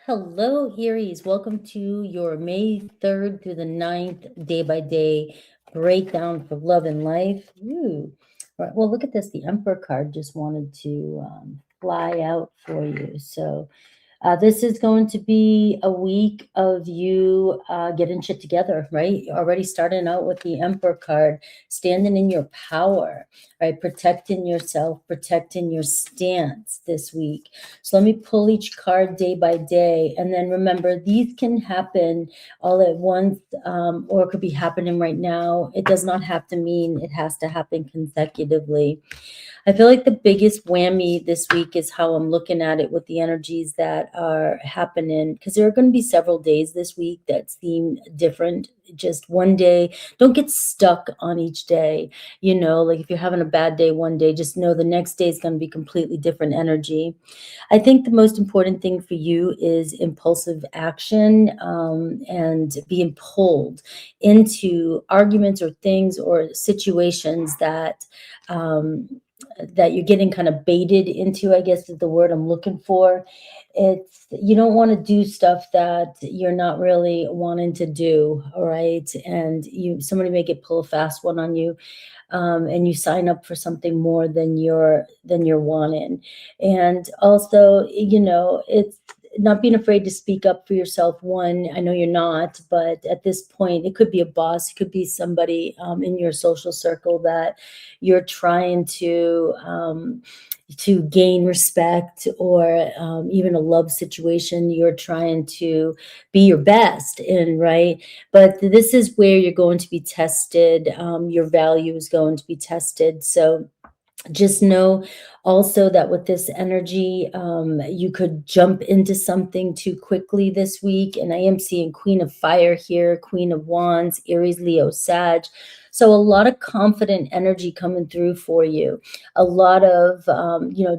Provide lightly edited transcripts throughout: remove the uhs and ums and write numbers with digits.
Hello, Aries. Welcome to your May 3rd through the 9th day-by-day breakdown for love and life. Ooh. All right, well, look at this. The Emperor card just wanted to fly out for you. So this is going to be a week of you getting shit together, right? Already starting out with the Emperor card, standing in your power, right? Protecting yourself, protecting your stance this week. So let me pull each card day by day. And then remember, these can happen all at once, or it could be happening right now. It does not have to mean it has to happen consecutively. I feel like the biggest whammy this week is how I'm looking at it with the energies that are happening, because there are going to be several days this week that seem different. Just one day, don't get stuck on each day. You know, like if you're having a bad day one day, just know the next day is going to be completely different energy. I think the most important thing for you is impulsive action, and being pulled into arguments or things or situations that you're getting kind of baited into, I guess is the word I'm looking for. It's, you don't want to do stuff that you're not really wanting to do, all right? And somebody may pull a fast one on you, and you sign up for something more than you're wanting. And also, it's not being afraid to speak up for yourself. One, I know you're not, but at this point, it could be a boss, it could be somebody in your social circle that you're trying to gain respect, or even a love situation you're trying to be your best in, right? But this is where you're going to be tested. Your value is going to be tested. So just know also that with this energy, you could jump into something too quickly this week. And I am seeing Queen of Fire here, Queen of Wands, Aries, Leo, Sag. So a lot of confident energy coming through for you. A lot of,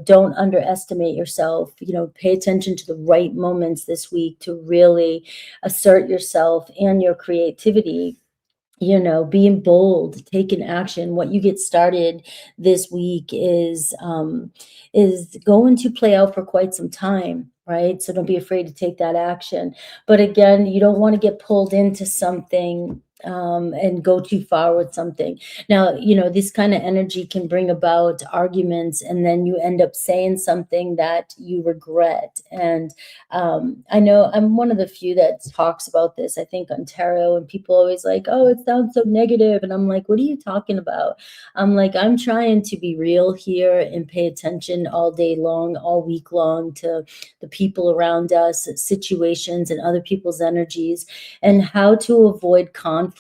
don't underestimate yourself. Pay attention to the right moments this week to really assert yourself and your creativity. Being bold, taking action. What you get started this week is going to play out for quite some time, right? So don't be afraid to take that action. But again, you don't want to get pulled into something and go too far with something. Now, this kind of energy can bring about arguments, and then you end up saying something that you regret. And I know I'm one of the few that talks about this, I think, on tarot, and people always like, oh, it sounds so negative. And I'm like, what are you talking about? I'm like, I'm trying to be real here and pay attention all day long, all week long, to the people around us, situations, and other people's energies, and how to avoid conflict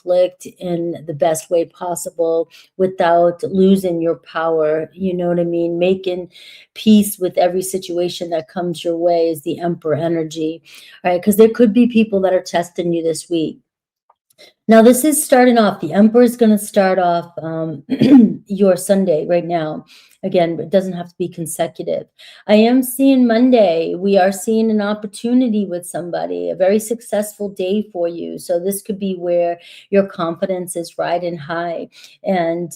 in the best way possible without losing your power. You know what I mean? Making peace with every situation that comes your way is the Emperor energy, right? Because there could be people that are testing you this week. Now, this is starting off. The Emperor is going to start off your Sunday right now. Again, it doesn't have to be consecutive. I am seeing Monday. We are seeing an opportunity with somebody, a very successful day for you. So this could be where your confidence is riding high. And,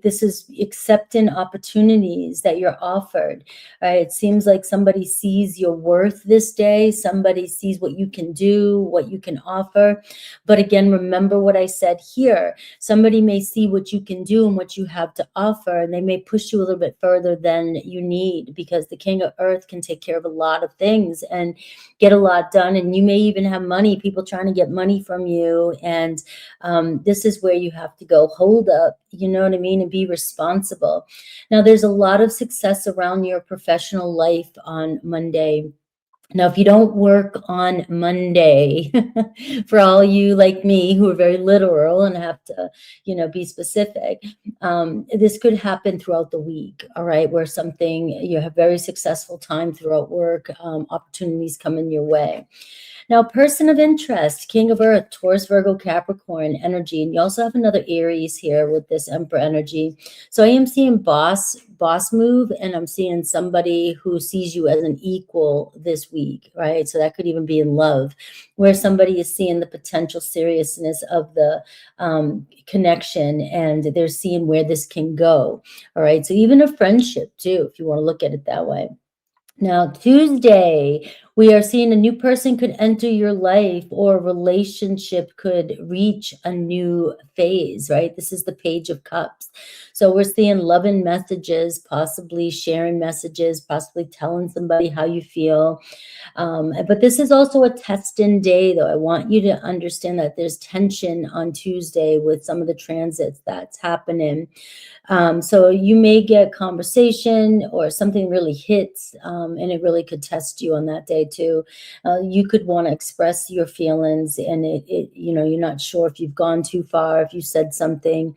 this is accepting opportunities that you're offered. Right? It seems like somebody sees your worth this day. Somebody sees what you can do, what you can offer. But again, remember what I said here. Somebody may see what you can do and what you have to offer, and they may push you a little bit further than you need, because the King of Earth can take care of a lot of things and get a lot done. And you may even have money, people trying to get money from you. And this is where you have to go, hold up, you know what I mean, and be responsible. Now, there's a lot of success around your professional life on Monday. Now, if you don't work on Monday, for all you like me who are very literal and have to, be specific, this could happen throughout the week, all right, where you have very successful time throughout work, opportunities coming your way. Now, person of interest, King of Earth, Taurus, Virgo, Capricorn energy. And you also have another Aries here with this Emperor energy. So I am seeing boss move, and I'm seeing somebody who sees you as an equal this week, right? So that could even be in love, where somebody is seeing the potential seriousness of the connection, and they're seeing where this can go, all right? So even a friendship too, if you want to look at it that way. Now, Tuesday, We are seeing a new person could enter your life, or a relationship could reach a new phase, right? This is the Page of Cups. So we're seeing love and messages, possibly sharing messages, possibly telling somebody how you feel. But this is also a testing day, though. I want you to understand that there's tension on Tuesday with some of the transits that's happening. So you may get conversation or something really hits, and it really could test you on that day too. You could want to express your feelings, and you're not sure if you've gone too far, if you said something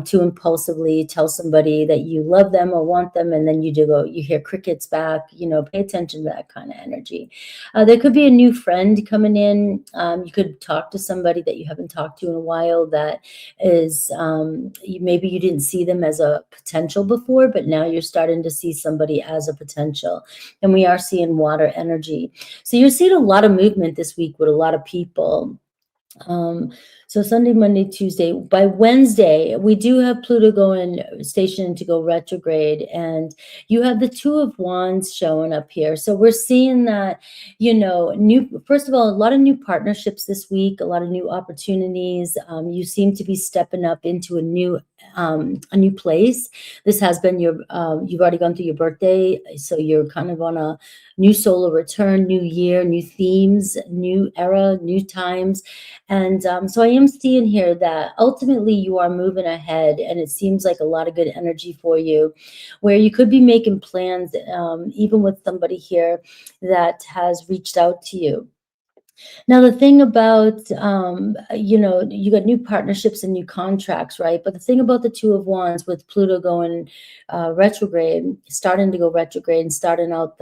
too impulsively, tell somebody that you love them or want them, and then you hear crickets back. Pay attention to that kind of energy. There could be a new friend coming in. You could talk to somebody that you haven't talked to in a while that is, maybe you didn't see them as a potential before, but now you're starting to see somebody as a potential. And we are seeing water energy. So you're seeing a lot of movement this week with a lot of people. So Sunday, Monday, Tuesday. By Wednesday, we do have Pluto going stationed to go retrograde, and you have the Two of Wands showing up here. So we're seeing that, first of all, a lot of new partnerships this week, a lot of new opportunities. You seem to be stepping up into a new place. This has been you've already gone through your birthday, so you're kind of on a new solar return, new year, new themes, new era, new times. And so I am seeing here that ultimately you are moving ahead, and it seems like a lot of good energy for you, where you could be making plans, even with somebody here that has reached out to you. Now, the thing about, you got new partnerships and new contracts, right? But the thing about the Two of Wands with Pluto going retrograde, starting to go retrograde and starting out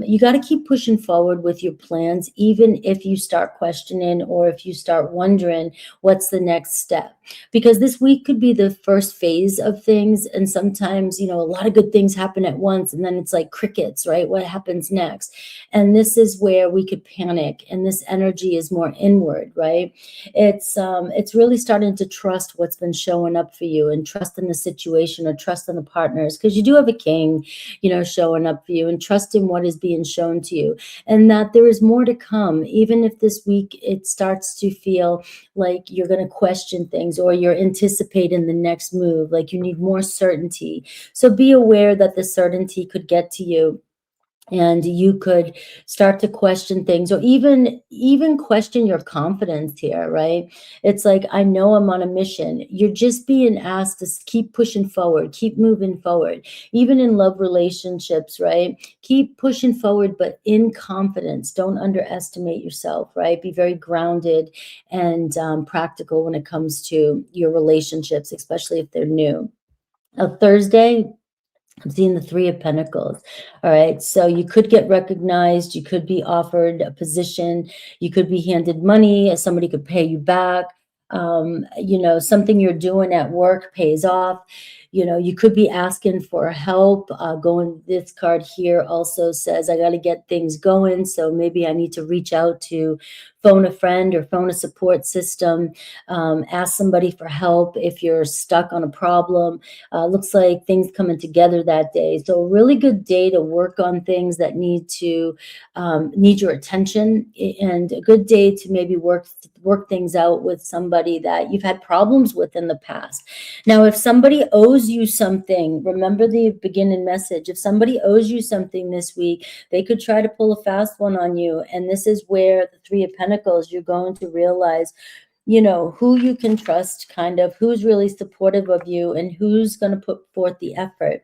you got to keep pushing forward with your plans, even if you start questioning or if you start wondering what's the next step. Because this week could be the first phase of things. And sometimes, a lot of good things happen at once, and then it's like crickets, right? What happens next? And this is where we could panic. And this energy is more inward, right? It's really starting to trust what's been showing up for you, and trust in the situation, or trust in the partners, because you do have a king, showing up for you, and trust in what is being shown to you, and that there is more to come. Even if this week it starts to feel like you're going to question things, or you're anticipating the next move, like you need more certainty. So be aware that the certainty could get to you, and you could start to question things, or even question your confidence here, right? It's like, I know I'm on a mission. You're just being asked to keep pushing forward, keep moving forward, even in love relationships, right? Keep pushing forward, but in confidence. Don't underestimate yourself, right? Be very grounded and practical when it comes to your relationships, especially if they're new. Now, Thursday, I'm seeing the Three of Pentacles. All right. So you could get recognized. You could be offered a position. You could be handed money. Somebody could pay you back. Something you're doing at work pays off. You could be asking for help. This card here also says, I got to get things going. So maybe I need to reach out to phone a friend or phone a support system. Ask somebody for help if you're stuck on a problem. Looks like things coming together that day. So a really good day to work on things that need your attention, and a good day to maybe work things out with somebody that you've had problems with in the past. Now, if somebody owes you something, remember the beginning message. If somebody owes you something this week, they could try to pull a fast one on you. And this is where the Three of Pentacles, you're going to realize who you can trust, kind of who's really supportive of you, and who's going to put forth the effort.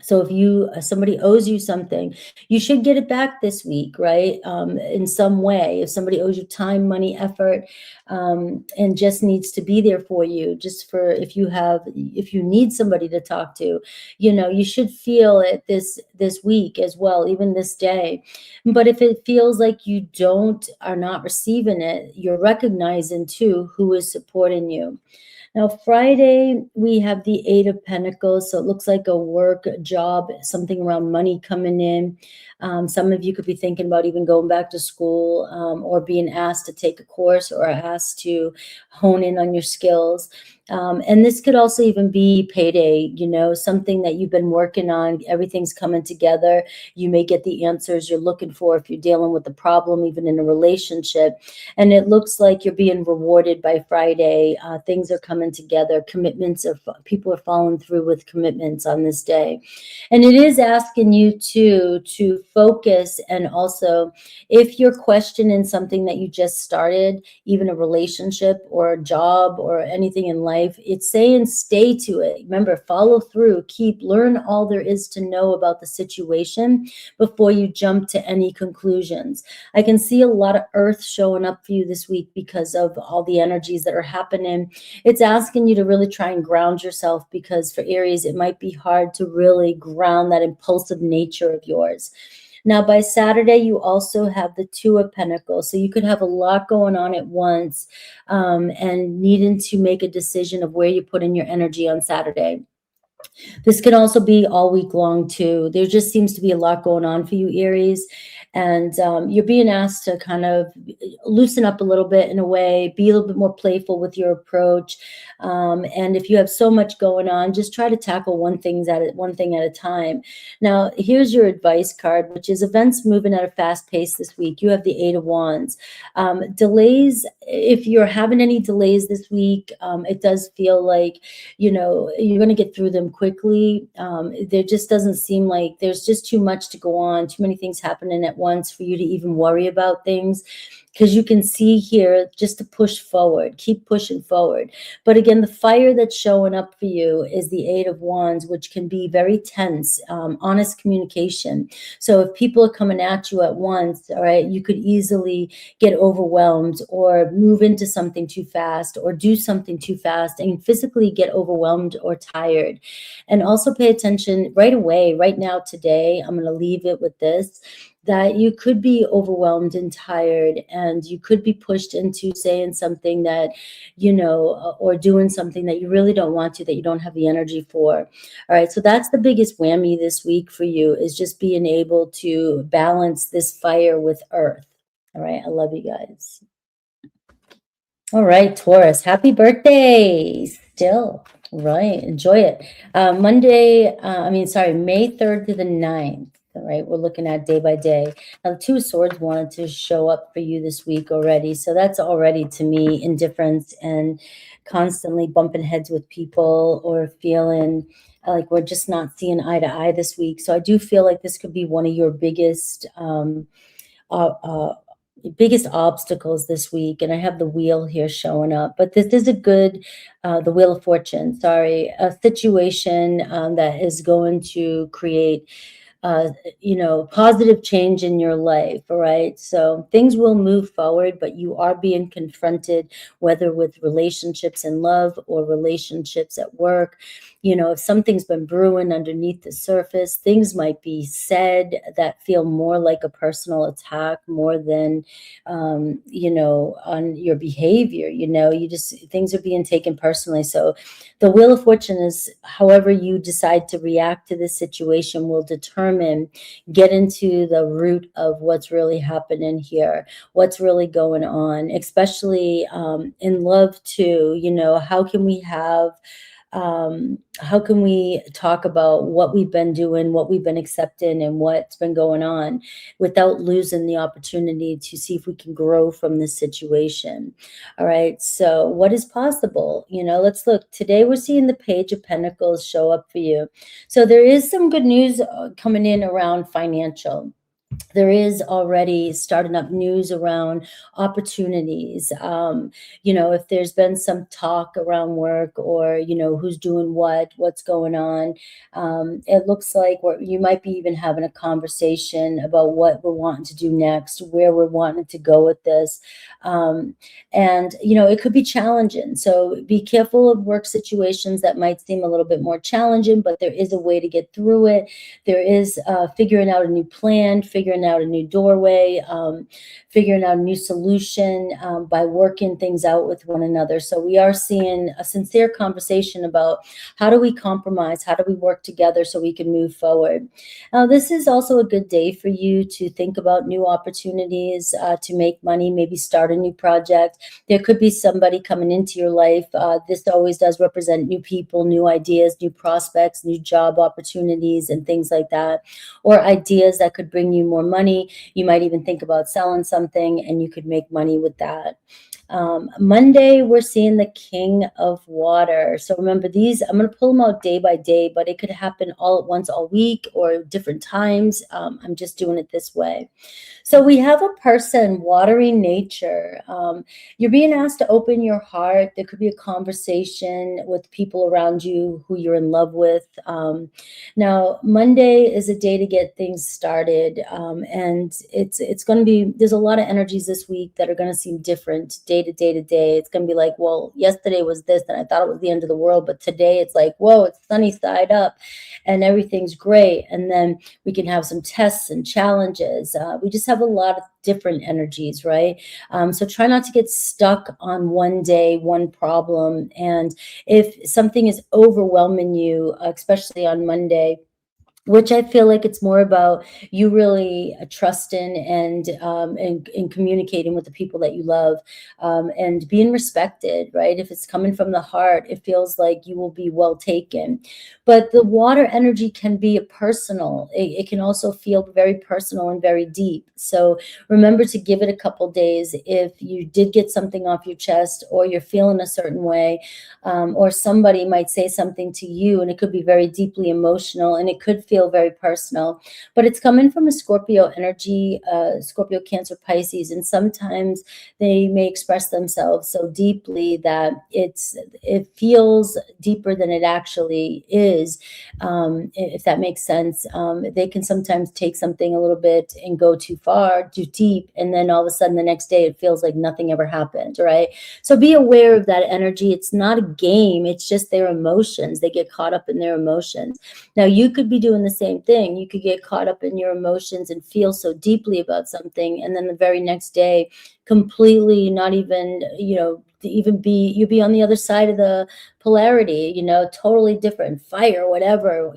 So if somebody owes you something, you should get it back this week, right? In some way. If somebody owes you time, money, effort, and just needs to be there for you, just for if you need somebody to talk to, you should feel it this week as well, even this day. But if it feels like you are not receiving it, you're recognizing too who is supporting you. Now, Friday, we have the Eight of Pentacles. So it looks like a work, job, something around money coming in. Some of you could be thinking about even going back to school, or being asked to take a course or asked to hone in on your skills. And this could also even be payday, you know, something that you've been working on, everything's coming together. You may get the answers you're looking for if you're dealing with a problem, even in a relationship. And it looks like you're being rewarded by Friday. Things are coming together. People are following through with commitments on this day. And it is asking you to focus. And also, if you're questioning something that you just started, even a relationship or a job or anything in life, it's saying stay to it. Remember, follow through, learn all there is to know about the situation before you jump to any conclusions. I can see a lot of earth showing up for you this week because of all the energies that are happening. It's asking you to really try and ground yourself, because for Aries, it might be hard to really ground that impulsive nature of yours. Now, by Saturday, you also have the Two of Pentacles. So you could have a lot going on at once, and needing to make a decision of where you put in your energy on Saturday. This could also be all week long too. There just seems to be a lot going on for you, Aries. And you're being asked to kind of loosen up a little bit in a way, be a little bit more playful with your approach. And if you have so much going on, just try to tackle one thing at a time. Now, here's your advice card, which is events moving at a fast pace this week. You have the Eight of Wands. Delays, if you're having any delays this week, it does feel like, you know, you're going to get through them quickly. There just doesn't seem like there's just too much to go on, too many things happening at once for you to even worry about things, because you can see here just to push forward, keep pushing forward. But again, the fire that's showing up for you is the Eight of Wands, which can be very tense, honest communication. So if people are coming at you at once, all right, you could easily get overwhelmed or move into something too fast or do something too fast and physically get overwhelmed or tired. And also pay attention right away, right now, today. I'm going to leave it with this, that you could be overwhelmed and tired, and you could be pushed into saying something that, you know, or doing something that you really don't want to, that you don't have the energy for. All right. So that's the biggest whammy this week for you, is just being able to balance this fire with earth. All right. I love you guys. All right, Taurus, happy birthday still. Right. Enjoy it. May 3rd to the 9th. All right, we're looking at day by day. Now, the Two of Swords wanted to show up for you this week already. So that's already, to me, indifference and constantly bumping heads with people or feeling like we're just not seeing eye to eye this week. So I do feel like this could be one of your biggest obstacles this week. And I have the wheel here showing up, but this is a good, the Wheel of Fortune, sorry, a situation that is going to create positive change in your life. All right. So things will move forward, but you are being confronted, whether with relationships in love or relationships at work. You know, if something's been brewing underneath the surface, things might be said that feel more like a personal attack more than, on your behavior. Things are being taken personally. So the Wheel of Fortune is, however you decide to react to this situation will get into the root of what's really happening here, what's really going on, especially in love too. How can we talk about what we've been doing, what we've been accepting, and what's been going on without losing the opportunity to see if we can grow from this situation? All right. So what is possible? Let's look. Today we're seeing the Page of Pentacles show up for you. So there is some good news coming in around financial. There is already starting up news around opportunities. If there's been some talk around work or, who's doing what's going on. It looks like you might be even having a conversation about what we're wanting to do next, where we're wanting to go with this. It could be challenging. So be careful of work situations that might seem a little bit more challenging, but there is a way to get through it. There is figuring out a new plan, figuring figuring out a new doorway, figuring out a new solution by working things out with one another. So we are seeing a sincere conversation about how do we compromise, how do we work together so we can move forward. This is also a good day for you to think about new opportunities to make money, maybe start a new project. There could be somebody coming into your life. This always does represent new people, new ideas, new prospects, new job opportunities, and things like that, or ideas that could bring you more money. You might even think about selling something and you could make money with that. Monday, we're seeing the King of Water. So remember these, I'm going to pull them out day by day, but it could happen all at once all week or different times. I'm just doing it this way. So we have a person, watery nature. You're being asked to open your heart. There could be a conversation with people around you who you're in love with. Now, Monday is a day to get things started. And it's going to be, there's a lot of energies this week that are going to seem different day to day to day. It's going to be like, well, yesterday was this, and I thought it was the end of the world. But today it's like, whoa, it's sunny side up and everything's great. And then we can have some tests and challenges. We just have a lot of different energies, right? So try not to get stuck on one day, one problem. And if something is overwhelming you, especially on Monday, which I feel like it's more about you really trusting and communicating with the people that you love, and being respected, right? If it's coming from the heart, it feels like you will be well taken. But the water energy can be personal. It can also feel very personal and very deep. So remember to give it a couple days. If you did get something off your chest, or you're feeling a certain way, or somebody might say something to you and it could be very deeply emotional and it could feel very personal, but it's coming from a Scorpio energy, Scorpio, Cancer, Pisces, and sometimes they may express themselves so deeply that it feels deeper than it actually is, if that makes sense. They can sometimes take something a little bit and go too far, too deep, and then all of a sudden the next day it feels like nothing ever happened, right? So be aware of that energy. It's not a game, it's just their emotions. They get caught up in their emotions. Now you could be doing the same thing. You could get caught up in your emotions and feel so deeply about something, and then the very next day completely not even, you'll be on the other side of the polarity, totally different, fire, whatever.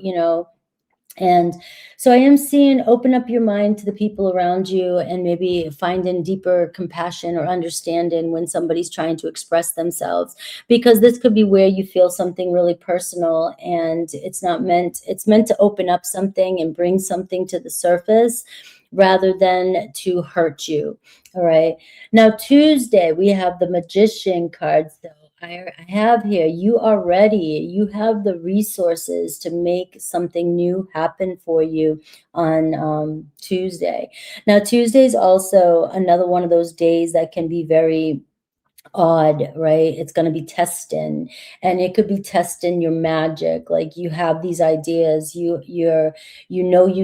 And so I am seeing, open up your mind to the people around you and maybe finding deeper compassion or understanding when somebody's trying to express themselves, because this could be where you feel something really personal and it's meant to open up something and bring something to the surface rather than to hurt you. All right. Now, Tuesday, we have the Magician card. So I have here, you are ready. You have the resources to make something new happen for you on Tuesday. Now, Tuesday is also another one of those days that can be very odd, right? It's going to be testing, and it could be testing your magic. Like you have these ideas, you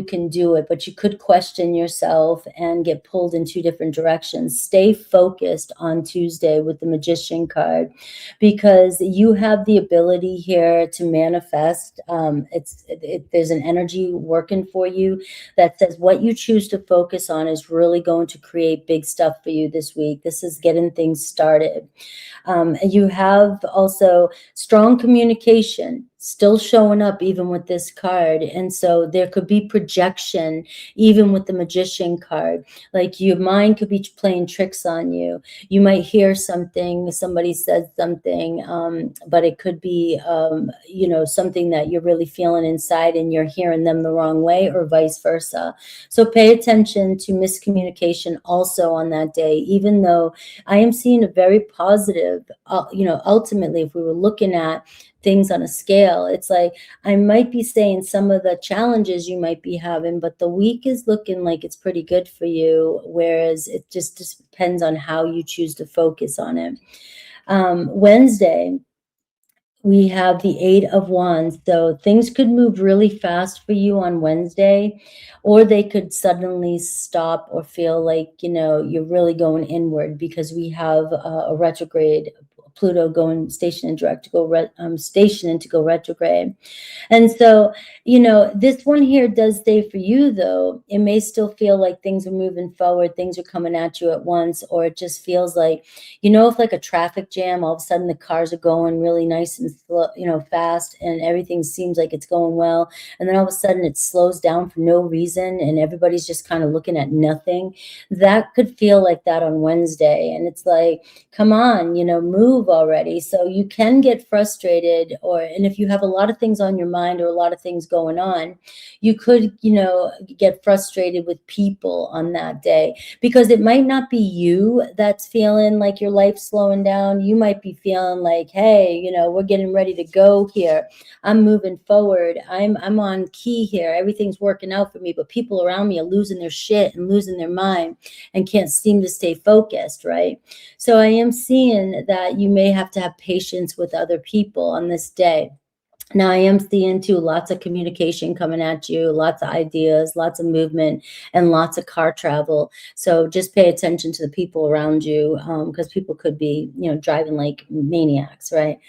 can do it, but you could question yourself and get pulled in two different directions. Stay focused on Tuesday with the Magician card, because you have the ability here to manifest. There's an energy working for you that says what you choose to focus on is really going to create big stuff for you this week. This is getting things started. You have also strong communication still showing up even with this card. And so there could be projection even with the Magician card. Like your mind could be playing tricks on you. You might hear something, somebody says something, but it could be, something that you're really feeling inside and you're hearing them the wrong way, or vice versa. So pay attention to miscommunication also on that day, even though I am seeing a very positive, ultimately, if we were looking at things on a scale, it's like I might be saying some of the challenges you might be having, but the week is looking like it's pretty good for you, whereas it just depends on how you choose to focus on it. Wednesday, we have the Eight of Wands. So things could move really fast for you on Wednesday, or they could suddenly stop or feel like, you're really going inward, because we have a retrograde Pluto going station into go retrograde. And so, this one here does stay for you, though. It may still feel like things are moving forward, things are coming at you at once, or it just feels like, if like a traffic jam, all of a sudden the cars are going really nice and slow, fast, and everything seems like it's going well. And then all of a sudden it slows down for no reason, and everybody's just kind of looking at nothing. That could feel like that on Wednesday. And it's like, come on, move already. So you can get frustrated, and if you have a lot of things on your mind or a lot of things going on, you could, get frustrated with people on that day, because it might not be you that's feeling like your life's slowing down. You might be feeling like, hey, we're getting ready to go here. I'm moving forward. I'm on key here. Everything's working out for me, but people around me are losing their shit and losing their mind and can't seem to stay focused, right? So I am seeing that you may have to have patience with other people on this day. Now, I am seeing too lots of communication coming at you, lots of ideas, lots of movement, and lots of car travel. So just pay attention to the people around you, because people could be, driving like maniacs, right?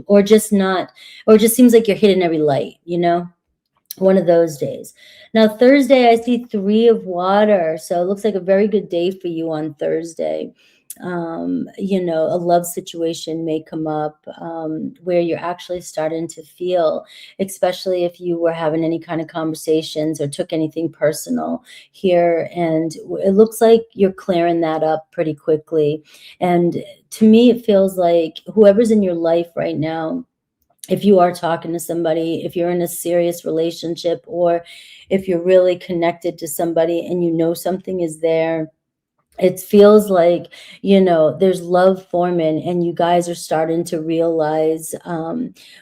Or just seems like you're hitting every light, one of those days. Now, Thursday, I see 3 of water. So it looks like a very good day for you on Thursday. A love situation may come up, where you're actually starting to feel, especially if you were having any kind of conversations or took anything personal here. And it looks like you're clearing that up pretty quickly. And to me, it feels like whoever's in your life right now, if you are talking to somebody, if you're in a serious relationship, or if you're really connected to somebody and something is there, it feels like, there's love forming, and you guys are starting to realize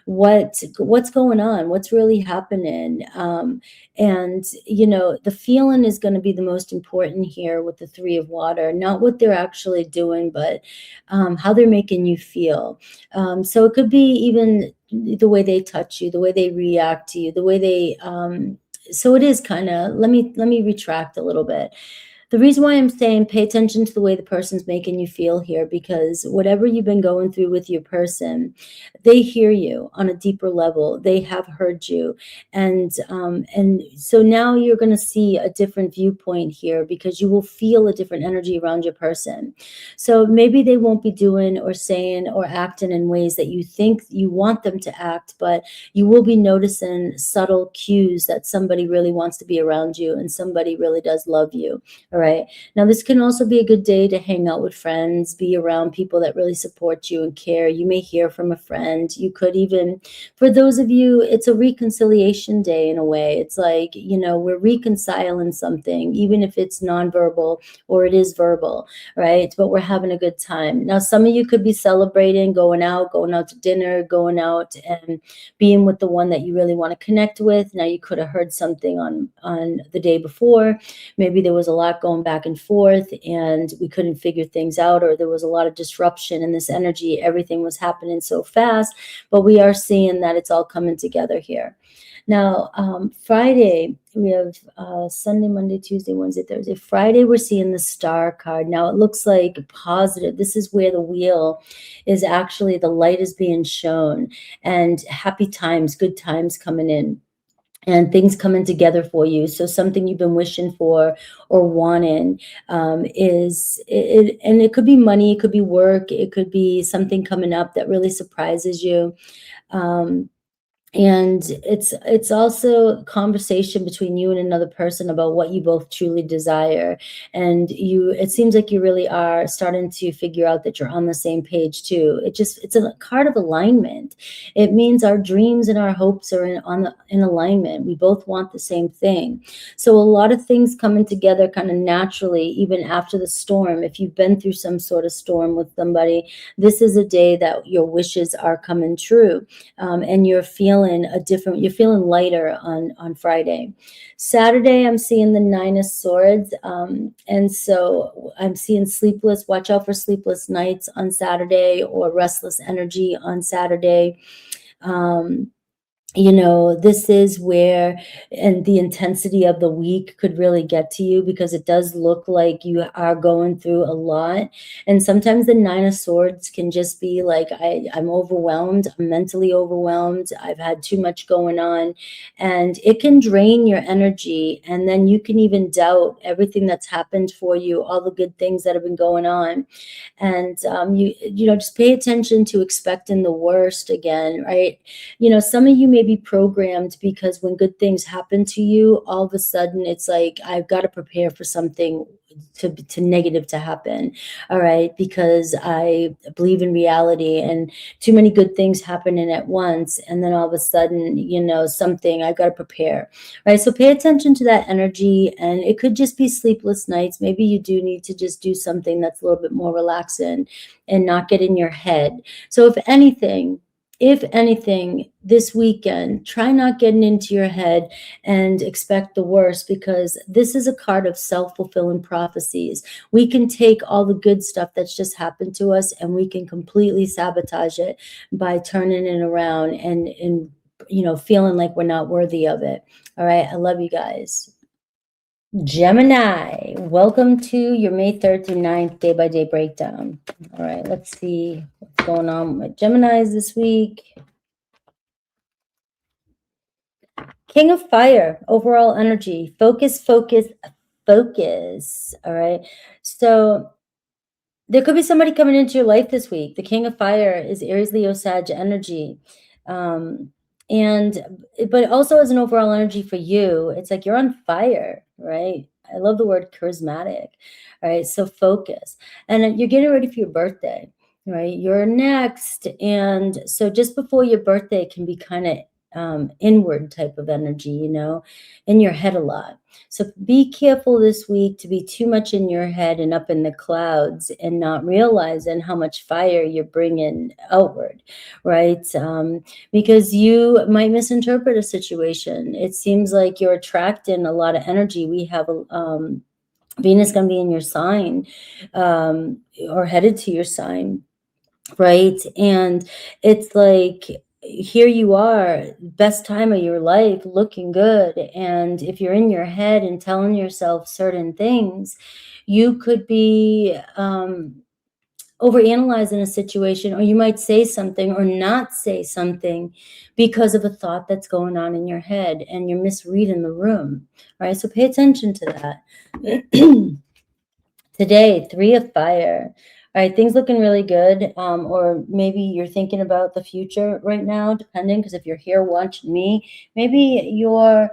what's going on, what's really happening. And, the feeling is going to be the most important here with the 3 of water, not what they're actually doing, but how they're making you feel. So it could be even the way they touch you, the way they react to you, the way they, so it is kind of, let me retract a little bit. The reason why I'm saying pay attention to the way the person's making you feel here, because whatever you've been going through with your person, they hear you on a deeper level. They have heard you. And so now you're going to see a different viewpoint here, because you will feel a different energy around your person. So maybe they won't be doing or saying or acting in ways that you think you want them to act, but you will be noticing subtle cues that somebody really wants to be around you and somebody really does love you. All right. Now, this can also be a good day to hang out with friends, be around people that really support you and care. You may hear from a friend. You could even, for those of you, it's a reconciliation day in a way. It's like, we're reconciling something, even if it's nonverbal or it is verbal, right? But we're having a good time. Now, some of you could be celebrating, going out to dinner, going out and being with the one that you really want to connect with. Now, you could have heard something on the day before. Maybe there was a lot going back and forth and we couldn't figure things out, or there was a lot of disruption in this energy. Everything was happening so fast, but we are seeing that it's all coming together here. Now, Friday, we have Sunday, Monday, Tuesday, Wednesday, Thursday. Friday, we're seeing the Star card. Now, it looks like positive. This is where the wheel is actually, the light is being shown, and happy times, good times coming in, and things coming together for you. So something you've been wishing for or wanting is it, and it could be money, it could be work, it could be something coming up that really surprises you. And it's also a conversation between you and another person about what you both truly desire. And it seems like you really are starting to figure out that you're on the same page too. It's a card of alignment. It means our dreams and our hopes are in alignment. We both want the same thing. So a lot of things coming together kind of naturally, even after the storm. If you've been through some sort of storm with somebody, this is a day that your wishes are coming true. And you're feeling lighter on Friday. Saturday, I'm seeing the 9 of Swords. And so I'm seeing watch out for sleepless nights on Saturday, or restless energy on Saturday. you know, this is where, and the intensity of the week could really get to you, because it does look like you are going through a lot. And sometimes the Nine of Swords can just be like, I'm overwhelmed, I'm mentally overwhelmed, I've had too much going on, and it can drain your energy. And then you can even doubt everything that's happened for you, all the good things that have been going on. And you know, just pay attention to expecting the worst again, right? You know, some of you may be programmed because when good things happen to you, all of a sudden it's like, I've got to prepare for something to negative to happen. All right, because I believe in reality, and too many good things happening at once, and then all of a sudden, you know, something, I've got to prepare. Right, so pay attention to that energy. And it could just be sleepless nights. Maybe you do need to just do something that's a little bit more relaxing and not get in your head. So if anything, this weekend, try not getting into your head and expect the worst, because this is a card of self-fulfilling prophecies. We can take all the good stuff that's just happened to us and we can completely sabotage it by turning it around and you know, feeling like we're not worthy of it. All right, I love you guys. Gemini, welcome to your May 3rd through 9th day-by-day breakdown. All right, let's see what's going on with Geminis this week. King of Fire, overall energy, focus, focus, focus. All right. So there could be somebody coming into your life this week. The King of Fire is Aries, Leo, Sag energy. But also as an overall energy for you, it's like you're on fire, right? I love the word charismatic. All right. So focus. And you're getting ready for your birthday, right? You're next. And so just before your birthday can be kind of inward type of energy, you know, in your head a lot. So be careful this week to be too much in your head and up in the clouds and not realizing how much fire you're bringing outward, right? Because you might misinterpret a situation. It seems like you're attracting a lot of energy. We have Venus going to be in your sign, or headed to your sign, right? And it's like, here you are, best time of your life, looking good. And if you're in your head and telling yourself certain things, you could be overanalyzing a situation, or you might say something or not say something because of a thought that's going on in your head, and you're misreading the room, right? So pay attention to that. Today, 3 of Fire. All right, things looking really good. Or maybe you're thinking about the future right now, depending, because if you're here watching me, maybe you're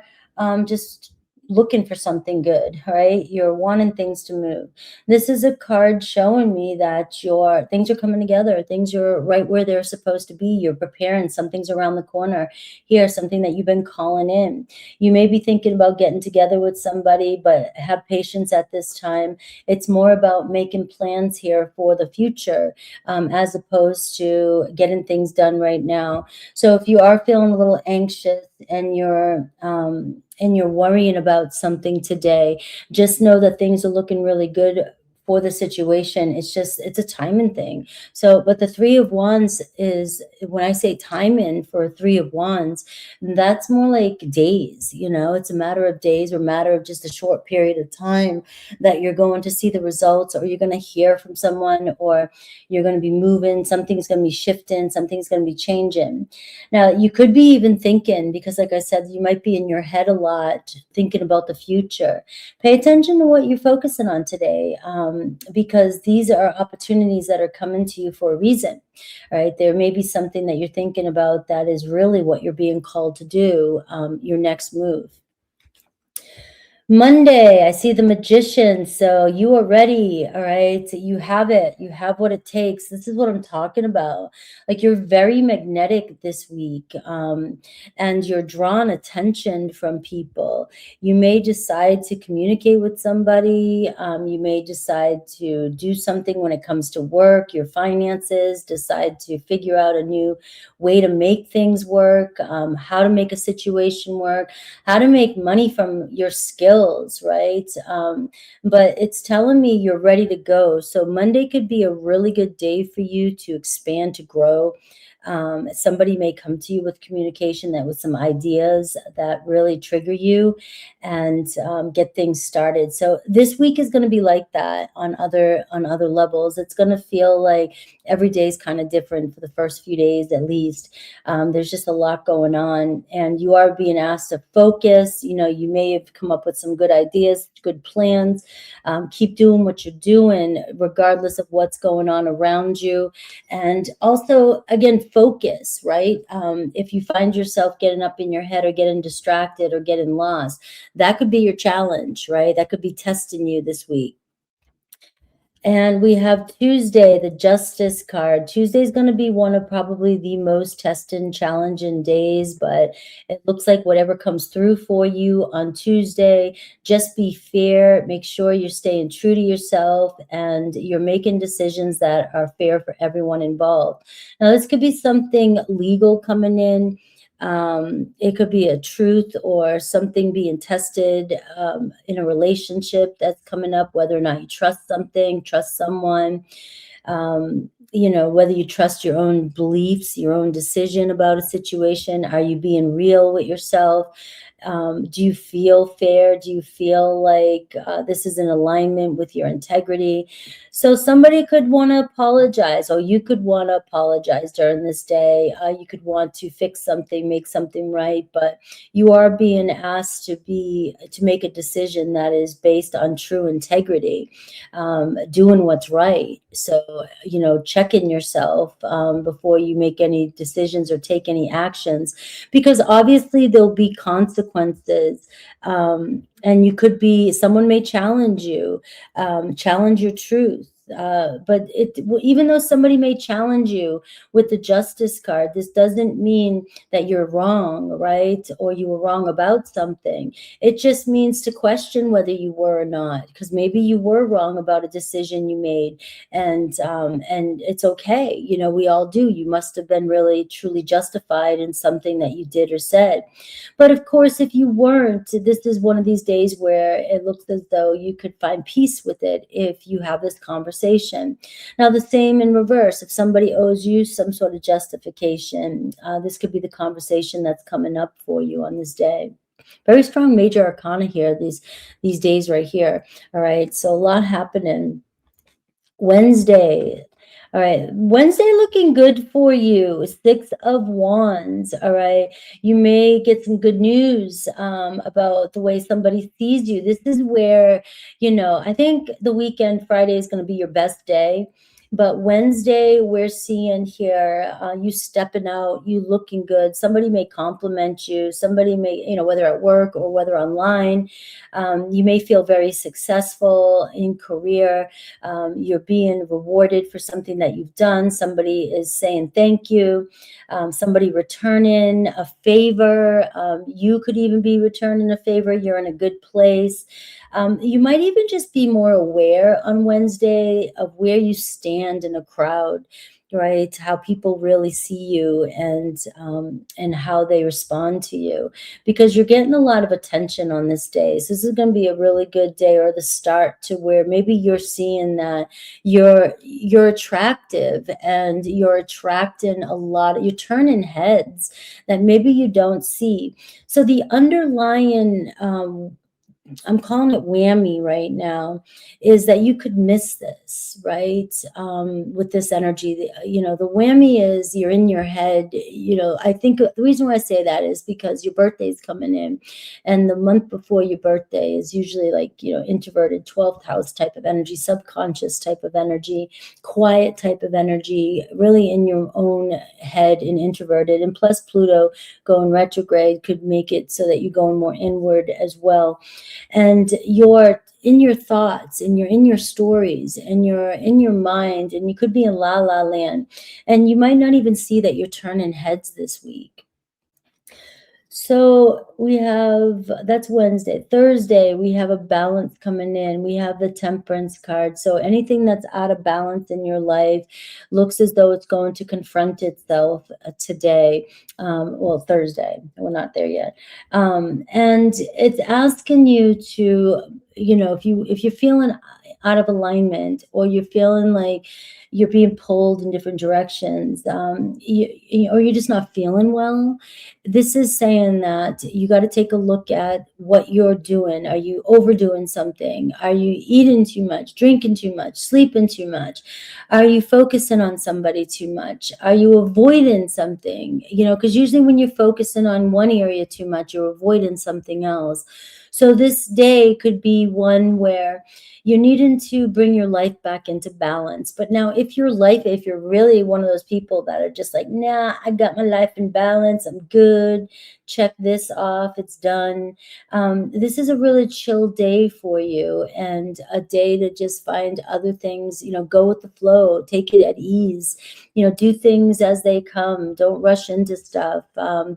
just looking for something good, right? You're wanting things to move. This is a card showing me that your things are coming together. Things are right where they're supposed to be. You're preparing. Something's around the corner here, something that you've been calling in. You may be thinking about getting together with somebody, but have patience at this time. It's more about making plans here for the future, as opposed to getting things done right now. So if you are feeling a little anxious and you're worrying about something today, just know that things are looking really good for the situation. It's a timing thing. So, but the 3 of Wands is, when I say timing for a 3 of Wands, that's more like days, you know, it's a matter of days, or a matter of just a short period of time that you're going to see the results, or you're going to hear from someone, or you're going to be moving, something's going to be shifting, something's going to be changing. Now, you could be even thinking, because like I said, you might be in your head a lot thinking about the future. Pay attention to what you're focusing on today, because these are opportunities that are coming to you for a reason, right? There may be something that you're thinking about that is really what you're being called to do, your next move. Monday, I see the Magician. So you are ready. All right. You have it. You have what it takes. This is what I'm talking about. Like, you're very magnetic this week, and you're drawing attention from people. You may decide to communicate with somebody. You may decide to do something when it comes to work, your finances, decide to figure out a new way to make things work, how to make a situation work, how to make money from your skills, right? But it's telling me you're ready to go. So Monday could be a really good day for you to expand, to grow. Somebody may come to you with communication that with some ideas that really trigger you and get things started. So this week is going to be like that on other levels. It's going to feel like every day is kind of different for the first few days at least. There's just a lot going on, and you are being asked to focus. You may have come up with some good ideas, good plans. Keep doing what you're doing regardless of what's going on around you. And also, again, focus, right? If you find yourself getting up in your head or getting distracted or getting lost, that could be your challenge, right? That could be testing you this week. And we have Tuesday, the Justice card. Tuesday is going to be one of probably the most tested and challenging days, but it looks like whatever comes through for you on Tuesday, just be fair. Make sure you're staying true to yourself and you're making decisions that are fair for everyone involved. Now, this could be something legal coming in. It could be a truth or something being tested in a relationship that's coming up, whether or not you trust something, trust someone, whether you trust your own beliefs, your own decision about a situation. Are you being real with yourself? Do you feel fair? Do you feel like this is in alignment with your integrity? So somebody could want to apologize, or you could want to apologize during this day. You could want to fix something, make something right, but you are being asked to make a decision that is based on true integrity, doing what's right. So, checking yourself before you make any decisions or take any actions, because obviously there'll be consequences. And someone may challenge you, challenge your truth. But even though somebody may challenge you with the Justice card, this doesn't mean that you're wrong, right? Or you were wrong about something. It just means to question whether you were or not, because maybe you were wrong about a decision you made, and it's okay. We all do. You must have been really truly justified in something that you did or said. But of course, if you weren't, this is one of these days where it looks as though you could find peace with it if you have this conversation. Now, the same in reverse. If somebody owes you some sort of justification, this could be the conversation that's coming up for you on this day. Very strong major arcana here, these days right here. All right, so a lot happening. Wednesday. All right, Wednesday looking good for you. 6 of Wands. All right, you may get some good news about the way somebody sees you. This is where, I think the weekend, Friday, is going to be your best day. But Wednesday, we're seeing here you stepping out, you looking good. Somebody may compliment you. Somebody may, whether at work or whether online, you may feel very successful in career. You're being rewarded for something that you've done. Somebody is saying thank you. Somebody returning a favor. You could even be returning a favor. You're in a good place. You might even just be more aware on Wednesday of where you stand in a crowd, right? How people really see you and how they respond to you, because you're getting a lot of attention on this day. So this is going to be a really good day, or the start to where maybe you're seeing that you're attractive and you're attracting you're turning heads that maybe you don't see. So the underlying I'm calling it whammy right now, is that you could miss this, right? With this energy, the whammy is you're in your head. I think the reason why I say that is because your birthday is coming in, and the month before your birthday is usually like, introverted 12th house type of energy, subconscious type of energy, quiet type of energy, really in your own head and introverted. And plus Pluto going retrograde could make it so that you're going more inward as well. And you're in your thoughts, and you're in your stories, and you're in your mind, and you could be in la la land, and you might not even see that you're turning heads this week. So that's Wednesday. Thursday, we have a balance coming in. We have the Temperance card. So anything that's out of balance in your life looks as though it's going to confront itself today. Thursday. We're not there yet. And it's asking you to, if you're feeling out of alignment, or you're feeling like you're being pulled in different directions, or you're just not feeling well, this is saying that you got to take a look at what you're doing. Are you overdoing something? Are you eating too much, drinking too much, sleeping too much? Are you focusing on somebody too much? Are you avoiding something? Because usually when you're focusing on one area too much, you're avoiding something else. So this day could be one where you're needing to bring your life back into balance. But now if you're really one of those people that are just like, nah, I got my life in balance, I'm good, check this off, it's done. This is a really chill day for you, and a day to just find other things, go with the flow, take it at ease, do things as they come, don't rush into stuff,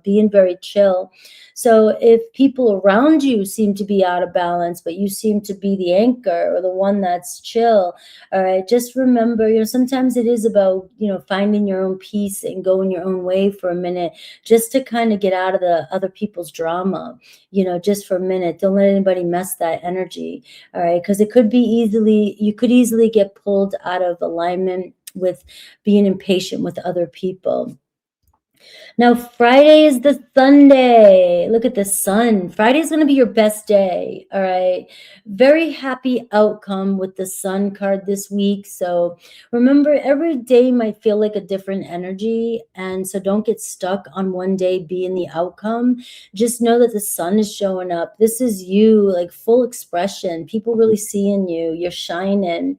being very chill. So if people around you seem to be out of balance, but you seem to be the anchor or the one that's chill, all right, just remember, sometimes it is about, finding your own peace and going your own way for a minute, just to kind of get out of the other people's drama, just for a minute. Don't let anybody mess that energy, all right? Because you could easily get pulled out of alignment with being impatient with other people. Now, Friday is the Sunday. Look at the sun. Friday is going to be your best day. All right. Very happy outcome with the sun card this week. So remember, every day might feel like a different energy. And so don't get stuck on one day being the outcome. Just know that the sun is showing up. This is you, like full expression. People really seeing you. You're shining.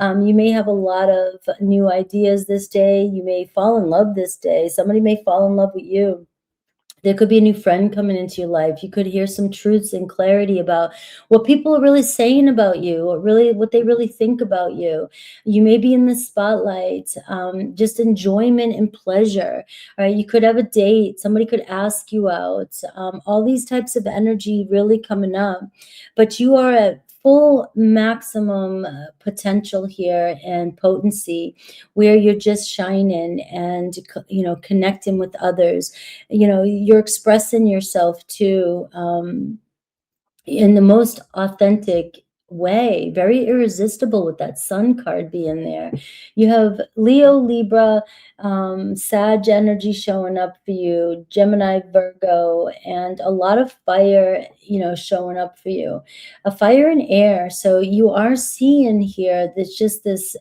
You may have a lot of new ideas this day. You may fall in love this day. Somebody may fall in love with you. There could be a new friend coming into your life. You could hear some truths and clarity about what people are really saying about you, or what they really think about you. You may be in the spotlight, just enjoyment and pleasure. Right? You could have a date. Somebody could ask you out. All these types of energy really coming up, but you are at full maximum potential here and potency, where you're just shining and connecting with others. You're expressing yourself too, in the most authentic way, very irresistible with that sun card being there. You have Leo, Libra, Sag energy showing up for you, Gemini, Virgo, and a lot of fire, showing up for you, a fire and air. So you are seeing here, there's just this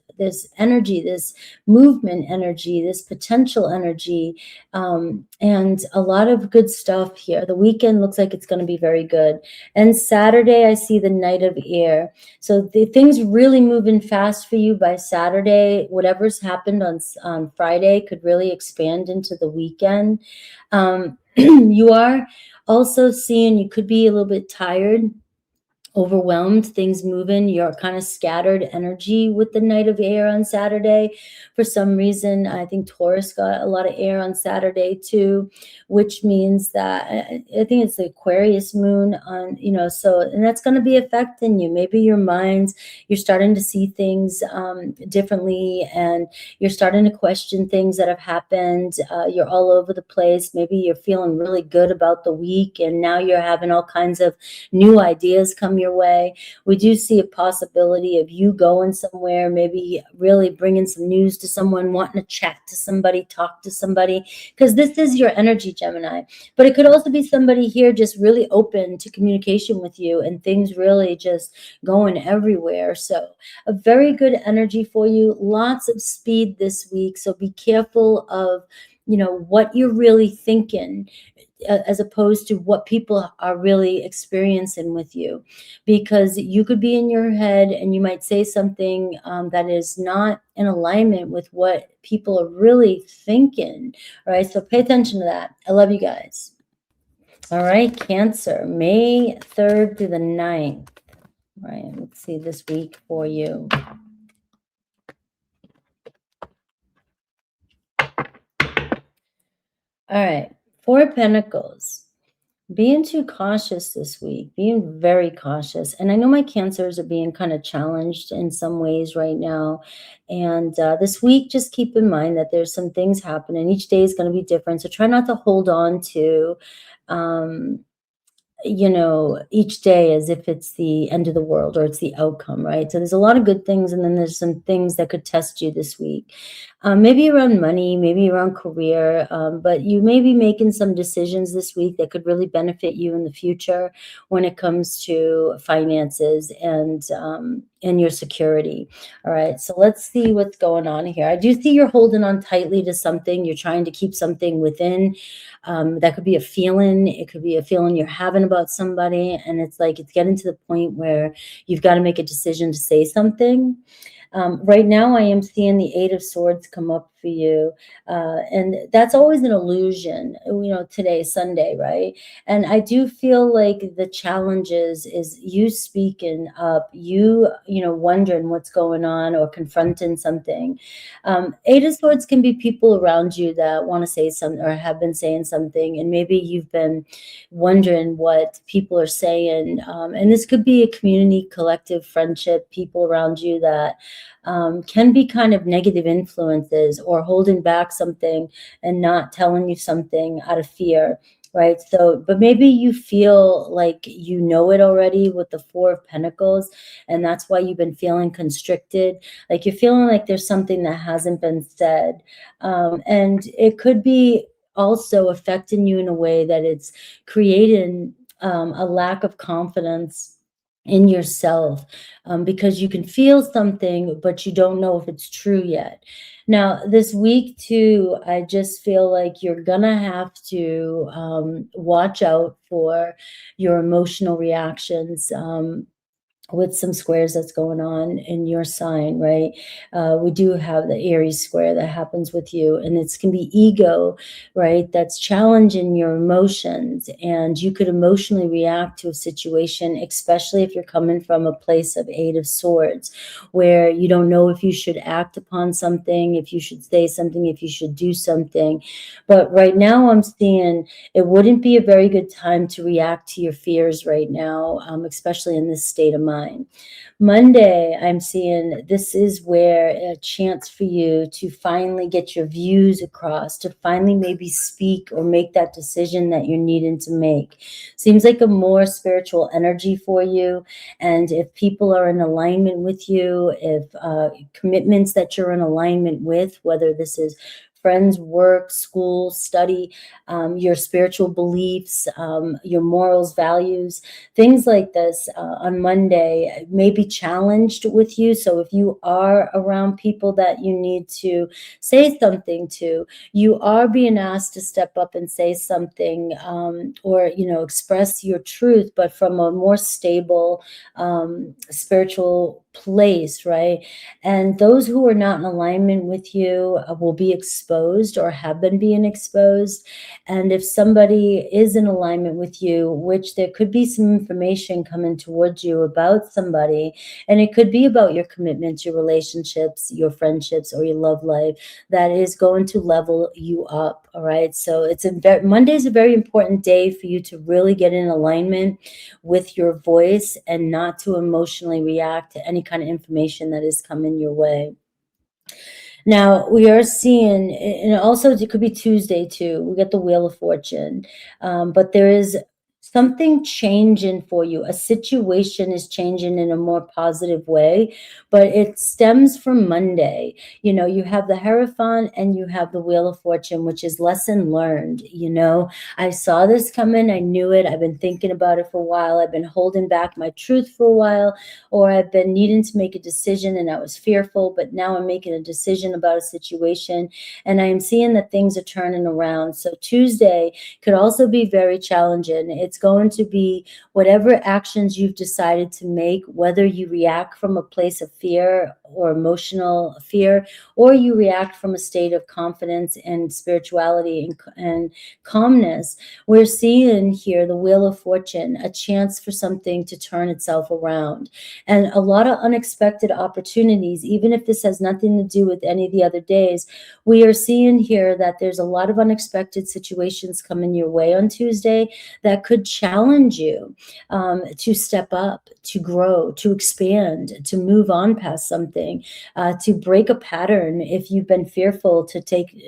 energy, this movement energy, this potential energy, and a lot of good stuff here. The weekend looks like it's going to be very good. And Saturday, I see the Knight of Air. So the things really moving fast for you by Saturday. Whatever's happened on Friday could really expand into the weekend. You are also seeing, you could be a little bit tired, overwhelmed, things moving, you're kind of scattered energy with the Knight of Air on Saturday. For some reason, I think Taurus got a lot of air on Saturday too, which means that I think it's the Aquarius moon on, so, and that's going to be affecting you. Maybe your minds, you're starting to see things differently, and you're starting to question things that have happened. You're all over the place. Maybe you're feeling really good about the week, and now you're having all kinds of new ideas come your way. We do see a possibility of you going somewhere, maybe really bringing some news to someone, wanting to chat to somebody, talk to somebody, because this is your energy, Gemini. But it could also be somebody here just really open to communication with you, and things really just going everywhere. So a very good energy for you, lots of speed this week. So be careful of what you're really thinking, as opposed to what people are really experiencing with you, because you could be in your head and you might say something that is not in alignment with what people are really thinking. All right, so pay attention to that. I love you guys. All right, Cancer, May 3rd through the 9th. All right, let's see this week for you. All right, Four of Pentacles. Being too cautious this week, being very cautious. And I know my Cancers are being kind of challenged in some ways right now. And this week, just keep in mind that there's some things happening. Each day is going to be different. So try not to hold on to you know, each day as if it's the end of the world or it's the outcome, right? So there's a lot of good things, and then there's some things that could test you this week. Maybe around money, maybe around career, but you may be making some decisions this week that could really benefit you in the future when it comes to finances and your security. All right, so let's see what's going on here. I do see you're holding on tightly to something. You're trying to keep something within. That could be a feeling. It could be a feeling you're having about somebody, and it's like it's getting to the point where you've got to make a decision to say something. Right now, I am seeing the Eight of Swords come up for you. And that's always an illusion. You know, today is Sunday, right? And I do feel like the challenges is you speaking up, you know, wondering what's going on or confronting something. Eight of Swords can be people around you that want to say something or have been saying something, and maybe you've been wondering what people are saying. And this could be a community, collective, friendship, people around you that can be kind of negative influences or holding back something and not telling you something out of fear, right? So, but maybe you feel like you know it already with the Four of Pentacles, and that's why you've been feeling constricted. Like you're feeling like there's something that hasn't been said. And it could be also affecting you in a way that it's creating a lack of confidence in yourself, because you can feel something, but you don't know if it's true yet. Now, this week too, I just feel like you're gonna have to watch out for your emotional reactions. With some squares that's going on in your sign, right? We do have the Aries square that happens with you, and it's can be ego, right? That's challenging your emotions, and you could emotionally react to a situation, especially if you're coming from a place of Eight of Swords, where you don't know if you should act upon something, if you should say something, if you should do something. But right now I'm seeing it wouldn't be a very good time to react to your fears right now, especially in this state of mind. Monday, I'm seeing this is where a chance for you to finally get your views across, to finally maybe speak or make that decision that you're needing to make. Seems like a more spiritual energy for you. And if people are in alignment with you, if commitments that you're in alignment with, whether this is friends, work, school, study, your spiritual beliefs, your morals, values, things like this on Monday may be challenged with you. So if you are around people that you need to say something to, you are being asked to step up and say something, or, you know, express your truth, but from a more stable spiritual place, right? And those who are not in alignment with you will be exposed or have been being exposed. And if somebody is in alignment with you, which there could be some information coming towards you about somebody, and it could be about your commitments, your relationships, your friendships, or your love life, that is going to level you up. All right. So it's Monday is a very important day for you to really get in alignment with your voice and not to emotionally react to any kind of information that is coming your way. Now we are seeing, and also it could be Tuesday too. We get the Wheel of Fortune, but there is something changing for you. A situation is changing in a more positive way, but it stems from Monday. You know, you have the Hierophant and you have the Wheel of Fortune, which is lesson learned. You know, I saw this coming. I knew it. I've been thinking about it for a while. I've been holding back my truth for a while, or I've been needing to make a decision and I was fearful, but now I'm making a decision about a situation and I am seeing that things are turning around. So Tuesday could also be very challenging. It's going to be whatever actions you've decided to make, whether you react from a place of fear or emotional fear, or you react from a state of confidence and spirituality and calmness. We're seeing here the Wheel of Fortune, a chance for something to turn itself around, and a lot of unexpected opportunities. Even if this has nothing to do with any of the other days, we are seeing here that there's a lot of unexpected situations coming your way on Tuesday that could challenge you to step up, to grow, to expand, to move on past something, to break a pattern if you've been fearful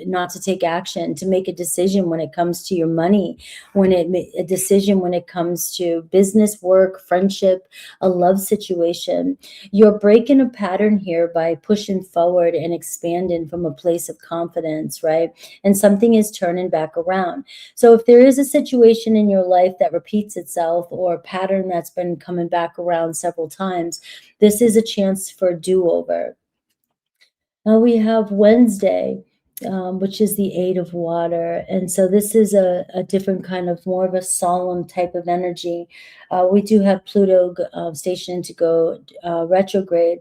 not to take action, to make a decision when it comes to your money, a decision when it comes to business, work, friendship, a love situation. You're breaking a pattern here by pushing forward and expanding from a place of confidence, right? And something is turning back around. So if there is a situation in your life that repeats itself, or a pattern that's been coming back around several times, this is a chance for a do-over. Now we have Wednesday, which is the 8 of water. And so this is a different kind of, more of a solemn type of energy. We do have Pluto stationed to go retrograde.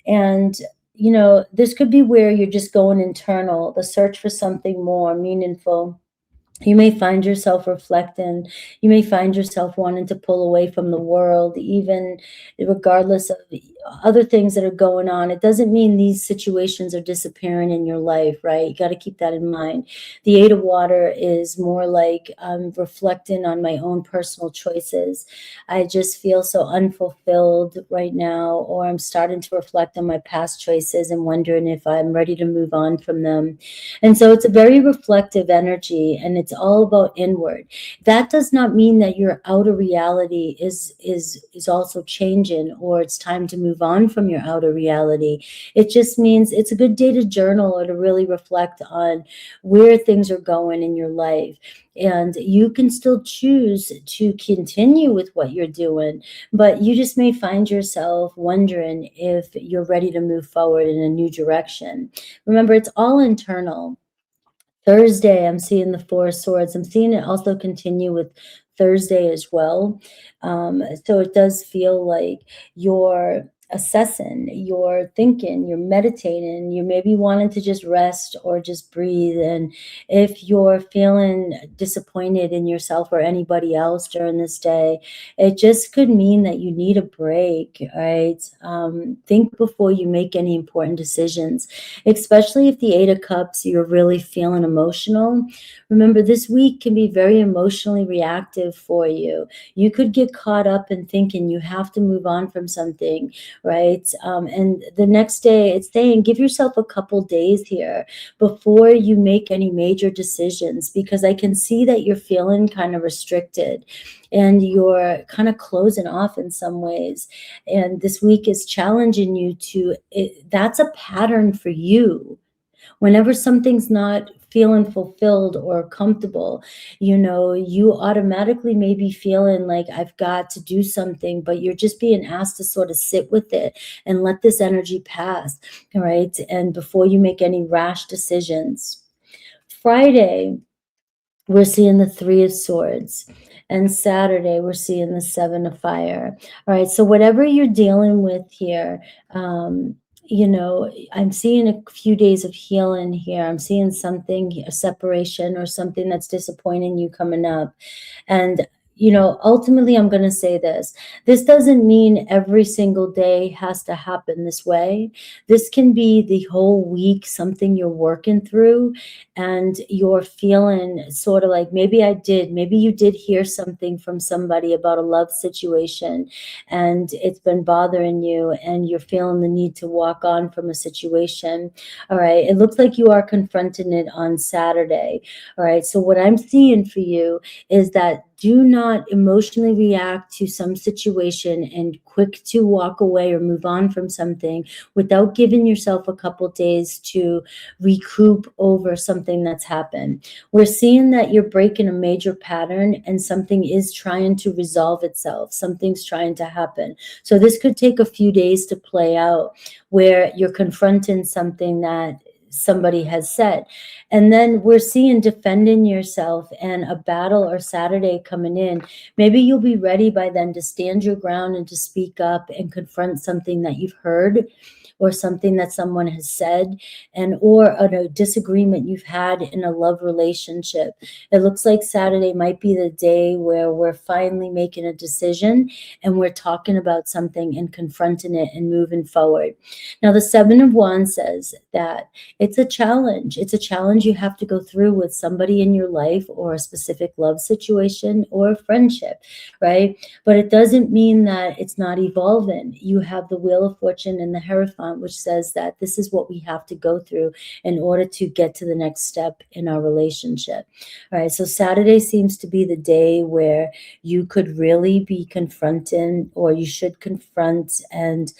And, you know, this could be where you're just going internal, the search for something more meaningful. You may find yourself reflecting. You may find yourself wanting to pull away from the world, even regardless of the other things that are going on. It doesn't mean these situations are disappearing in your life, right? You got to keep that in mind. The 8 of water is more like I'm reflecting on my own personal choices. I just feel so unfulfilled right now, or I'm starting to reflect on my past choices and wondering if I'm ready to move on from them. And so it's a very reflective energy, and it's all about inward. That does not mean that your outer reality is also changing, or it's time to move on from your outer reality. It just means it's a good day to journal, or to really reflect on where things are going in your life. And you can still choose to continue with what you're doing, but you just may find yourself wondering if you're ready to move forward in a new direction. Remember, it's all internal. Thursday, I'm seeing the 4 of Swords. I'm seeing it also continue with Thursday as well. So it does feel like you're assessing, you're thinking, you're meditating, you maybe wanting to just rest or just breathe. And if you're feeling disappointed in yourself or anybody else during this day, it just could mean that you need a break, right? Think before you make any important decisions, especially if the 8 of Cups, you're really feeling emotional. Remember, this week can be very emotionally reactive for you. You could get caught up in thinking you have to move on from something, right? And the next day, it's saying give yourself a couple days here before you make any major decisions, because I can see that you're feeling kind of restricted and you're kind of closing off in some ways. And this week is challenging you that's a pattern for you. Whenever something's not feeling fulfilled or comfortable, you know, you automatically may be feeling like I've got to do something, but you're just being asked to sort of sit with it and let this energy pass, all right? And before you make any rash decisions. Friday, we're seeing the 3 of Swords. And Saturday, we're seeing the 7 of Fire. All right, so whatever you're dealing with here, you know, I'm seeing a few days of healing here. I'm seeing something, a separation or something that's disappointing you coming up. And you know, ultimately, I'm going to say this. This doesn't mean every single day has to happen this way. This can be the whole week, something you're working through, and you're feeling sort of like, maybe you did hear something from somebody about a love situation, and it's been bothering you, and you're feeling the need to walk on from a situation. All right. It looks like you are confronting it on Saturday. All right. So what I'm seeing for you is that do not emotionally react to some situation and quick to walk away or move on from something without giving yourself a couple days to recoup over something that's happened. We're seeing that you're breaking a major pattern and something is trying to resolve itself. Something's trying to happen. So this could take a few days to play out, where you're confronting something that somebody has said. And then we're seeing defending yourself and a battle or Saturday coming in. Maybe you'll be ready by then to stand your ground and to speak up and confront something that you've heard or something that someone has said, or a disagreement you've had in a love relationship. It looks like Saturday might be the day where we're finally making a decision and we're talking about something and confronting it and moving forward. Now, the 7 of Wands says that It's a challenge. It's a challenge you have to go through with somebody in your life, or a specific love situation or a friendship, right? But it doesn't mean that it's not evolving. You have the Wheel of Fortune and the Hierophant, which says that this is what we have to go through in order to get to the next step in our relationship. All right, so Saturday seems to be the day where you could really be confronting, or you should confront, and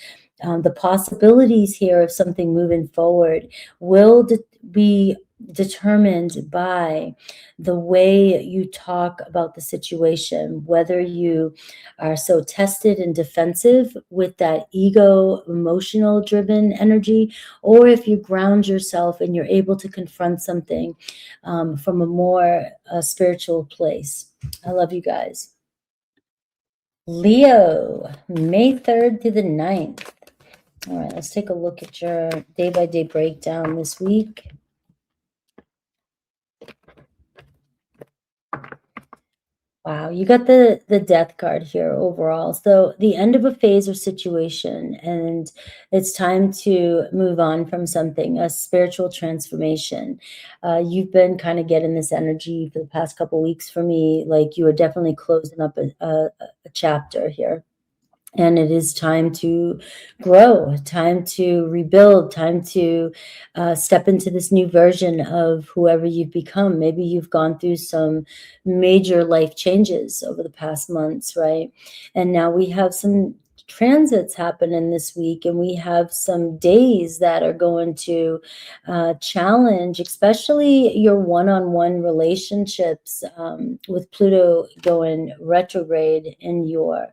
the possibilities here of something moving forward will be determined by the way you talk about the situation, whether you are so tested and defensive with that ego, emotional driven energy, or if you ground yourself and you're able to confront something from a more spiritual place. I love you guys. Leo, May 3rd to the 9th. All right, let's take a look at your day-by-day breakdown this week. Wow, you got the Death card here overall. So the end of a phase or situation, and it's time to move on from something, a spiritual transformation. You've been kind of getting this energy for the past couple of weeks for me, like you are definitely closing up a chapter here. And it is time to grow, time to rebuild, time to step into this new version of whoever you've become. Maybe you've gone through some major life changes over the past months, right? And now we have some transits happening this week, and we have some days that are going to challenge, especially your one-on-one relationships, with Pluto going retrograde in your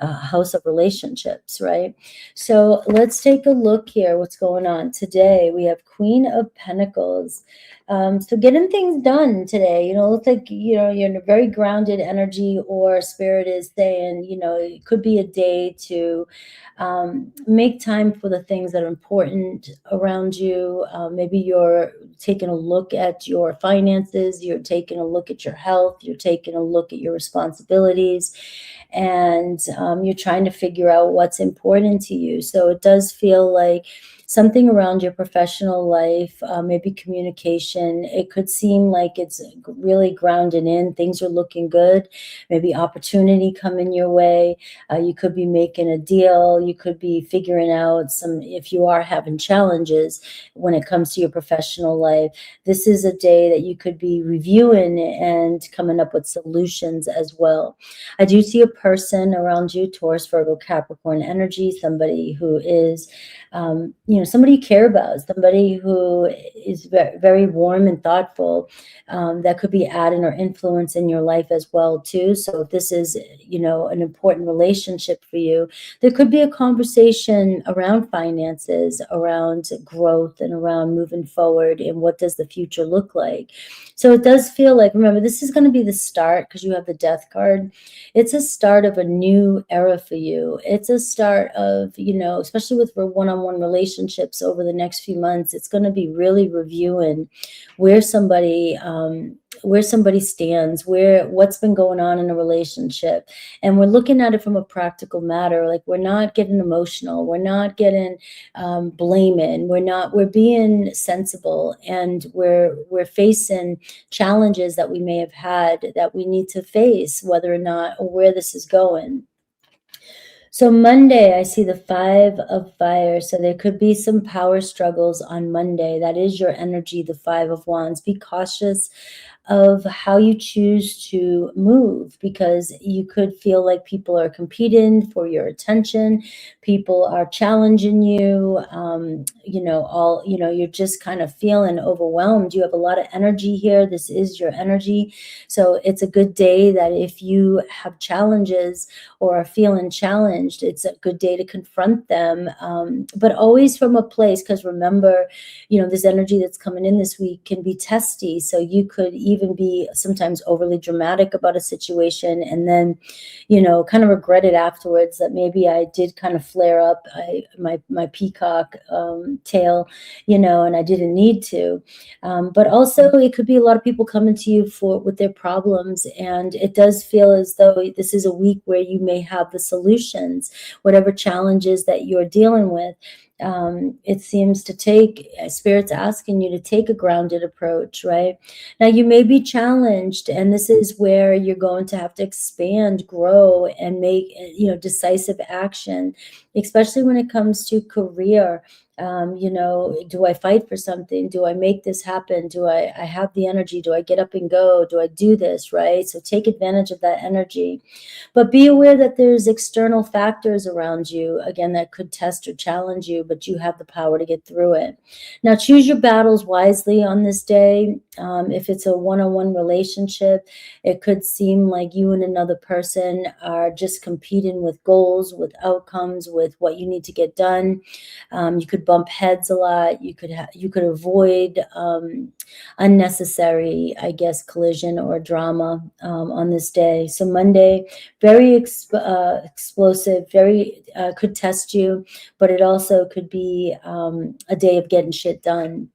house of relationships, right? So let's take a look here. What's going on today? We have Queen of Pentacles. So getting things done today, you know, looks like, you know, you're in a very grounded energy, or spirit is saying, you know, it could be a day to make time for the things that are important around you. Maybe you're taking a look at your finances, you're taking a look at your health, you're taking a look at your responsibilities, and you're trying to figure out what's important to you. So it does feel like something around your professional life, maybe communication. It could seem like it's really grounded in, things are looking good, maybe opportunity coming your way. You could be making a deal. You could be figuring out if you are having challenges when it comes to your professional life, this is a day that you could be reviewing and coming up with solutions as well. I do see a person around you, Taurus, Virgo, Capricorn energy, somebody who is, you know, somebody you care about, somebody who is very, very warm and thoughtful, that could be adding or influence in your life as well too. So if this is, you know, an important relationship for you, there could be a conversation around finances, around growth, and around moving forward, and what does the future look like. So it does feel like, remember, this is going to be the start, because you have the Death card. It's a start of a new era for you. It's a start of, you know, especially with one-on-one relationships over the next few months, it's going to be really reviewing where somebody stands, what's been going on in a relationship. And we're looking at it from a practical matter. Like, we're not getting emotional. We're not getting blaming. We're being sensible, and we're facing challenges that we may have had that we need to face, whether or not, or where this is going. So Monday, I see the 5 of Fire. So there could be some power struggles on Monday. That is your energy, the 5 of Wands. Be cautious of how you choose to move, because you could feel like people are competing for your attention. People are challenging you. You're just kind of feeling overwhelmed. You have a lot of energy here. This is your energy. So it's a good day that if you have challenges or are feeling challenged, it's a good day to confront them. But always from a place, because remember, this energy that's coming in this week can be testy. So you could even be sometimes overly dramatic about a situation, and then, kind of regret it afterwards, that maybe I did kind of flare up my peacock tail, and I didn't need to. But also it could be a lot of people coming to you with their problems, and it does feel as though this is a week where you may have the solutions, whatever challenges that you're dealing with. It seems to take, Spirit's asking you to take a grounded approach, right? Now, you may be challenged, and this is where you're going to have to expand, grow, and make, decisive action, especially when it comes to career. Do I fight for something? Do I make this happen? Do I have the energy? Do I get up and go? Do I do this, right? So take advantage of that energy. But be aware that there's external factors around you, again, that could test or challenge you, but you have the power to get through it. Now, choose your battles wisely on this day. If it's a one-on-one relationship, it could seem like you and another person are just competing with goals, with outcomes, with what you need to get done. You could bump heads a lot. You could avoid unnecessary, I guess, collision or drama on this day. So Monday, very explosive, very could test you, but it also could be a day of getting shit done.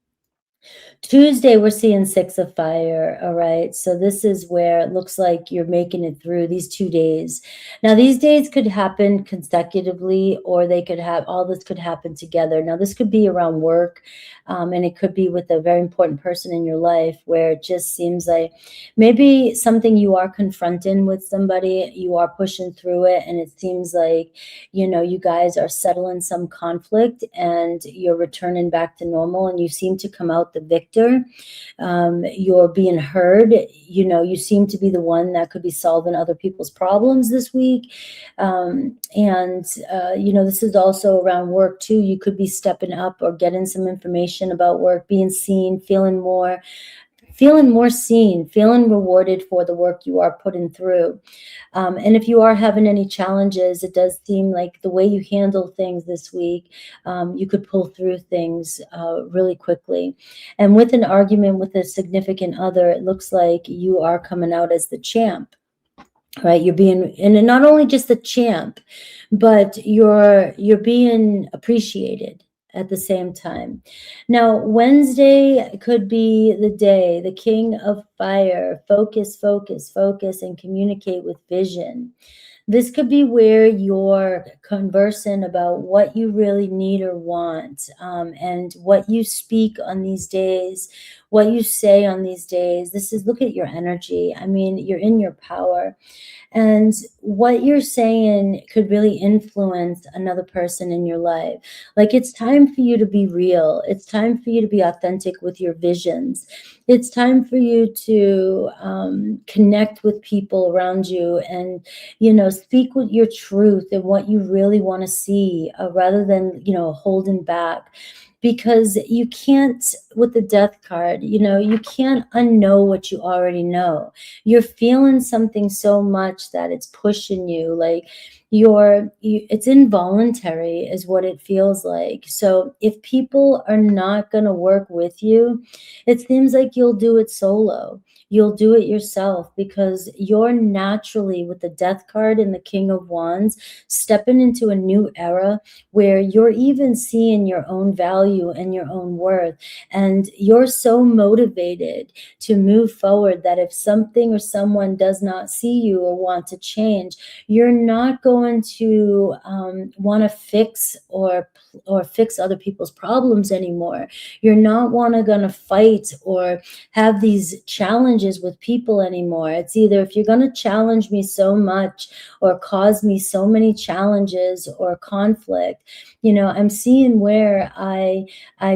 Tuesday, we're seeing 6 of fire, all right? So this is where it looks like you're making it through these 2 days. Now, these days could happen consecutively, or they could have, all this could happen together. Now, this could be around work, and it could be with a very important person in your life where it just seems like maybe something you are confronting with somebody, you are pushing through it, and it seems like, you guys are settling some conflict and you're returning back to normal, and you seem to come out the victor. You're being heard. You seem to be the one that could be solving other people's problems this week. This is also around work too. You could be stepping up or getting some information about work, being seen, feeling more seen, feeling rewarded for the work you are putting through. And if you are having any challenges, it does seem like the way you handle things this week, you could pull through things really quickly. And with an argument with a significant other, it looks like you are coming out as the champ. Right, you're being, and not only just the champ, but you're being appreciated at the same time. Now, Wednesday could be the day, the king of fire, focus, focus, focus, and communicate with vision. This could be where you're conversing about what you really need or want, and what you speak on these days, what you say on these days. This is, look at your energy. I mean, you're in your power. And what you're saying could really influence another person in your life. Like, it's time for you to be real. It's time for you to be authentic with your visions. It's time for you to connect with people around you and, speak with your truth and what you really want to see, rather than, holding back. Because you can't, with the death card, you can't unknow what you already know. You're feeling something so much that it's pushing you, like it's involuntary is what it feels like. So if people are not going to work with you, it seems like you'll do it solo. You'll do it yourself, because you're naturally, with the death card and the King of Wands, stepping into a new era where you're even seeing your own value and your own worth. And you're so motivated to move forward that if something or someone does not see you or want to change, you're not going to want to fix or fix other people's problems anymore. You're not going to fight or have these challenges with people anymore. It's either, if you're going to challenge me so much or cause me so many challenges or conflict, I'm seeing where I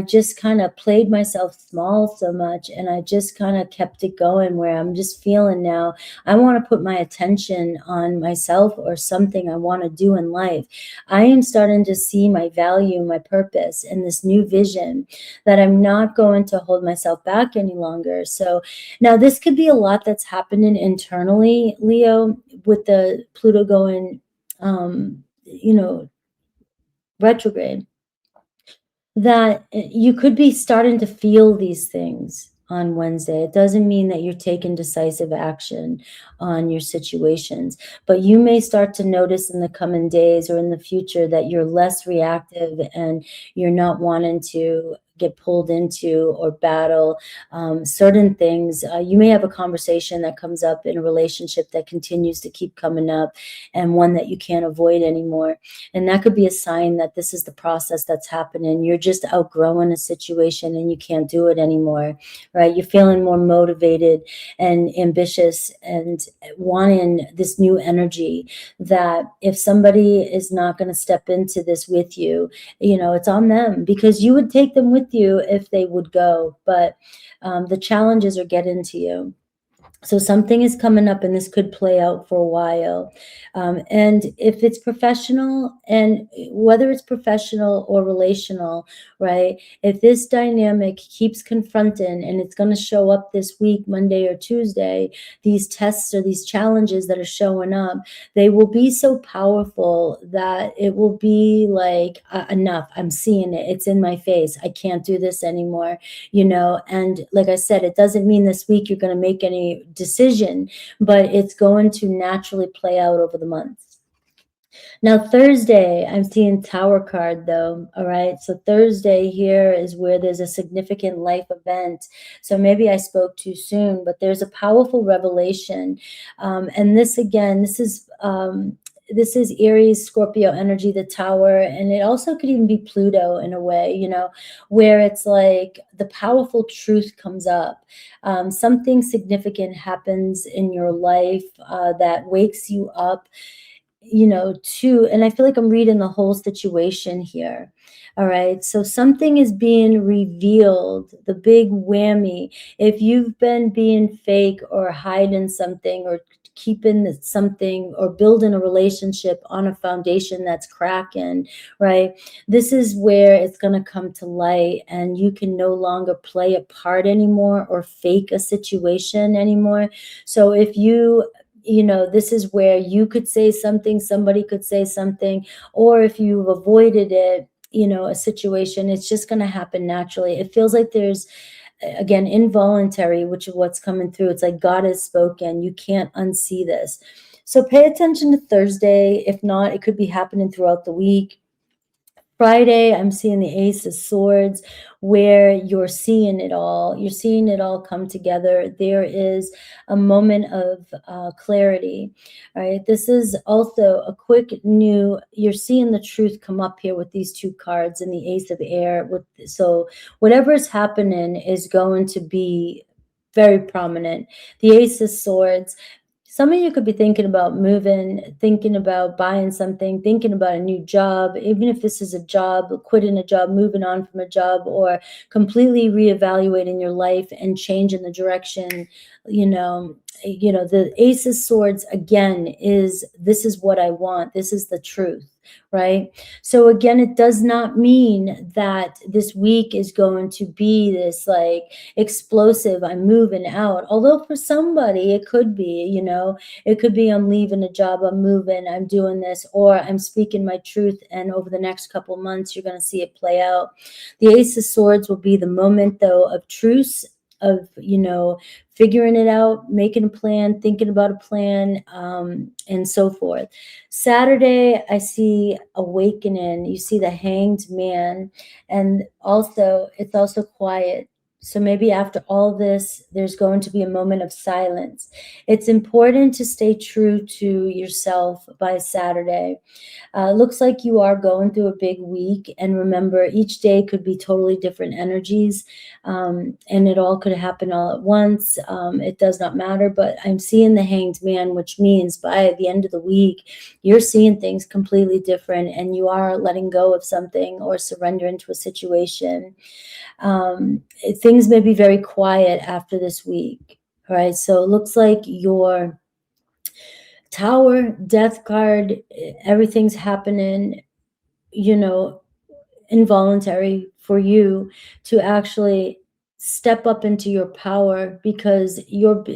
just kind of played myself small so much, and I just kind of kept it going, where I'm just feeling now I want to put my attention on myself or something I want to do in life. I am starting to see my value, my purpose, and this new vision that I'm not going to hold myself back any longer. So now this could be a lot that's happening internally, Leo, with the Pluto going, retrograde, that you could be starting to feel these things on Wednesday. It doesn't mean that you're taking decisive action on your situations, but you may start to notice in the coming days or in the future that you're less reactive and you're not wanting to get pulled into or battle certain things. You may have a conversation that comes up in a relationship that continues to keep coming up, and one that you can't avoid anymore. And that could be a sign that this is the process that's happening. You're just outgrowing a situation and you can't do it anymore, right? You're feeling more motivated and ambitious and wanting this new energy, that if somebody is not going to step into this with you, you know, it's on them, because you would take them with you if they would go. But the challenges are getting to you. So something is coming up, and this could play out for a while. And if it's professional, and whether it's professional or relational, right? If this dynamic keeps confronting, and it's going to show up this week, Monday or Tuesday, these tests or these challenges that are showing up, they will be so powerful that it will be like, enough. I'm seeing it. It's in my face. I can't do this anymore, you know? And like I said, it doesn't mean this week you're going to make any decision, but it's going to naturally play out over the months. Now, Thursday, I'm seeing Tower card though. All right. So Thursday here is where there's a significant life event. So maybe I spoke too soon, but there's a powerful revelation. And this, again, this is Aries, Scorpio energy, the Tower. And it also could even be Pluto in a way, you know, where it's like the powerful truth comes up. Something significant happens in your life that wakes you up, you know, and I feel like I'm reading the whole situation here. All right. So something is being revealed, the big whammy. If you've been being fake or hiding something or keeping something or building a relationship on a foundation that's cracking, right? This is where it's going to come to light, and you can no longer play a part anymore or fake a situation anymore. So if you know, this is where you could say something, somebody could say something, or if you've avoided it, you know, a situation, it's just going to happen naturally. It feels like there's, again, involuntary, which is what's coming through. It's like God has spoken. You can't unsee this. So pay attention to Thursday. If not, it could be happening throughout the week. Friday, I'm seeing the Ace of Swords, where you're seeing it all. You're seeing it all come together. There is a moment of clarity, right? This is also a quick you're seeing the truth come up here with these two cards and the Ace of Air. So whatever is happening is going to be very prominent. The Ace of Swords. Some of you could be thinking about moving, thinking about buying something, thinking about a new job, even if this is a job, quitting a job, moving on from a job, or completely reevaluating your life and changing the direction. You know, the Ace of Swords, again, this is what I want. This is the truth. Right? So again, it does not mean that this week is going to be this like explosive, I'm moving out. Although for somebody it could be, you know, it could be I'm leaving a job, I'm moving, I'm doing this, or I'm speaking my truth. And over the next couple months, you're going to see it play out. The Ace of Swords will be the moment though of truce, of, you know, figuring it out, making a plan, thinking about a plan, and so forth. Saturday, I see awakening. You see the Hanged Man, and also it's also quiet. So maybe after all this, there's going to be a moment of silence. It's important to stay true to yourself by Saturday. Looks like you are going through a big week. And remember, each day could be totally different energies. And it all could happen all at once. It does not matter. But I'm seeing the Hanged Man, which means by the end of the week, you're seeing things completely different. And you are letting go of something or surrendering to a situation. Things may be very quiet after this week. All right. So it looks like your Tower, Death card, everything's happening, you know, involuntary for you to actually step up into your power, because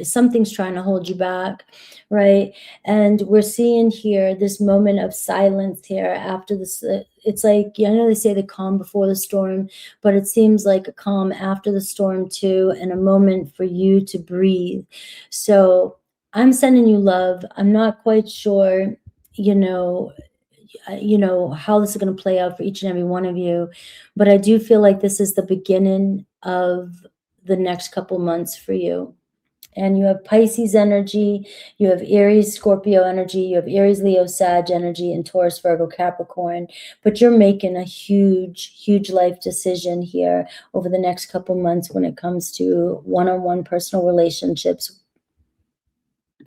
something's trying to hold you back, right? And we're seeing here this moment of silence here after this. It's like, I know they say the calm before the storm, but it seems like a calm after the storm too, and a moment for you to breathe. So I'm sending you love. I'm not quite sure, you know, you know, how this is going to play out for each and every one of you. But I do feel like this is the beginning of the next couple months for you. And you have Pisces energy, you have Aries, Scorpio energy, you have Aries, Leo, Sag energy, and Taurus, Virgo, Capricorn. But you're making a huge, huge life decision here over the next couple months when it comes to one-on-one personal relationships.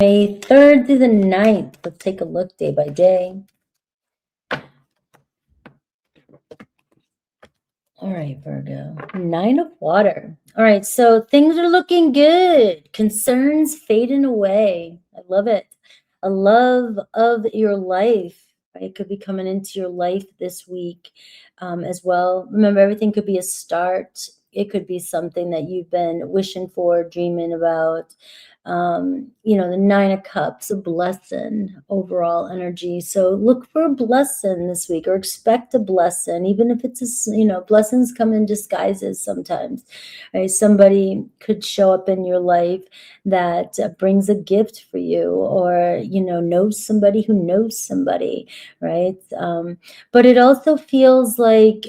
May 3rd through the 9th. Let's take a look day by day. All right, Virgo. 9 of water. All right, so things are looking good. Concerns fading away. I love it. A love of your life, right? Could be coming into your life this week as well. Remember, everything could be a start. It could be something that you've been wishing for, dreaming about. You know, the 9 of Cups, a blessing, overall energy. So look for a blessing this week, or expect a blessing, even if it's you know, blessings come in disguises sometimes, right? Somebody could show up in your life that brings a gift for you, or, you know, knows somebody who knows somebody, right? But it also feels like,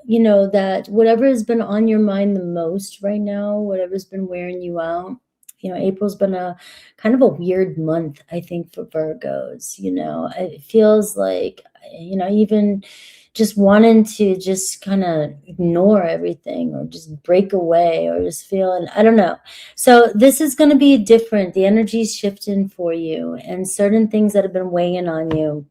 you know, that whatever has been on your mind the most right now, whatever's been wearing you out, you know, April's been a kind of a weird month, I think, for Virgos. You know, it feels like, you know, even just wanting to just kind of ignore everything, or just break away, or just feeling, I don't know. So this is going to be different. The energy's shifting for you, and certain things that have been weighing on you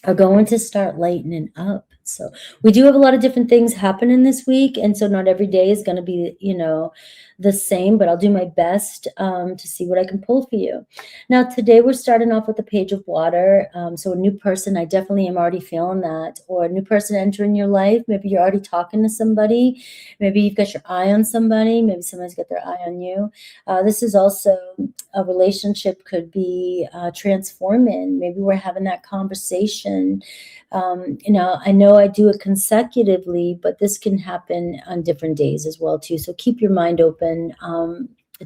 are going to start lightening up. So we do have a lot of different things happening this week, and so not every day is going to be, you know, the same, but I'll do my best to see what I can pull for you. Now, today we're starting off with the Page of Water. So a new person, I definitely am already feeling that, or a new person entering your life. Maybe you're already talking to somebody. Maybe you've got your eye on somebody. Maybe somebody's got their eye on you. This is also a relationship could be transforming. Maybe we're having that conversation. You know I do it consecutively, but this can happen on different days as well too. So keep your mind open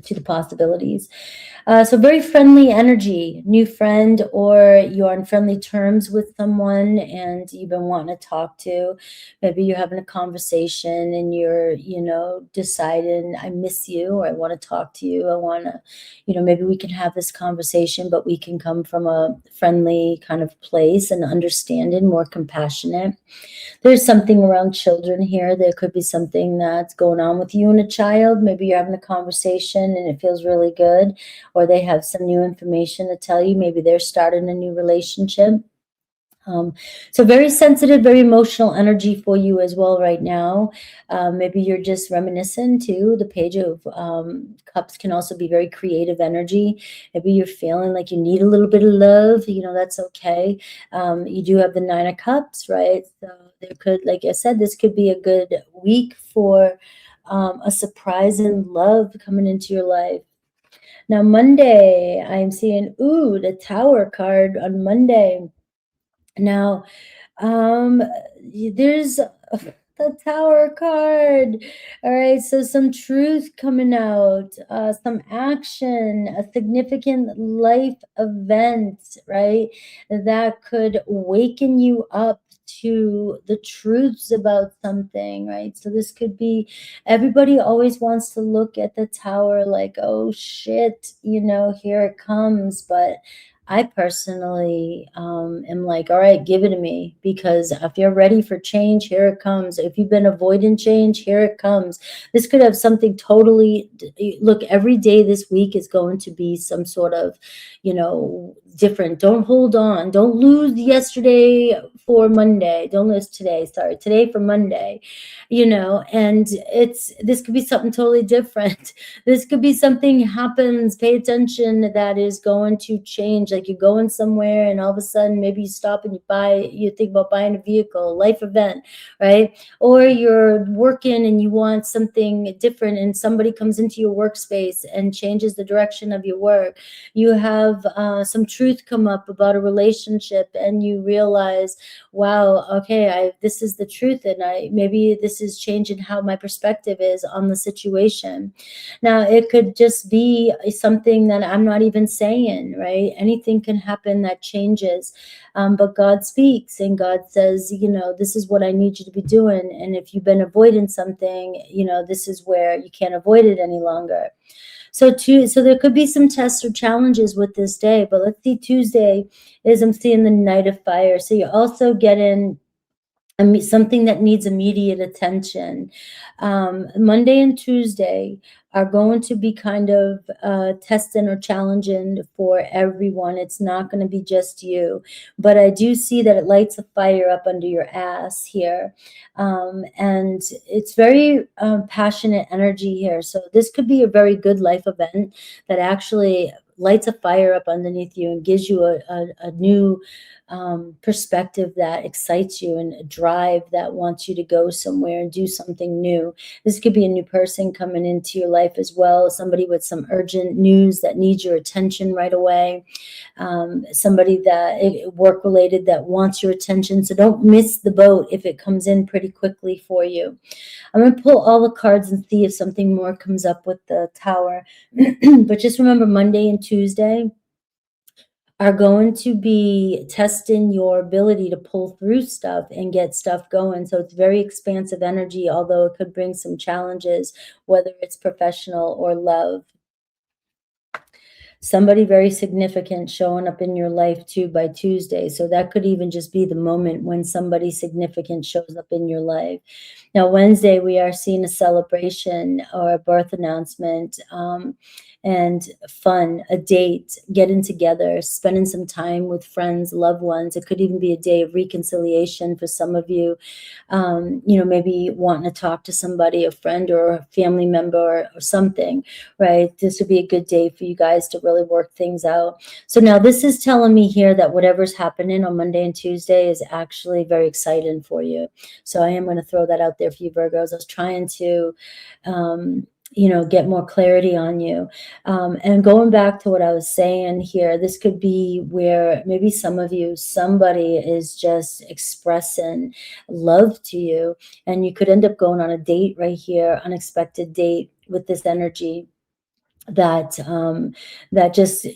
to the possibilities. So very friendly energy, new friend, or you're on friendly terms with someone and you've been wanting to talk to. Maybe you're having a conversation and you're, you know, deciding, I miss you, or I want to talk to you. I want to, you know, maybe we can have this conversation, but we can come from a friendly kind of place and understanding, more compassionate. There's something around children here. There could be something that's going on with you and a child. Maybe you're having a conversation and it feels really good, or they have some new information to tell you. Maybe they're starting a new relationship. So very sensitive, very emotional energy for you as well right now. Maybe you're just reminiscing too. The Page of Cups can also be very creative energy. Maybe you're feeling like you need a little bit of love. You know, that's okay. You do have the 9 of Cups, right? So there could, like I said, this could be a good week for a surprise and love coming into your life. Now, Monday, I'm seeing, the Tower card on Monday. Now, there's the Tower card. All right, so some truth coming out, some action, a significant life event, right? That could waken you up to the truths about something, right? So this could be, everybody always wants to look at the Tower like, oh shit, you know, here it comes. But I personally am like, all right, give it to me, because if you're ready for change, here it comes. If you've been avoiding change, here it comes. This could have something totally, look, every day this week is going to be some sort of, you know, different. Don't hold on. Don't lose yesterday for Monday. Don't lose today. Sorry, today for Monday, you know, and this could be something totally different. This could be something happens, pay attention, that is going to change. Like you're going somewhere and all of a sudden maybe you stop and you think about buying a vehicle, a life event, right? Or you're working and you want something different and somebody comes into your workspace and changes the direction of your work. You have some truth truth come up about a relationship and you realize, wow, okay, this is the truth, and maybe this is changing how my perspective is on the situation. Now, it could just be something that I'm not even saying, right? Anything can happen that changes. But God speaks, and God says, this is what I need you to be doing. And if you've been avoiding something, this is where you can't avoid it any longer. So there could be some tests or challenges with this day, but let's see, Tuesday is, I'm seeing the Knight of Fire. So you're also getting something that needs immediate attention. Monday and Tuesday are going to be kind of testing or challenging for everyone. It's not going to be just you, but I do see that it lights a fire up under your ass here. And it's very passionate energy here. So this could be a very good life event that actually lights a fire up underneath you and gives you a new perspective that excites you, and a drive that wants you to go somewhere and do something new. This could be a new person coming into your life as well, somebody with some urgent news that needs your attention right away, somebody that work related that wants your attention. So don't miss the boat if it comes in pretty quickly for you. I'm going to pull all the cards and see if something more comes up with the Tower. But just remember, Monday and Tuesday are going to be testing your ability to pull through stuff and get stuff going. So it's very expansive energy, although it could bring some challenges, whether it's professional or love. Somebody very significant showing up in your life too by Tuesday. So that could even just be the moment when somebody significant shows up in your life. Now, Wednesday, we are seeing a celebration or a birth announcement, and fun, a date, getting together, spending some time with friends, loved ones. It could even be a day of reconciliation for some of you. Maybe wanting to talk to somebody, a friend or a family member or something, right? This would be a good day for you guys to really work things out. So now this is telling me here that whatever's happening on Monday and Tuesday is actually very exciting for you. So I am going to throw that out there for you, Virgos. I was trying to, get more clarity on you. And going back to what I was saying here, this could be where maybe somebody is just expressing love to you, and you could end up going on a date right here, unexpected date with this energy that just,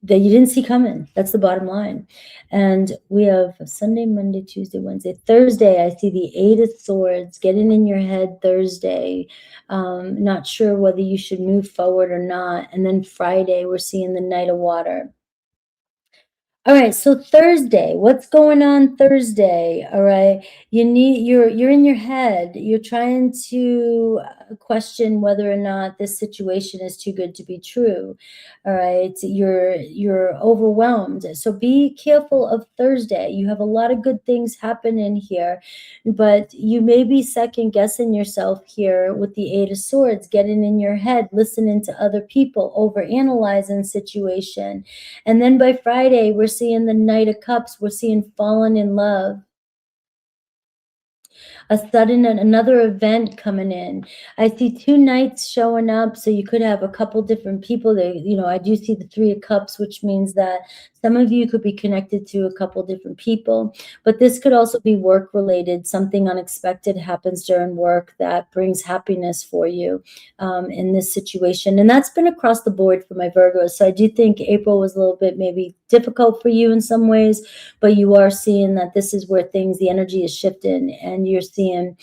that you didn't see coming. That's the bottom line. And we have Sunday, Monday, Tuesday, Wednesday, Thursday. I see the 8 of Swords getting in your head Thursday. Not sure whether you should move forward or not. And then Friday, we're seeing the Knight of Water. All right, so Thursday, what's going on Thursday? All right, you're in your head. You're trying to question whether or not this situation is too good to be true. All right, you're overwhelmed. So be careful of Thursday. You have a lot of good things happening here, but you may be second guessing yourself here with the 8 of Swords, getting in your head, listening to other people, over analyzing situation. And then by Friday, we're seeing the Knight of Cups. We're seeing falling in love. Another event coming in. I see 2 knights showing up, so you could have a couple different people there. I do see the 3 of Cups, which means that some of you could be connected to a couple different people, but this could also be work related. Something unexpected happens during work that brings happiness for you in this situation. And that's been across the board for my Virgos. So I do think April was a little bit maybe difficult for you in some ways, but you are seeing that this is where the energy is shifting, and you're seeing,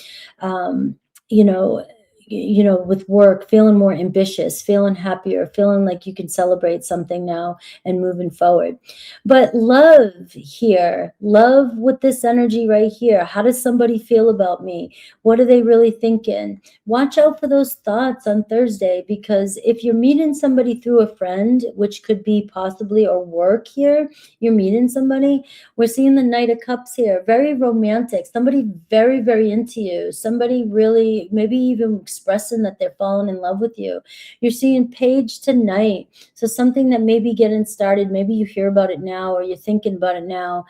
with work, feeling more ambitious, feeling happier, feeling like you can celebrate something now and moving forward. But love with this energy right here. How does somebody feel about me? What are they really thinking? Watch out for those thoughts on Thursday, because if you're meeting somebody through a friend, which could be possibly or work here, you're meeting somebody. We're seeing the Knight of Cups here, very romantic, somebody very, very into you, somebody really maybe even expressing that they're falling in love with you. You're seeing Page to Knight. So something that may be getting started, maybe you hear about it now or you're thinking about it now.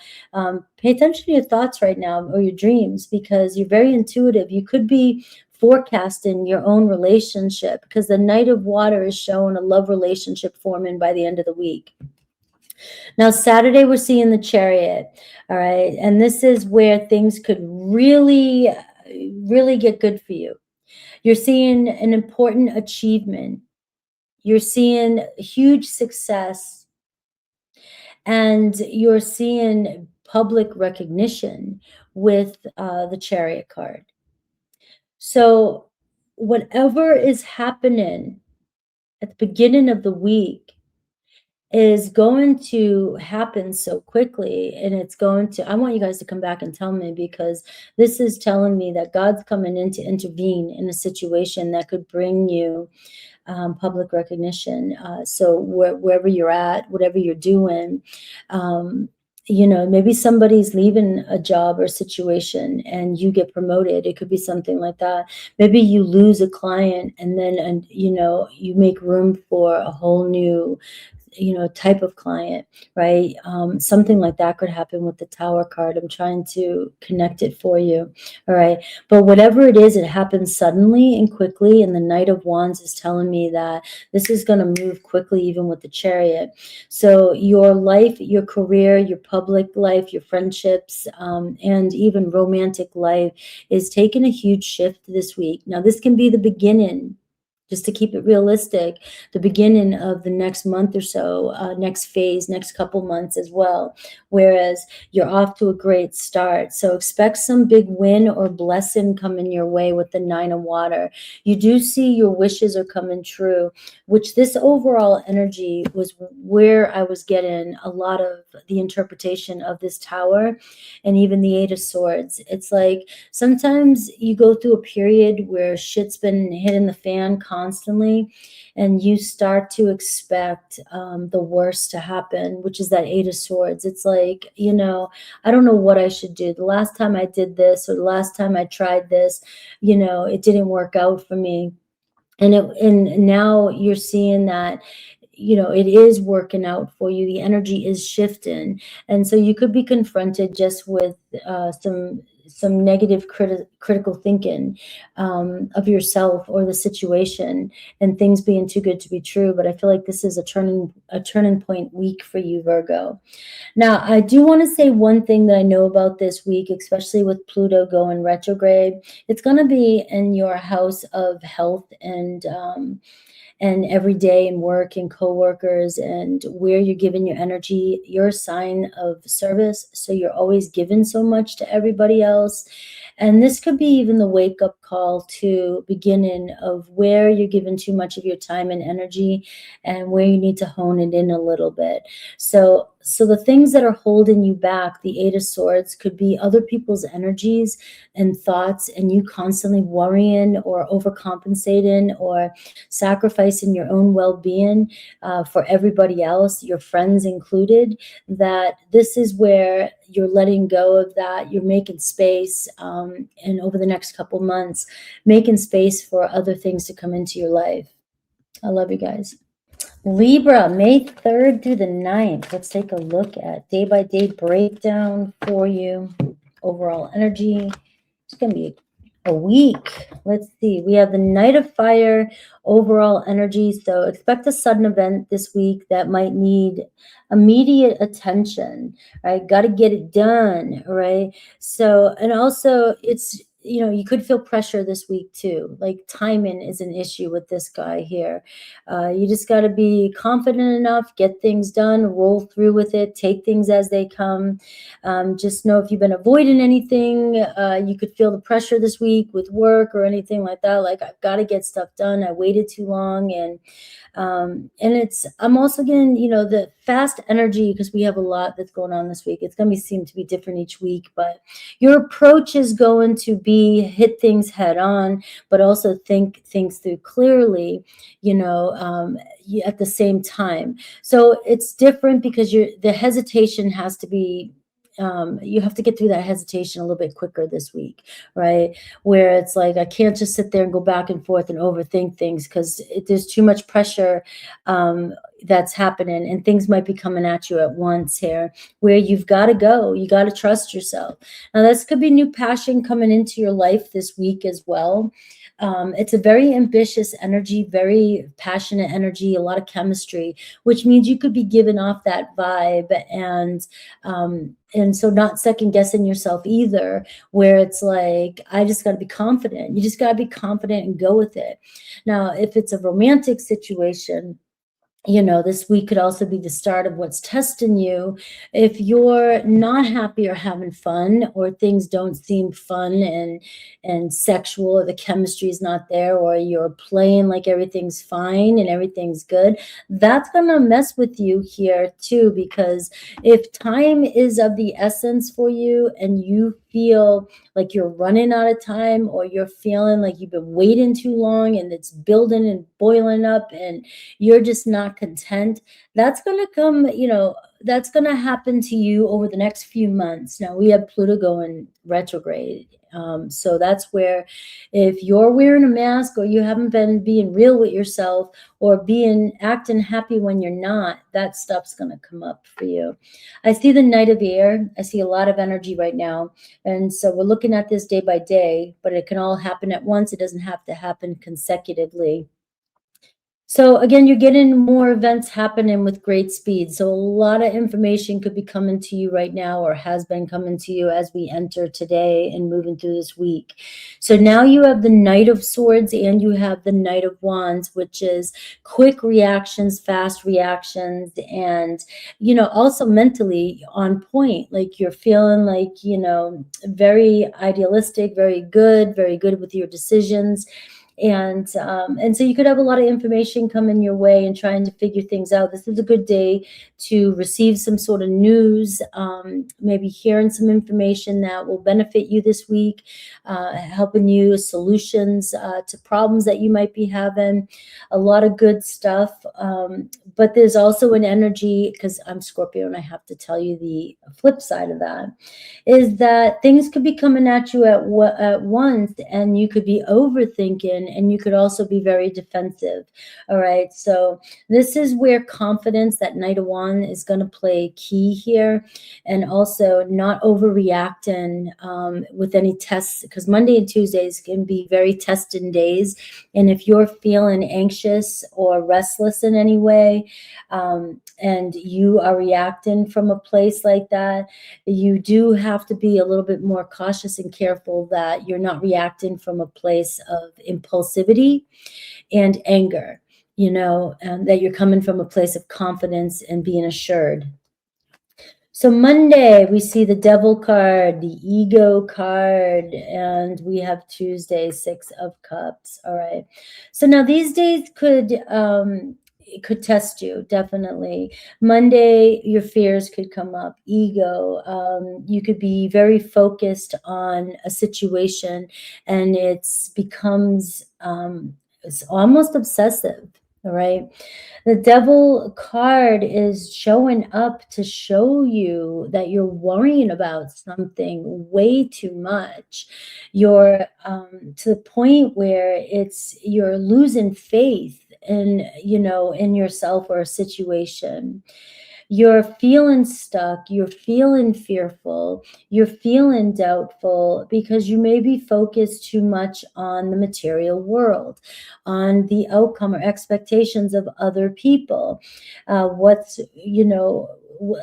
Pay attention to your thoughts right now or your dreams, because you're very intuitive. You could be forecasting your own relationship, because the Knight of Water is showing a love relationship forming by the end of the week. Now, Saturday, we're seeing the Chariot, all right? And this is where things could really, really get good for you. You're seeing an important achievement. You're seeing huge success, and you're seeing public recognition with the Chariot card. So whatever is happening at the beginning of the week is going to happen so quickly, and it's going to, I want you guys to come back and tell me, because this is telling me that God's coming in to intervene in a situation that could bring you public recognition. So wherever you're at, whatever you're doing, you know, maybe somebody's leaving a job or situation and you get promoted. It could be something like that. Maybe you lose a client and then, and you know, you make room for a whole new, you know, type of client, right? Something like that could happen with the Tower card. I'm trying to connect it for you, all right? But whatever it is, it happens suddenly and quickly, and the Knight of Wands is telling me that this is going to move quickly, even with the Chariot. So your life, your career, your public life, your friendships, and even romantic life is taking a huge shift this week. Now, this can be the beginning, just to keep it realistic, the beginning of the next month or so, next phase, next couple months as well, whereas you're off to a great start. So expect some big win or blessing coming your way with the Nine of Water. You do see your wishes are coming true, which this overall energy was where I was getting a lot of the interpretation of this Tower and even the Eight of Swords. It's like sometimes you go through a period where shit's been hitting the fan constantly, and you start to expect the worst to happen, which is that Eight of Swords. It's like, you know, I don't know what I should do. The last time I did this, or the last time I tried this, you know, it didn't work out for me. And now you're seeing that, you know, it is working out for you. The energy is shifting, and so you could be confronted just with some negative critical thinking of yourself or the situation, and things being too good to be true. But I feel like this is a turning point week for you, Virgo. Now, I do want to say one thing that I know about this week, especially with Pluto going retrograde. It's going to be in your house of health and every day and work and coworkers, and where you're giving your energy. You're a sign of service, so you're always giving so much to everybody else. And this could be even the wake-up call to beginning of where you're giving too much of your time and energy, and where you need to hone it in a little bit. So the things that are holding you back, the Eight of Swords, could be other people's energies and thoughts, and you constantly worrying or overcompensating or sacrificing your own well-being for everybody else, your friends included. That this is where you're letting go of that. You're making space, and over the next couple months, making space for other things to come into your life. I love you guys. Libra, May 3rd through the 9th. Let's take a look at day-by-day breakdown for you. Overall energy. It's going to be a week. Let's see. We have the Knight of Fire, overall energy. So expect a sudden event this week that might need immediate attention, right? Got to get it done, right? So, and also it's, you know, you could feel pressure this week too. Like timing is an issue with this guy here. You just got to be confident enough, get things done, roll through with it, take things as they come. Just know if you've been avoiding anything, you could feel the pressure this week with work or anything like that. Like, I've got to get stuff done. I waited too long. And I'm also getting, you know, the fast energy, because we have a lot that's going on this week. It's going to seem to be different each week, but your approach is going to be hit things head on, but also think things through clearly, you know, at the same time. So it's different because the hesitation has to be, you have to get through that hesitation a little bit quicker this week, right? Where it's like, I can't just sit there and go back and forth and overthink things, because there's too much pressure that's happening, and things might be coming at you at once here, where you've got to go. You got to trust yourself. Now, this could be new passion coming into your life this week as well. It's a very ambitious energy, very passionate energy, a lot of chemistry, which means you could be giving off that vibe, and so not second guessing yourself either, where it's like, I just got to be confident. You just got to be confident and go with it. Now, if it's a romantic situation, this week could also be the start of what's testing you. If you're not happy or having fun, or things don't seem fun and sexual, or the chemistry is not there, or you're playing like everything's fine and everything's good, that's gonna mess with you here too, because if time is of the essence for you and you feel like you're running out of time, or you're feeling like you've been waiting too long and it's building and boiling up and you're just not content, that's going to come, that's going to happen to you over the next few months. Now, we have Pluto going retrograde. So that's where, if you're wearing a mask, or you haven't been being real with yourself, or acting happy when you're not, that stuff's going to come up for you. I see the Knight of Air. I see a lot of energy right now. And so we're looking at this day by day, but it can all happen at once. It doesn't have to happen consecutively. So again, you're getting more events happening with great speed. So a lot of information could be coming to you right now, or has been coming to you as we enter today and moving through this week. So now you have the Knight of Swords and you have the Knight of Wands, which is quick reactions, fast reactions, and, also mentally on point. Like, you're feeling like, very idealistic, very good with your decisions. And so you could have a lot of information coming your way and trying to figure things out. This is a good day to receive some sort of news, maybe hearing some information that will benefit you this week, helping you solutions to problems that you might be having. A lot of good stuff. But there's also an energy, because I'm Scorpio and I have to tell you the flip side of that, is that things could be coming at you at once, and you could be overthinking, and you could also be very defensive. All right. So this is where confidence, that Knight of Wands, is going to play key here, and also not overreacting with any tests, because Monday and Tuesdays can be very testing days. And if you're feeling anxious or restless in any way, and you are reacting from a place like that, you do have to be a little bit more cautious and careful that you're not reacting from a place of impulsivity and anger, that you're coming from a place of confidence and being assured. So Monday, we see the Devil card, the Ego card, and we have Tuesday, 6 of Cups. All right. So now these days could test you, definitely. Monday, your fears could come up. Ego, you could be very focused on a situation, and it's almost obsessive. All right. The Devil card is showing up to show you that you're worrying about something way too much. You're to the point where you're losing faith in yourself or a situation. You're feeling stuck, you're feeling fearful, you're feeling doubtful, because you may be focused too much on the material world, on the outcome or expectations of other people.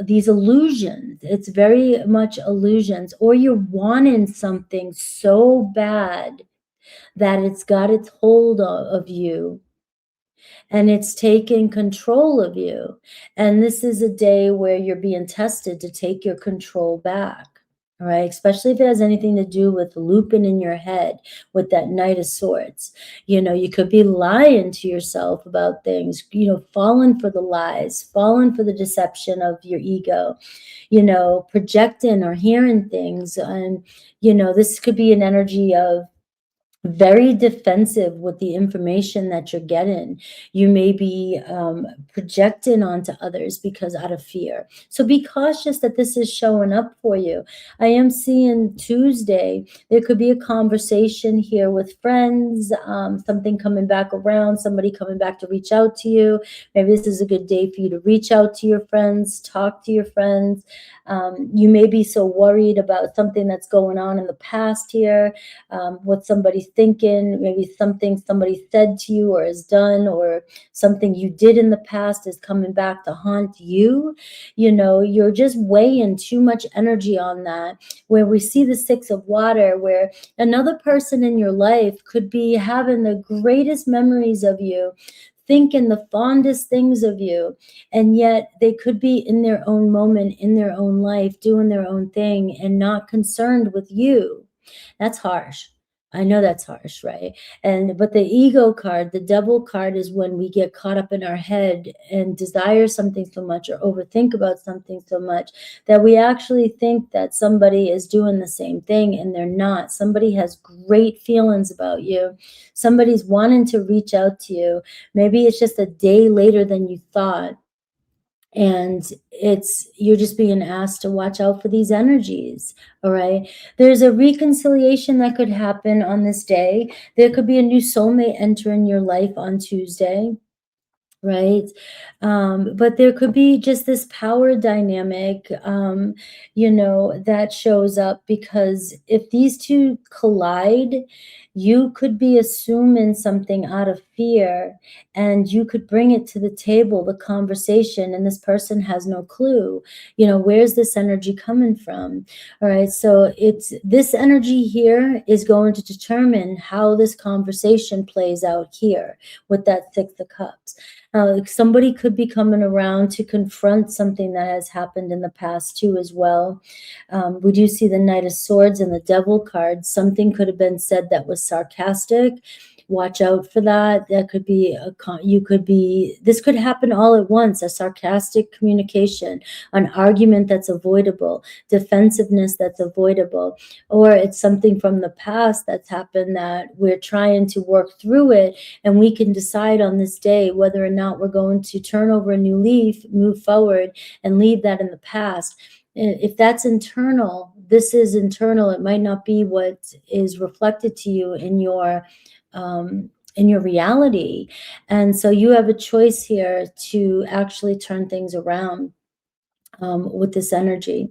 These illusions, it's very much illusions, or you're wanting something so bad that it's got its hold of you, and it's taking control of you. And this is a day where you're being tested to take your control back. All right, especially if it has anything to do with looping in your head with that Knight of Swords. You could be lying to yourself about things, falling for the lies, falling for the deception of your ego, projecting or hearing things. And, this could be an energy of very defensive with the information that you're getting. You may be projecting onto others because out of fear. So be cautious that this is showing up for you. I am seeing Tuesday, there could be a conversation here with friends, something coming back around, somebody coming back to reach out to you. Maybe this is a good day for you to reach out to your friends, talk to your friends. You may be so worried about something that's going on in the past here, what somebody thinking, maybe something somebody said to you or has done, or something you did in the past is coming back to haunt you. You're just weighing too much energy on that. Where we see the Six of Water, where another person in your life could be having the greatest memories of you, thinking the fondest things of you, and yet they could be in their own moment, in their own life, doing their own thing and not concerned with you. That's harsh. I know that's harsh, right? But the ego card, the devil card, is when we get caught up in our head and desire something so much or overthink about something so much that we actually think that somebody is doing the same thing, and they're not. Somebody has great feelings about you. Somebody's wanting to reach out to you. Maybe it's just a day later than you thought. And you're just being asked to watch out for these energies. All right. There's a reconciliation that could happen on this day. There could be a new soulmate entering your life on Tuesday. Right. But there could be just this power dynamic, that shows up, because if these two collide, you could be assuming something out of fear, and you could bring it to the table, the conversation, and this person has no clue, where's this energy coming from? All right. So this energy here is going to determine how this conversation plays out here with that Six of Cups. Somebody could be coming around to confront something that has happened in the past too as well. We do see the Knight of Swords and the Devil card. Something could have been said that was sarcastic. Watch out for that. That could be this could happen all at once: a sarcastic communication, an argument that's avoidable, defensiveness that's avoidable, or it's something from the past that's happened that we're trying to work through it, and we can decide on this day whether or not we're going to turn over a new leaf, move forward, and leave that in the past. If that's internal, this is internal. It might not be what is reflected to you in your reality. And so you have a choice here to actually turn things around with this energy.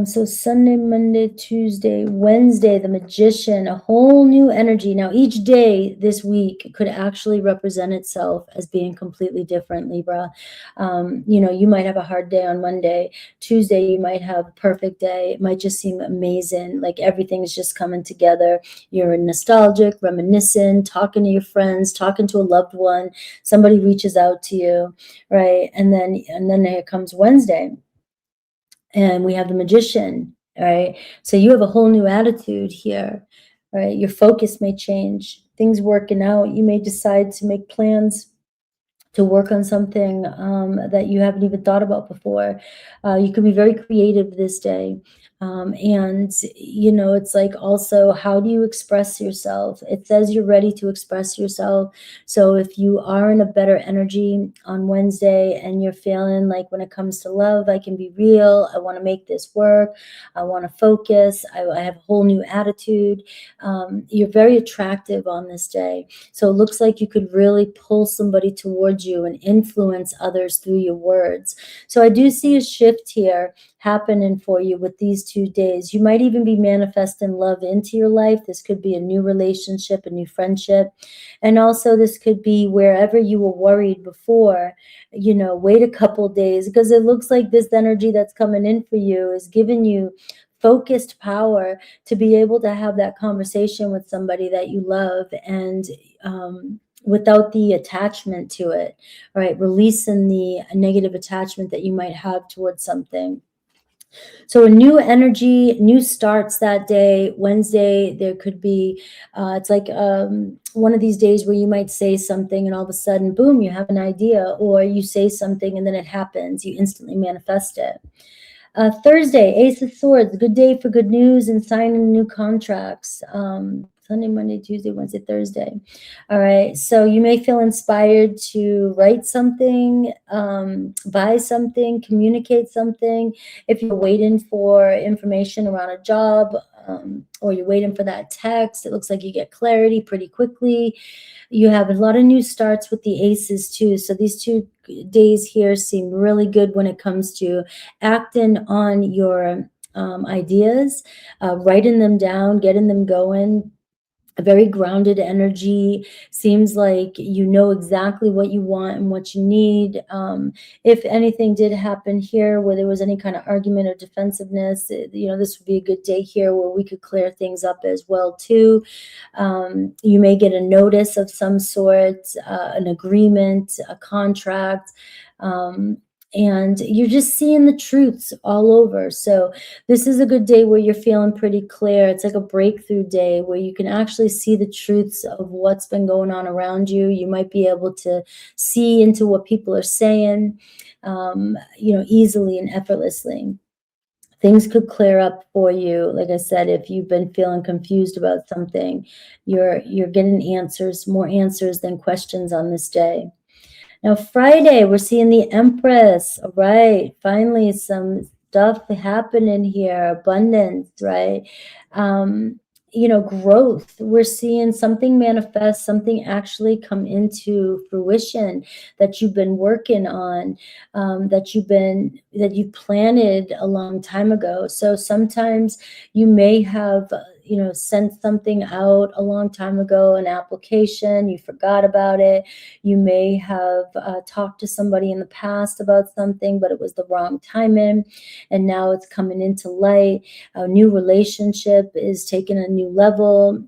So Sunday, Monday, Tuesday, Wednesday, the Magician, a whole new energy. Now, each day this week could actually represent itself as being completely different, Libra. You might have a hard day on Monday. Tuesday, you might have a perfect day. It might just seem amazing, like everything's just coming together. You're nostalgic, reminiscing, talking to your friends, talking to a loved one. Somebody reaches out to you, right? And then here comes Wednesday. And we have the Magician, right? So you have a whole new attitude here, right? Your focus may change. Things working out. You may decide to make plans to work on something that you haven't even thought about before. You can be very creative this day. And it's like, also, how do you express yourself? It says you're ready to express yourself. So if you are in a better energy on Wednesday and you're feeling like, when it comes to love, I can be real, I want to make this work, I want to focus, I have a whole new attitude, you're very attractive on this day. So it looks like you could really pull somebody towards you and influence others through your words. So I do see a shift here happening for you with these 2 days. You might even be manifesting love into your life. This could be a new relationship, a new friendship. And also this could be wherever you were worried before, wait a couple days, because it looks like this energy that's coming in for you is giving you focused power to be able to have that conversation with somebody that you love, and without the attachment to it, right? Releasing the negative attachment that you might have towards something. So a new energy, new starts that day. Wednesday, there could be, it's like one of these days where you might say something and all of a sudden, boom, you have an idea, or you say something and then it happens. You instantly manifest it. Thursday, Ace of Swords, good day for good news and signing new contracts. Sunday, Monday, Tuesday, Wednesday, Thursday. All right. So you may feel inspired to write something, buy something, communicate something. If you're waiting for information around a job, or you're waiting for that text, it looks like you get clarity pretty quickly. You have a lot of new starts with the aces too. So these 2 days here seem really good when it comes to acting on your ideas, writing them down, getting them going. A very grounded energy. Seems like you know exactly what you want and what you need. If anything did happen here where there was any kind of argument or defensiveness, this would be a good day here where we could clear things up as well too. You may get a notice of some sort, an agreement, a contract, and you're just seeing the truths all over. So this is a good day where you're feeling pretty clear. It's like a breakthrough day where you can actually see the truths of what's been going on around you. You might be able to see into what people are saying, easily and effortlessly. Things could clear up for you. Like I said, if you've been feeling confused about something, you're getting answers, more answers than questions on this day. Now, Friday, we're seeing the Empress. All right. Finally, some stuff happening here. Abundance, right? Growth. We're seeing something manifest, something actually come into fruition that you've been working on, that you planted a long time ago. So sometimes you may have sent something out a long time ago, an application, you forgot about it. You may have talked to somebody in the past about something, but it was the wrong timing, and now it's coming into light. A new relationship is taking a new level.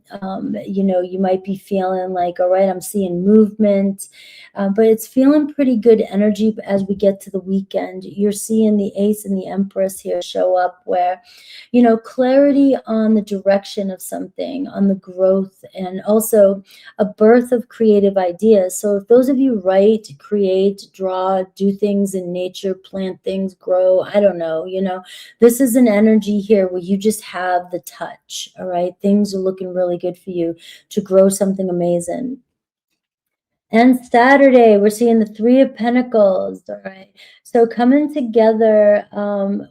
You might be feeling like, all right, I'm seeing movement, but it's feeling pretty good energy as we get to the weekend. You're seeing the Ace and the Empress here show up where, clarity on the direction of something, on the growth, and also a birth of creative ideas. So if those of you write, create, draw, do things in nature, plant things, grow, I don't know, this is an energy here where you just have the touch. All right. Things are looking really good for you to grow something amazing. And Saturday, we're seeing the Three of Pentacles, all right? So coming together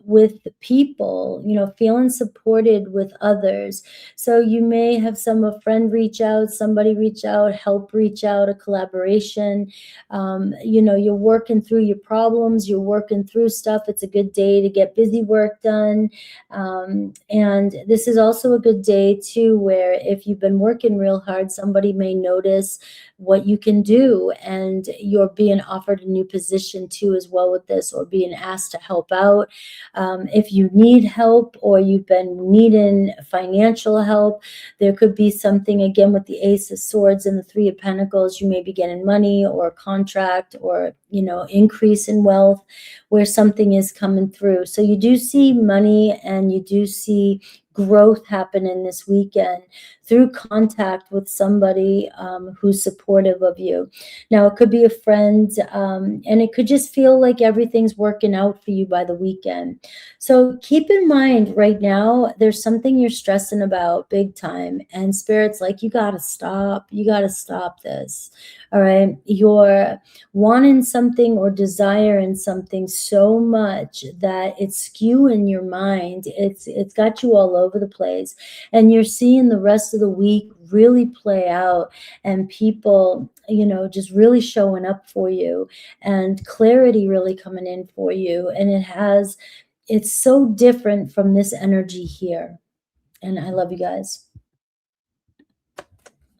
with people, feeling supported with others. So you may have a friend reach out, somebody reach out, help reach out, a collaboration. You're working through your problems, you're working through stuff. It's a good day to get busy work done. And this is also a good day too, where if you've been working real hard, somebody may notice what you can do, and you're being offered a new position too as well with this, or being asked to help out. If you need help or you've been needing financial help, there could be something again with the Ace of Swords and the Three of Pentacles. You may be getting money or a contract or increase in wealth where something is coming through. So you do see money and you do see growth happening this weekend through contact with somebody who's supportive of you. Now, it could be a friend, and it could just feel like everything's working out for you by the weekend. So keep in mind right now, there's something you're stressing about big time, and Spirit's like, you got to stop. You got to stop this. All right. You're wanting something or desiring something so much that it's skewing your mind. It's got you all over the place, and you're seeing the rest of the week really play out, and people, just really showing up for you, and clarity really coming in for you. And it's so different from this energy here. And I love you guys.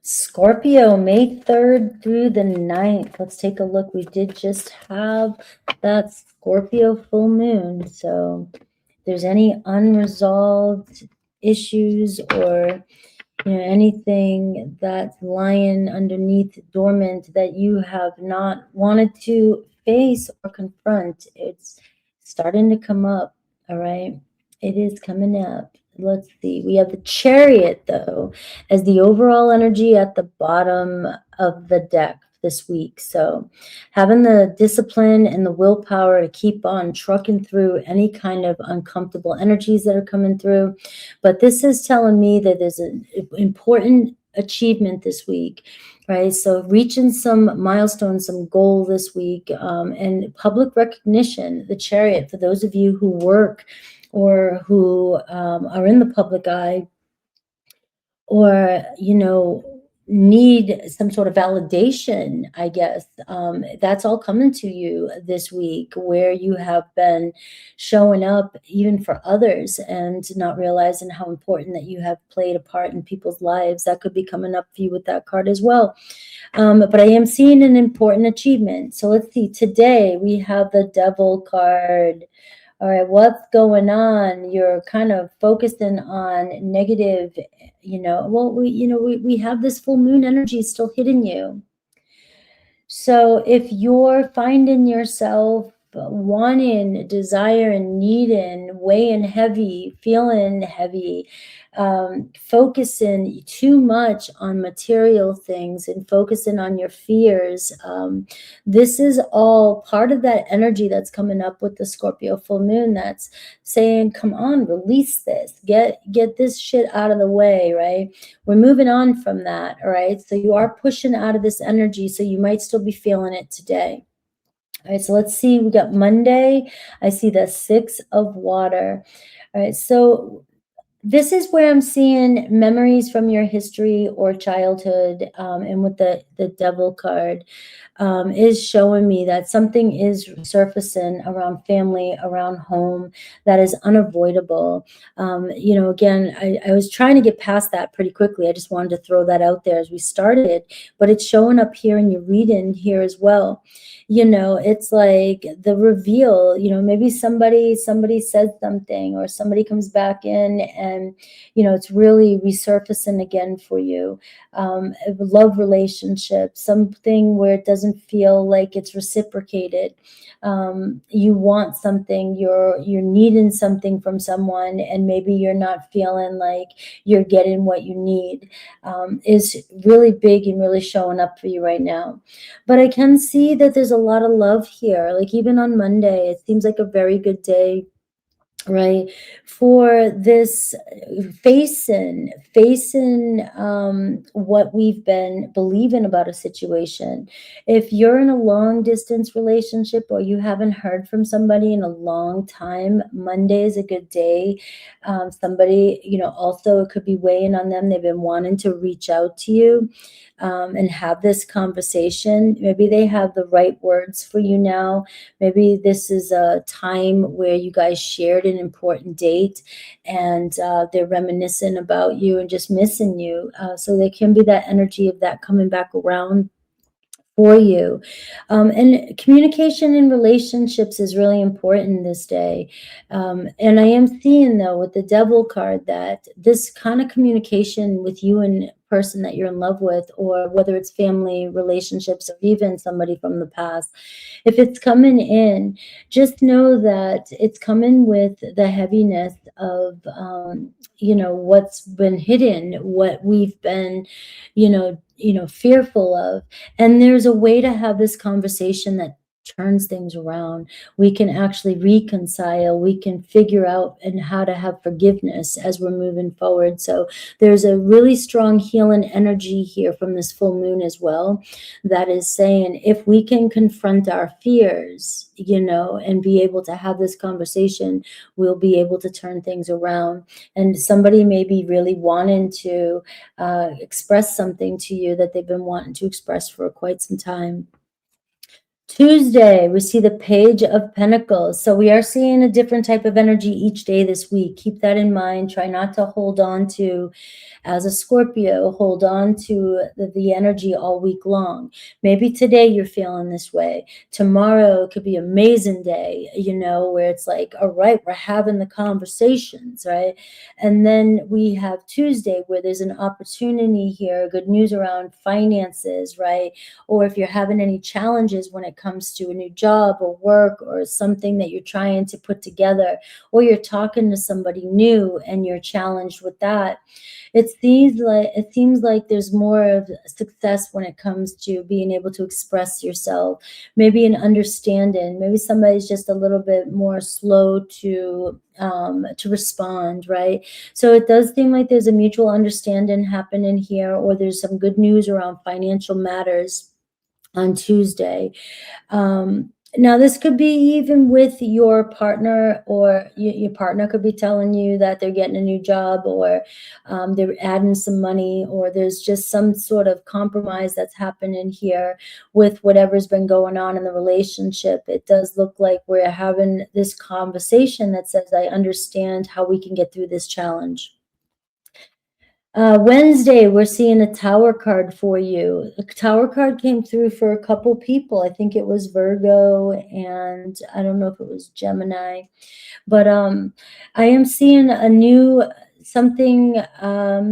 Scorpio, May 3rd through the 9th. Let's take a look. We did just have that Scorpio full moon. So if there's any unresolved issues or anything that's lying underneath dormant that you have not wanted to face or confront, it's starting to come up. All right. It is coming up. Let's see. We have the Chariot, though, as the overall energy at the bottom of the deck this week. So having the discipline and the willpower to keep on trucking through any kind of uncomfortable energies that are coming through. But this is telling me that there's an important achievement this week, right? So reaching some milestone, some goal this week, and public recognition, the Chariot, for those of you who work or who are in the public eye, or, need some sort of validation, I guess. That's all coming to you this week, where you have been showing up even for others and not realizing how important that you have played a part in people's lives. That could be coming up for you with that card as well. But I am seeing an important achievement. So let's see. Today we have the Devil card. All right, what's going on? You're kind of focusing on negative, well, we have this full moon energy still hitting you. So if you're finding yourself wanting, desiring, needing, weighing heavy, feeling heavy, focusing too much on material things and focusing on your fears, this is all part of that energy that's coming up with the Scorpio full moon, that's saying, come on, release this, get this shit out of the way, right? We're moving on from that. All right, so you are pushing out of this energy, so you might still be feeling it today. All right, so let's see. We got Monday. I see the 6 of water. All right, so this is where I'm seeing memories from your history or childhood, and with the Devil card, is showing me that something is surfacing around family, around home, that is unavoidable. Again, I was trying to get past that pretty quickly. I just wanted to throw that out there as we started, but it's showing up here in your reading here as well. It's like the reveal, maybe somebody says something, or somebody comes back in, and it's really resurfacing again for you. Love relationship, something where it doesn't feel like it's reciprocated. You want something, you're needing something from someone, and maybe you're not feeling like you're getting what you need, is really big and really showing up for you right now. But I can see that there's a lot of love here. Like even on Monday, it seems like a very good day, right, for this facing what we've been believing about a situation. If you're in a long distance relationship, or you haven't heard from somebody in a long time, Monday is a good day. Somebody, also, it could be weighing on them. They've been wanting to reach out to you, and have this conversation. Maybe they have the right words for you now. Maybe this is a time where you guys shared an important date, and they're reminiscing about you and just missing you. So there can be that energy of that coming back around for you. And communication in relationships is really important this day. And I am seeing, though, with the Devil card, that this kind of communication with you and person that you're in love with, or whether it's family relationships, or even somebody from the past, if it's coming in, just know that it's coming with the heaviness of what's been hidden, what we've been fearful of. And there's a way to have this conversation that turns things around. We can actually reconcile, we can figure out and how to have forgiveness as we're moving forward. So there's a really strong healing energy here from this full moon as well, that is saying, if we can confront our fears, and be able to have this conversation, we'll be able to turn things around. And somebody may be really wanting to express something to you that they've been wanting to express for quite some time. Tuesday, we see the Page of Pentacles. So we are seeing a different type of energy each day this week. Keep that in mind. Try not to hold on to, as a Scorpio, hold on to the energy all week long. Maybe today you're feeling this way. Tomorrow could be an amazing day, where it's like, all right, we're having the conversations, right? And then we have Tuesday, where there's an opportunity here, good news around finances, right? Or if you're having any challenges when it comes to a new job or work, or something that you're trying to put together, or you're talking to somebody new and you're challenged with that, it seems like there's more of success when it comes to being able to express yourself. Maybe an understanding. Maybe somebody's just a little bit more slow to respond, right? So it does seem like there's a mutual understanding happening here, or there's some good news around financial matters on Tuesday. Now, this could be even with your partner, or your partner could be telling you that they're getting a new job, or they're adding some money, or there's just some sort of compromise that's happening here with whatever's been going on in the relationship. It does look like we're having this conversation that says, I understand how we can get through this challenge. Wednesday, we're seeing a Tower card for you. A Tower card came through for a couple people. I think it was Virgo, and I don't know if it was Gemini. But I am seeing a new something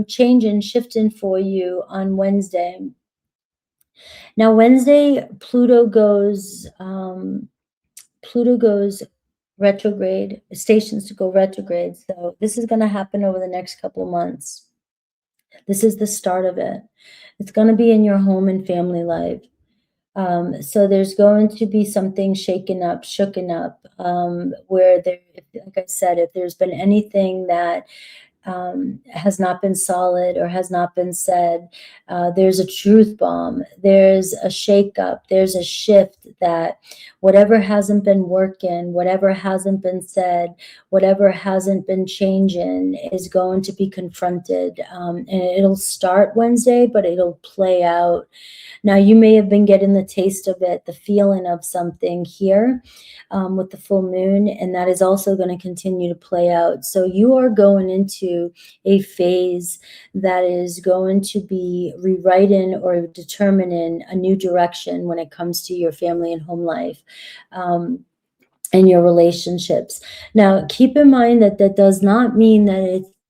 changing, shifting for you on Wednesday. Now, Wednesday, Pluto goes retrograde, stations to go retrograde. So this is going to happen over the next couple of months. This is the start of it. It's going to be in your home and family life. So there's going to be something shooken up, where there, like I said, if there's been anything that has not been solid or has not been said, there's a truth bomb, there's a shakeup, there's a shift, that whatever hasn't been working, whatever hasn't been said, whatever hasn't been changing is going to be confronted. And it'll start Wednesday, but it'll play out. Now, you may have been getting the taste of it, the feeling of something here with the full moon, and that is also going to continue to play out. So you are going into a phase that is going to be rewriting or determining a new direction when it comes to your family and home life. And your relationships. Now, keep in mind that that does not mean that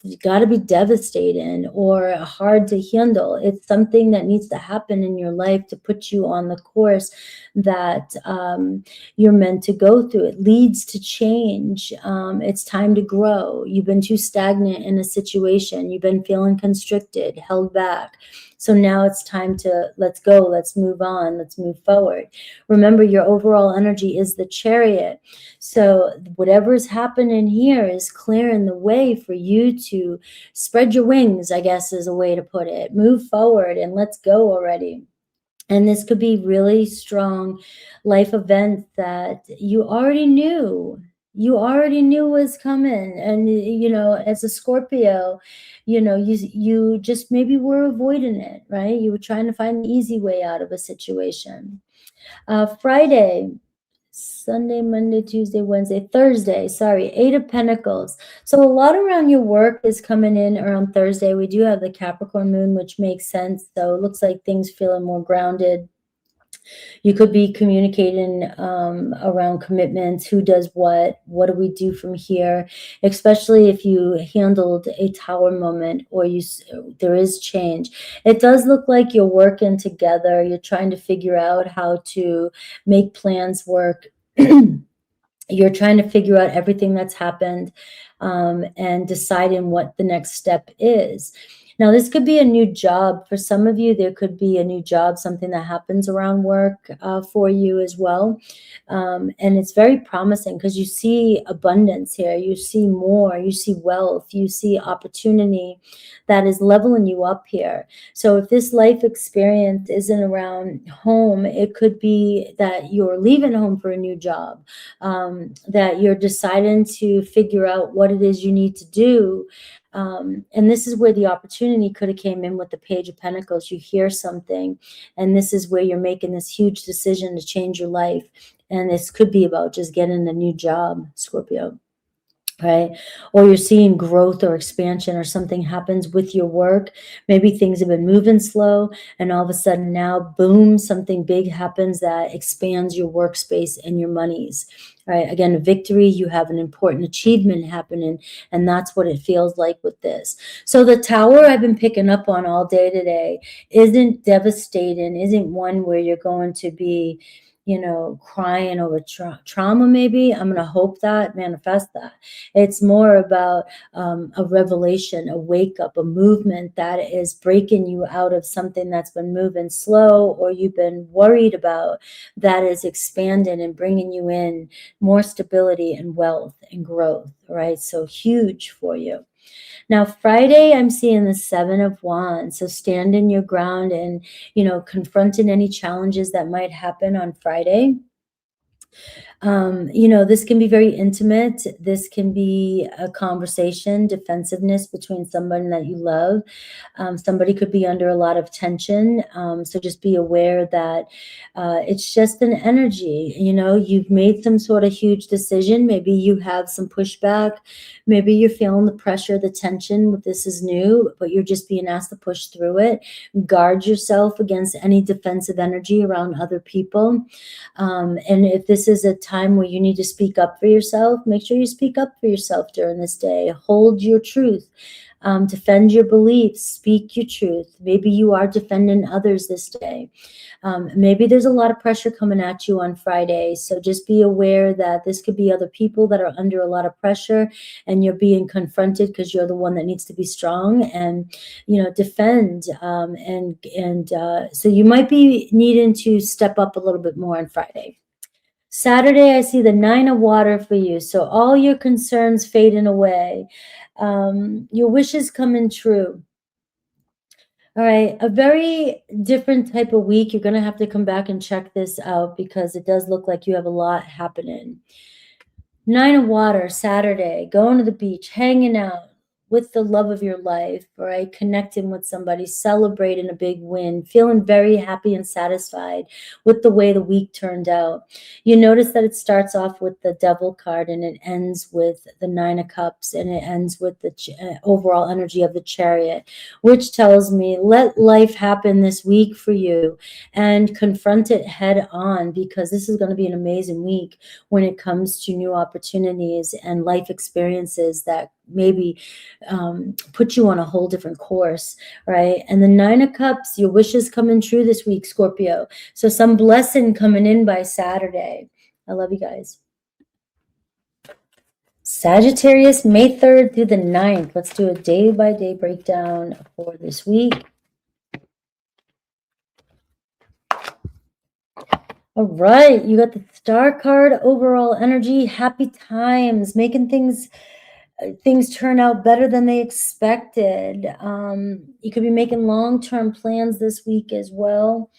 it's got to be devastating or hard to handle. It's something that needs to happen in your life to put you on the course that you're meant to go through. It leads to change. It's time to grow. You've been too stagnant in a situation. You've been feeling constricted, held back. So now it's time to let's go, let's move on, let's move forward. Remember, your overall energy is the Chariot. So whatever is happening here is clearing the way for you to spread your wings, I guess is a way to put it. Move forward and let's go already. And this could be really strong life events that you already knew. You already knew was coming. And, you know, as a Scorpio, you know, you just maybe were avoiding it, right? You were trying to find the easy way out of a situation. Friday, Sunday, Monday, Tuesday, Wednesday, Thursday, sorry, 8 of Pentacles. So a lot around your work is coming in around Thursday. We do have the Capricorn moon, which makes sense. So it looks like things feeling more grounded. You could be communicating around commitments, who does what do we do from here, especially if you handled a Tower moment or there is change. It does look like you're working together. You're trying to figure out how to make plans work. You're trying to figure out everything that's happened and deciding what the next step is. Now, this could be a new job. For some of you, there could be a new job, something that happens around work for you as well. And it's very promising because you see abundance here. You see more. You see wealth. You see opportunity that is leveling you up here. So if this life experience isn't around home, it could be that you're leaving home for a new job, that you're deciding to figure out what it is you need to do. And this is where the opportunity could have came in with the Page of Pentacles. You hear something, and this is where you're making this huge decision to change your life. And this could be about just getting a new job, Scorpio. Right? Or you're seeing growth or expansion, or something happens with your work. Maybe things have been moving slow, and all of a sudden now, boom, something big happens that expands your workspace and your monies. Right? Again, a victory, you have an important achievement happening, and that's what it feels like with this. So the Tower I've been picking up on all day today isn't devastating, isn't one where you're going to be, you know, crying over trauma. Maybe I'm going to hope that, manifest that. It's more about a revelation, a wake up, a movement that is breaking you out of something that's been moving slow or you've been worried about, that is expanding and bringing you in more stability and wealth and growth, right? So huge for you. Now, Friday, I'm seeing the 7 of Wands. So standing your ground and, you know, confronting any challenges that might happen on Friday. You know, this can be very intimate. This can be a conversation, defensiveness between somebody that you love. Somebody could be under a lot of tension. So just be aware that it's just an energy. You know, you've made some sort of huge decision. Maybe you have some pushback. Maybe you're feeling the pressure, the tension. This is new, but you're just being asked to push through it. Guard yourself against any defensive energy around other people. And if this is a time where you need to speak up for yourself, make sure you speak up for yourself during this day. Hold your truth. Defend your beliefs. Speak your truth. Maybe you are defending others this day. Maybe there's a lot of pressure coming at you on Friday. So just be aware that this could be other people that are under a lot of pressure and you're being confronted because you're the one that needs to be strong and, you know, defend. So you might be needing to step up a little bit more on Friday. Saturday, I see the 9 of water for you. So all your concerns fading away. Your wishes coming true. All right, a very different type of week. You're going to have to come back and check this out because it does look like you have a lot happening. 9 of water, Saturday, going to the beach, hanging out with the love of your life, right? Connecting with somebody, celebrating a big win, feeling very happy and satisfied with the way the week turned out. You notice that it starts off with the Devil card and it ends with the 9 of Cups and it ends with the overall energy of the Chariot, which tells me let life happen this week for you and confront it head on because this is going to be an amazing week when it comes to new opportunities and life experiences that maybe put you on a whole different course, right? And the 9 of Cups, your wishes coming true this week, Scorpio. So some blessing coming in by Saturday. I love you guys. Sagittarius, May 3rd through the 9th. Let's do a day-by-day breakdown for this week. All right, you got the Star card, overall energy, happy times, making things turn out better than they expected. You could be making long-term plans this week as well.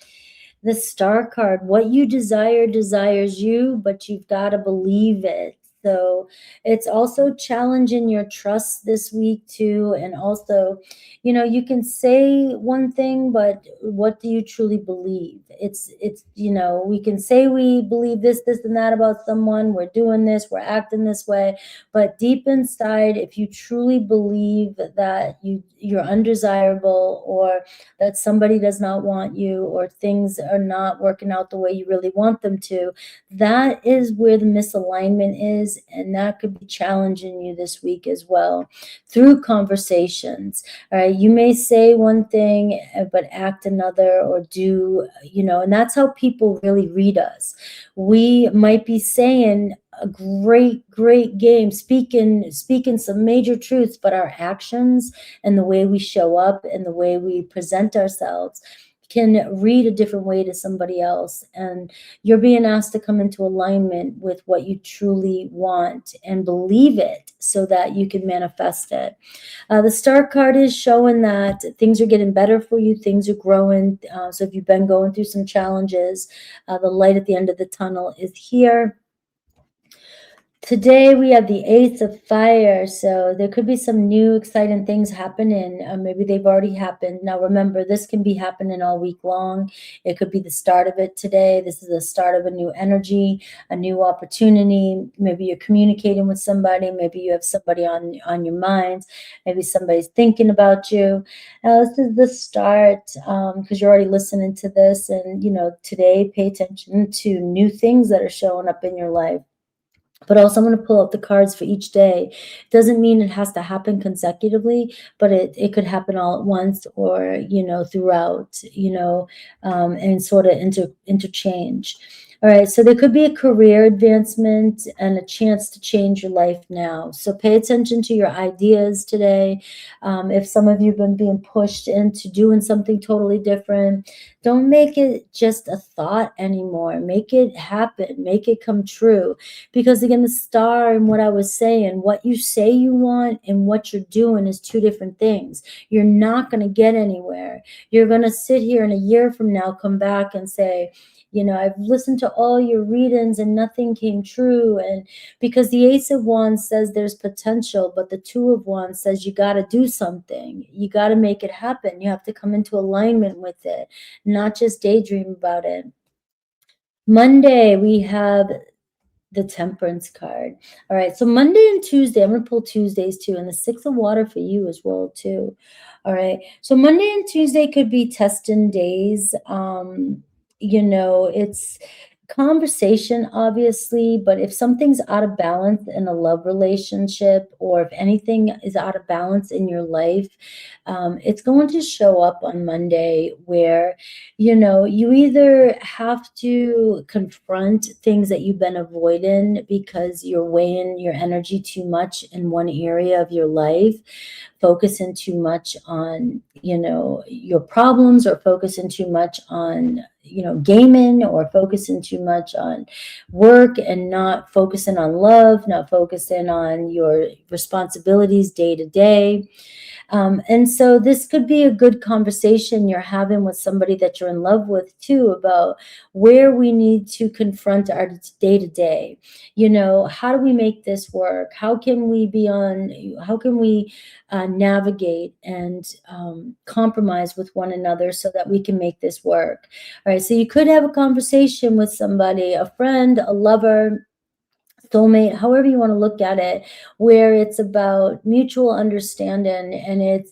The Star card, what you desire desires you, but you've got to believe it. So it's also challenging your trust this week too. And also, you know, you can say one thing, but what do you truly believe? It's, you know, we can say we believe this, and that about someone. We're doing this, we're acting this way. But deep inside, if you truly believe that you're undesirable or that somebody does not want you or things are not working out the way you really want them to, that is where the misalignment is, and that could be challenging you this week as well through conversations. All right, you may say one thing but act another or do, you know, and that's how people really read us. We might be saying a great game, speaking some major truths, but our actions and the way we show up and the way we present ourselves can read a different way to somebody else. And you're being asked to come into alignment with what you truly want and believe it so that you can manifest it. The Star card is showing that things are getting better for you, things are growing. So if you've been going through some challenges, the light at the end of the tunnel is here. Today we have the Ace of Fire, so there could be some new exciting things happening. Maybe they've already happened. Now remember, this can be happening all week long. It could be the start of it today. This is the start of a new energy, a new opportunity. Maybe you're communicating with somebody. Maybe you have somebody on your mind. Maybe somebody's thinking about you. Now this is the start because you're already listening to this. And, you know, today pay attention to new things that are showing up in your life. But also I'm going to pull out the cards for each day. Doesn't mean it has to happen consecutively, but it could happen all at once or, you know, throughout, you know, and sort of interchange. All right, so there could be a career advancement and a chance to change your life now. So pay attention to your ideas today. If some of you have been being pushed into doing something totally different, don't make it just a thought anymore. Make it happen. Make it come true. Because again, the Star and what I was saying, what you say you want and what you're doing is two different things. You're not going to get anywhere. You're going to sit here in a year from now, come back and say, you know, I've listened to to all your readings and nothing came true. And because the Ace of Wands says there's potential, but the Two of Wands says you got to do something. You got to make it happen. You have to come into alignment with it, not just daydream about it. Monday, we have the Temperance card. All right, so Monday and Tuesday, I'm going to pull Tuesdays too, and the Six of Water for you as well too. All right, so Monday and Tuesday could be testing days. You know, it's conversation, obviously, but if something's out of balance in a love relationship, or if anything is out of balance in your life, it's going to show up on Monday where, you know, you either have to confront things that you've been avoiding because you're weighing your energy too much in one area of your life, focusing too much on, you know, your problems, or focusing too much on, you know, gaming, or focusing too much on work and not focusing on love, not focusing on your responsibilities day to day. And so this could be a good conversation you're having with somebody that you're in love with too, about where we need to confront our day to day. You know, how do we make this work? How can we navigate and compromise with one another so that we can make this work? All right, so you could have a conversation with somebody, a friend, a lover, soulmate, however you want to look at it, where it's about mutual understanding, and it's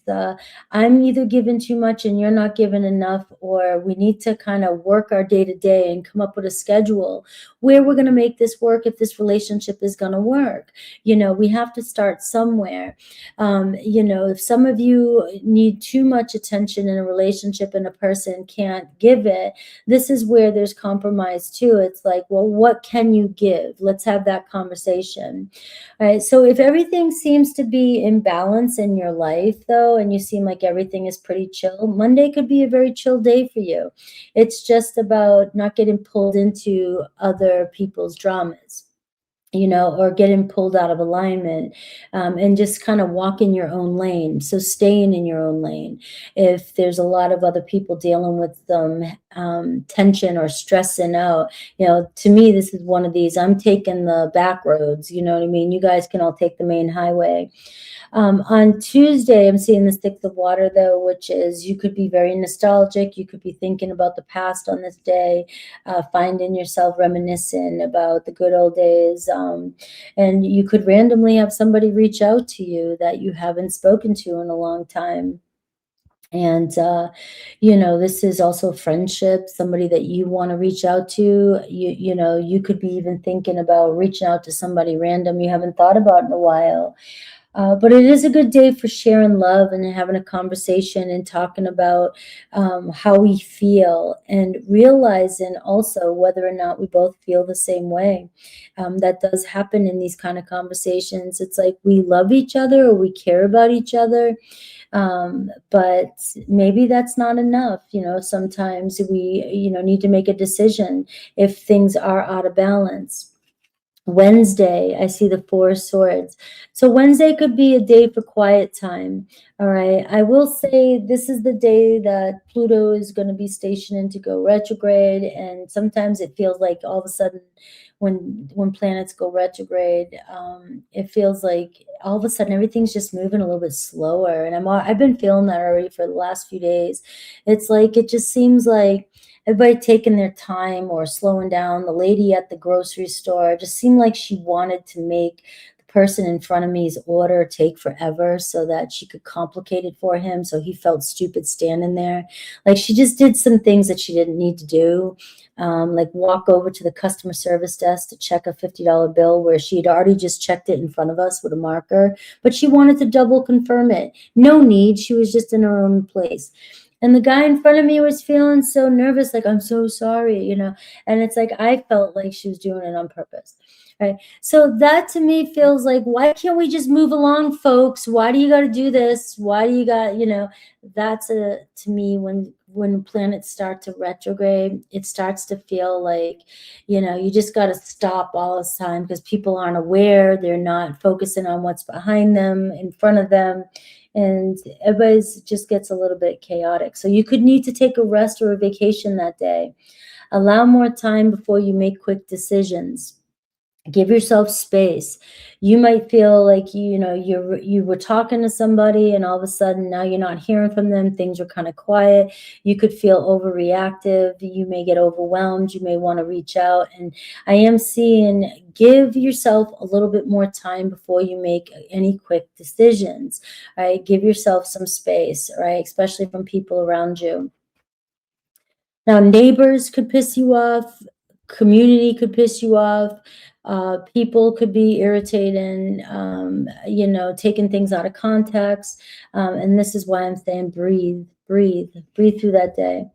I'm either giving too much and you're not giving enough, or we need to kind of work our day to day and come up with a schedule where we're going to make this work. If this relationship is going to work, you know, we have to start somewhere. You know, if some of you need too much attention in a relationship and a person can't give it, this is where there's compromise too. It's like, well, what can you give? Let's have that conversation. All right, so if everything seems to be in balance in your life though, and you seem like everything is pretty chill, Monday could be a very chill day for you. It's just about not getting pulled into other people's dramas, you know, or getting pulled out of alignment, and just kind of walk in your own lane. So staying in your own lane. If there's a lot of other people dealing with tension or stressing out, you know, to me, this is one of these, I'm taking the back roads, you know what I mean? You guys can all take the main highway. On Tuesday, I'm seeing the Six of Water though, which is you could be very nostalgic. You could be thinking about the past on this day, finding yourself reminiscing about the good old days. And you could randomly have somebody reach out to you that you haven't spoken to in a long time. And, you know, this is also friendship, somebody that you want to reach out to. You know, you could be even thinking about reaching out to somebody random you haven't thought about in a while. But it is a good day for sharing love and having a conversation and talking about how we feel, and realizing also whether or not we both feel the same way. That does happen in these kind of conversations. It's like we love each other, or we care about each other. But maybe that's not enough. You know, sometimes we, you know, need to make a decision if things are out of balance. Wednesday, I see the Four of Swords. So Wednesday could be a day for quiet time. All right. I will say this is the day that Pluto is going to be stationing to go retrograde. And sometimes it feels like all of a sudden when planets go retrograde, it feels like all of a sudden everything's just moving a little bit slower. And I've been feeling that already for the last few days. It's like, it just seems like everybody taking their time or slowing down. The lady at the grocery store just seemed like she wanted to make the person in front of me's order take forever so that she could complicate it for him, so he felt stupid standing there. Like, she just did some things that she didn't need to do. Like walk over to the customer service desk to check a $50 bill where she had already just checked it in front of us with a marker, but she wanted to double confirm it. No need. She was just in her own place. And the guy in front of me was feeling so nervous, like, I'm so sorry, you know. And it's like, I felt like she was doing it on purpose, right? So that to me feels like, why can't we just move along, folks? Why do you got to do this? Why do you got, you know, that's to me, when planets start to retrograde, it starts to feel like, you know, you just got to stop all this time, because people aren't aware. They're not focusing on what's behind them, in front of them. And everybody's just gets a little bit chaotic. So you could need to take a rest or a vacation that day. Allow more time before you make quick decisions. Give yourself space. You might feel like, you know, you were talking to somebody and all of a sudden now you're not hearing from them. Things are kind of quiet. You could feel overreactive. You may get overwhelmed. You may want to reach out. And I am seeing, give yourself a little bit more time before you make any quick decisions, right? Give yourself some space, right? Especially from people around you. Now, neighbors could piss you off, community could piss you off, people could be irritating, you know, taking things out of context. And this is why I'm saying breathe, breathe, breathe through that day.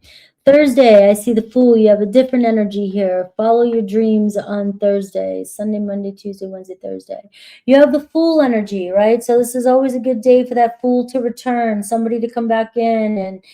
Thursday, I see the Fool. You have a different energy here. Follow your dreams on Thursday, Sunday, Monday, Tuesday, Wednesday, Thursday. You have the Fool energy, right? So this is always a good day for that Fool to return, somebody to come back in, and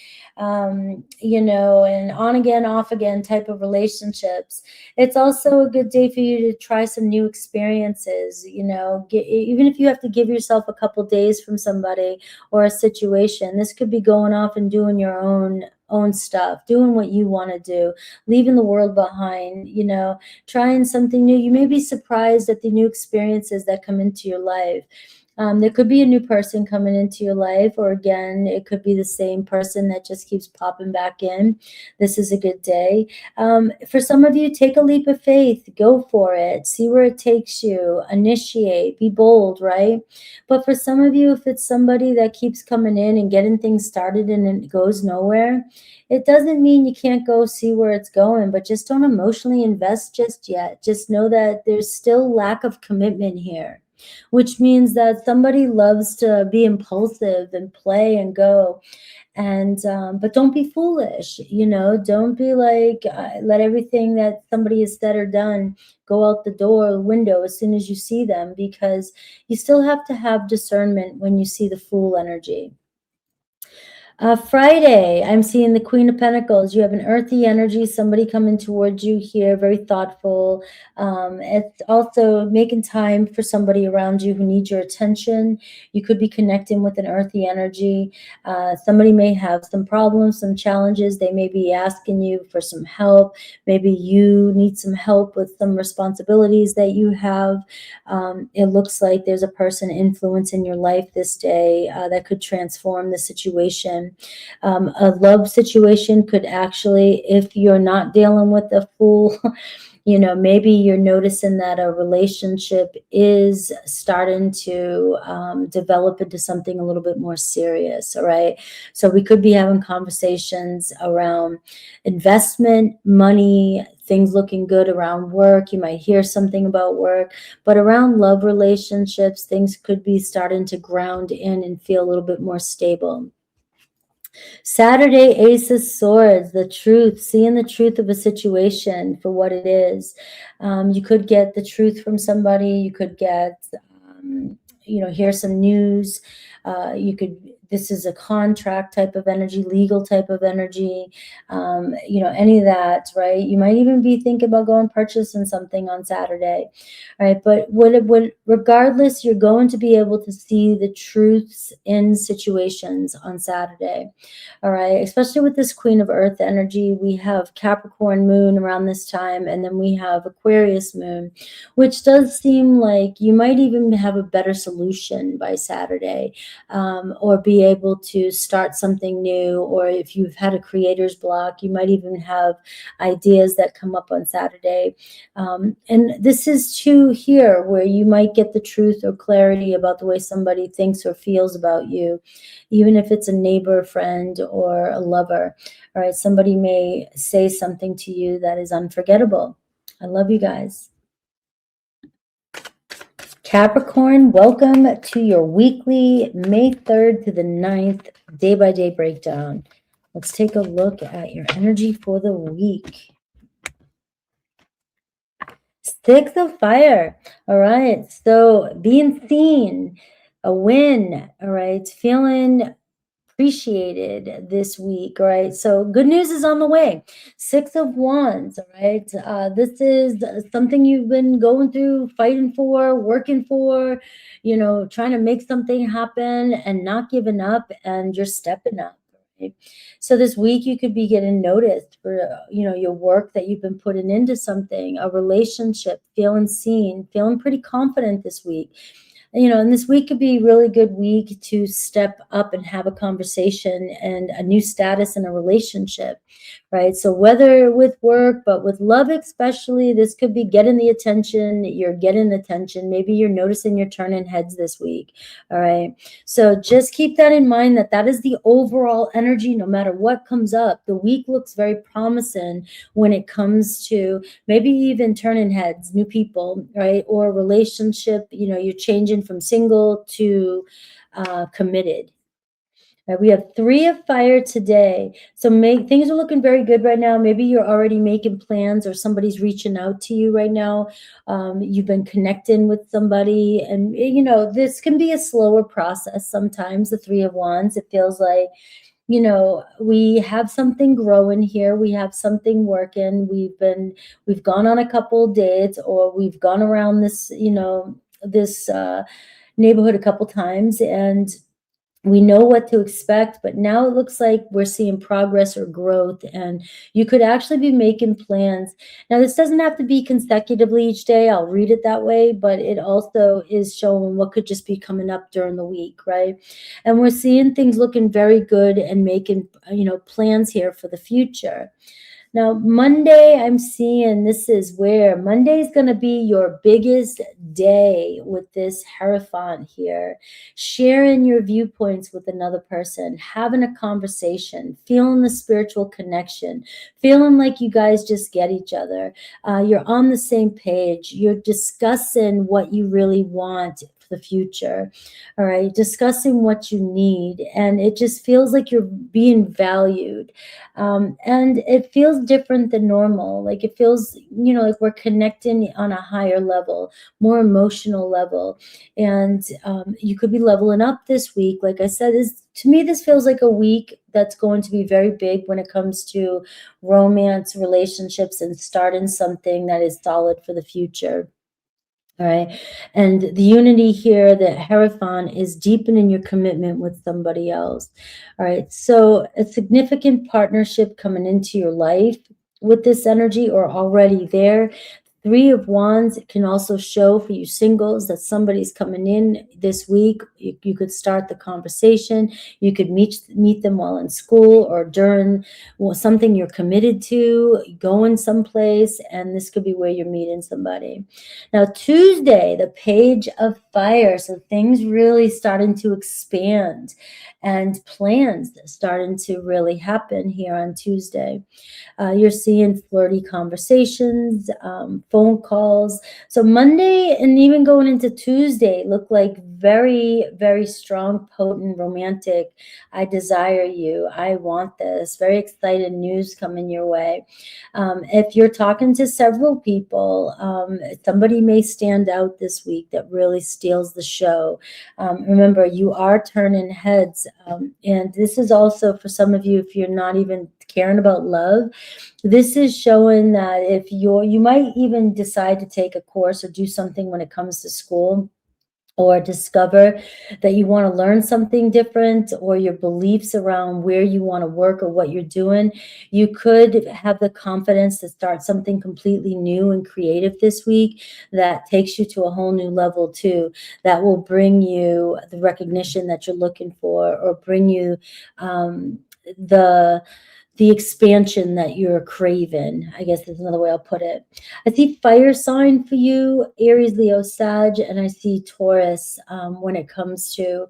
you know, and on again, off again type of relationships. It's also a good day for you to try some new experiences, you know, even if you have to give yourself a couple days from somebody or a situation. This could be going off and doing your own stuff, doing what you want to do, leaving the world behind, you know, trying something new. You may be surprised at the new experiences that come into your life. There could be a new person coming into your life, or again, it could be the same person that just keeps popping back in. This is a good day. For some of you, take a leap of faith, go for it, see where it takes you, initiate, be bold, right? But for some of you, if it's somebody that keeps coming in and getting things started and it goes nowhere, it doesn't mean you can't go see where it's going, but just don't emotionally invest just yet. Just know that there's still lack of commitment here, which means that somebody loves to be impulsive and play and go. And but don't be foolish, you know, don't be like, let everything that somebody has said or done go out the door or window as soon as you see them, because you still have to have discernment when you see the Fool energy. Friday, I'm seeing the Queen of Pentacles. You have an earthy energy, somebody coming towards you here, very thoughtful. It's also making time for somebody around you who needs your attention. You could be connecting with an earthy energy. Somebody may have some problems, some challenges. They may be asking you for some help. Maybe you need some help with some responsibilities that you have. It looks like there's a person influencing your life this day that could transform the situation. A love situation could actually, if you're not dealing with a Fool, you know, maybe you're noticing that a relationship is starting to develop into something a little bit more serious. All right. So we could be having conversations around investment, money, things looking good around work. You might hear something about work, but around love relationships, things could be starting to ground in and feel a little bit more stable. Saturday, Ace of Swords, the truth, seeing the truth of a situation for what it is. You could get the truth from somebody. You could get, you know, hear some news. This is a contract type of energy, legal type of energy, you know, any of that, right? You might even be thinking about going purchasing something on Saturday, right? But regardless, you're going to be able to see the truths in situations on Saturday, all right? Especially with this Queen of Earth energy, we have Capricorn moon around this time, and then we have Aquarius moon, which does seem like you might even have a better solution by Saturday, or be able to start something new. Or if you've had a creator's block, you might even have ideas that come up on Saturday. And this is too here where you might get the truth or clarity about the way somebody thinks or feels about you, even if it's a neighbor, friend, or a lover. All right, somebody may say something to you that is unforgettable. I love you guys. Capricorn, welcome to your weekly May 3rd to the 9th day-by-day breakdown. Let's take a look at your energy for the week. Six of Fire. All right, so being seen, a win. All right, feeling appreciated this week. All right, so good news is on the way. Six of Wands. All right, this is something you've been going through, fighting for, working for, you know, trying to make something happen and not giving up, and you're stepping up. right? So this week you could be getting noticed for, your work that you've been putting into something, a relationship, feeling seen, feeling pretty confident this week. And this week could be a really good week to step up and have a conversation and a new status in a relationship, right? So whether with work, but with love especially, this could be getting the attention. You're getting attention. Maybe you're noticing you're turning heads this week, all right? So just keep that in mind, that is the overall energy no matter what comes up. The week looks very promising when it comes to maybe even turning heads, new people, right? Or a relationship, you're changing from single to committed. Right, we have 3 of fire today. So things are looking very good right now. Maybe you're already making plans or somebody's reaching out to you right now. You've been connecting with somebody, and this can be a slower process sometimes. The 3 of Wands, it feels like, we have something growing here. We have something working. We've gone on a couple dates, or we've gone around this, this neighborhood a couple times, and we know what to expect, but now it looks like we're seeing progress or growth, and you could actually be making plans. Now, this doesn't have to be consecutively each day. I'll read it that way, but it also is showing what could just be coming up during the week, right? And we're seeing things looking very good and making, plans here for the future. Now, Monday, I'm seeing this is where Monday is going to be your biggest day with this Hierophant here. Sharing your viewpoints with another person, having a conversation, feeling the spiritual connection, feeling like you guys just get each other. You're on the same page. You're discussing what you really want for the future. All right, discussing what you need. And it just feels like you're being valued. And it feels different than normal. Like it feels, like we're connecting on a higher level, more emotional level. And you could be leveling up this week. Like I said, to me, this feels like a week that's going to be very big when it comes to romance, relationships, and starting something that is solid for the future. All right. And the unity here, the Hierophant, is deepening your commitment with somebody else. All right. So a significant partnership coming into your life with this energy, or already there. 3 of Wands can also show for you singles that somebody's coming in this week. You could start the conversation. You could meet them while in school or during something you're committed to, going someplace, and this could be where you're meeting somebody. Now, Tuesday, the Page of Fire. So things really starting to expand and plans starting to really happen here on Tuesday. You're seeing flirty conversations, phone calls. So Monday and even going into Tuesday look like very, very strong, potent, romantic. I desire you. I want this. Very excited news coming your way. If you're talking to several people, somebody may stand out this week that really steals the show. Remember, you are turning heads. And this is also for some of you, if you're not even caring about love, this is showing that if you might even decide to take a course or do something when it comes to school, or discover that you want to learn something different, or your beliefs around where you want to work or what you're doing. You could have the confidence to start something completely new and creative this week that takes you to a whole new level too, that will bring you the recognition that you're looking for, or bring you the expansion that you're craving, I guess is another way I'll put it. I see fire sign for you, Aries, Leo, Sag, and I see Taurus when it comes to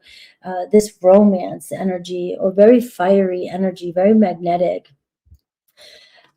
this romance energy, or very fiery energy, very magnetic.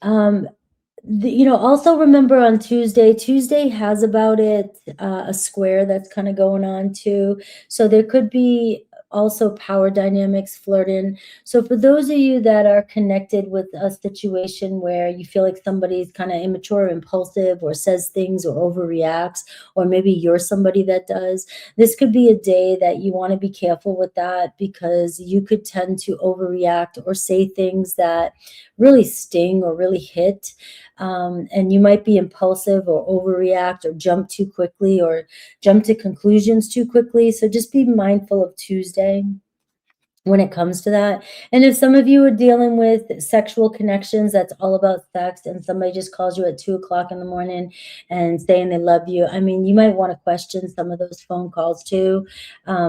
Also remember on Tuesday has about it a square that's kind of going on too. So there could be also power dynamics flirting. So for those of you that are connected with a situation where you feel like somebody's kind of immature, impulsive, or says things or overreacts, or maybe you're somebody that does, this could be a day that you want to be careful with that, because you could tend to overreact or say things that really sting or really hit. And you might be impulsive or overreact or jump too quickly or jump to conclusions too quickly. So just be mindful of Tuesday. when it comes to that. And if some of you are dealing with sexual connections, that's all about sex, and somebody just calls you at 2 o'clock in the morning and saying they love you, I mean, you might want to question some of those phone calls too,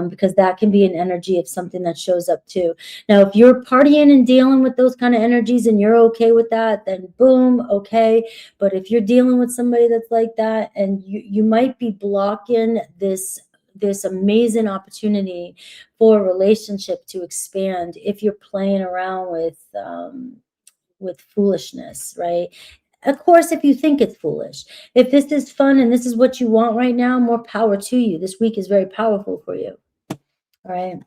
because that can be an energy of something that shows up too. Now, if you're partying and dealing with those kind of energies and you're okay with that, then boom, okay. But if you're dealing with somebody that's like that, and you might be blocking this amazing opportunity for a relationship to expand if you're playing around with foolishness, right? Of course, if you think it's foolish. If this is fun and this is what you want right now, more power to you. This week is very powerful for you. All right.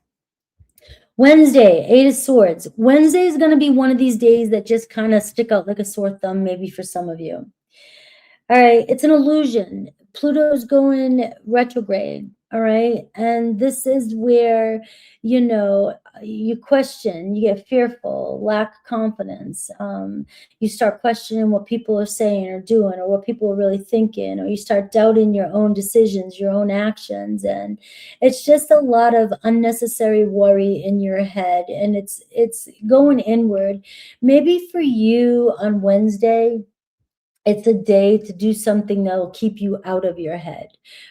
Wednesday, 8 of Swords. Wednesday is going to be one of these days that just kind of stick out like a sore thumb, maybe for some of you. All right, it's an illusion. Pluto's going retrograde. All right, and this is where, you question, you get fearful, lack confidence. You start questioning what people are saying or doing, or what people are really thinking, or you start doubting your own decisions, your own actions, and it's just a lot of unnecessary worry in your head, and it's going inward. Maybe for you on Wednesday, it's a day to do something that will keep you out of your head,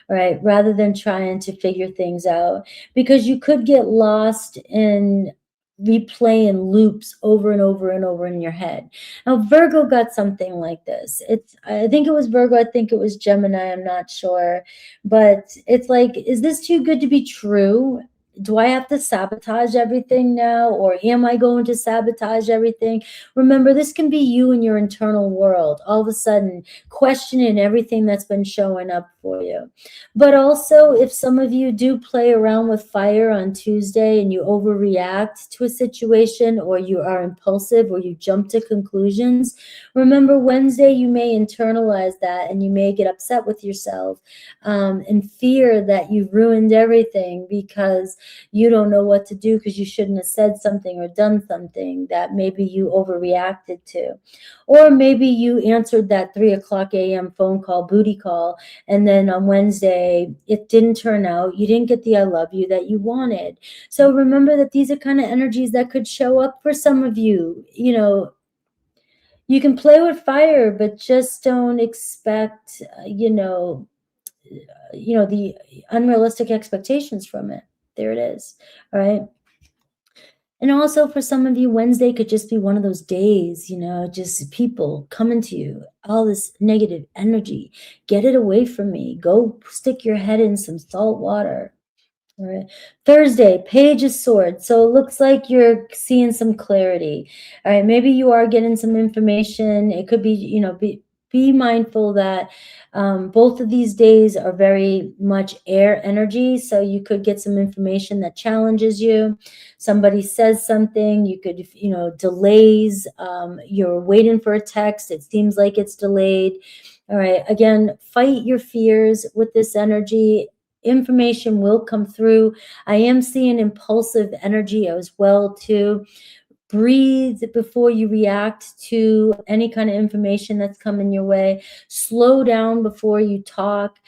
right? Rather than trying to figure things out, because you could get lost in replaying loops over and over and over in your head. Now, Virgo got something like this. I think it was Virgo. I think it was Gemini. I'm not sure, but it's like, is this too good to be true? Do I have to sabotage everything now, or am I going to sabotage everything? Remember, this can be you in your internal world, all of a sudden questioning everything that's been showing up for you. But also, if some of you do play around with fire on Tuesday and you overreact to a situation, or you are impulsive, or you jump to conclusions, remember, Wednesday you may internalize that, and you may get upset with yourself, and fear that you've ruined everything because you don't know what to do, because you shouldn't have said something or done something that maybe you overreacted to. Or maybe you answered that 3 o'clock a.m. phone call, booty call, and then on Wednesday it didn't turn out. You didn't get the I love you that you wanted. So remember that these are kind of energies that could show up for some of you. You can play with fire, but just don't expect, the unrealistic expectations from it. There it is. All right. And also for some of you, Wednesday could just be one of those days, just people coming to you, all this negative energy. Get it away from me. Go stick your head in some salt water. All right. Thursday, Page of Swords. So it looks like you're seeing some clarity. All right. Maybe you are getting some information. It could be, be mindful that both of these days are very much air energy. So you could get some information that challenges you. Somebody says something, you could, delays. You're waiting for a text. It seems like it's delayed. All right. Again, fight your fears with this energy. Information will come through. I am seeing impulsive energy as well too. Breathe before you react to any kind of information that's coming your way. Slow down before you talk.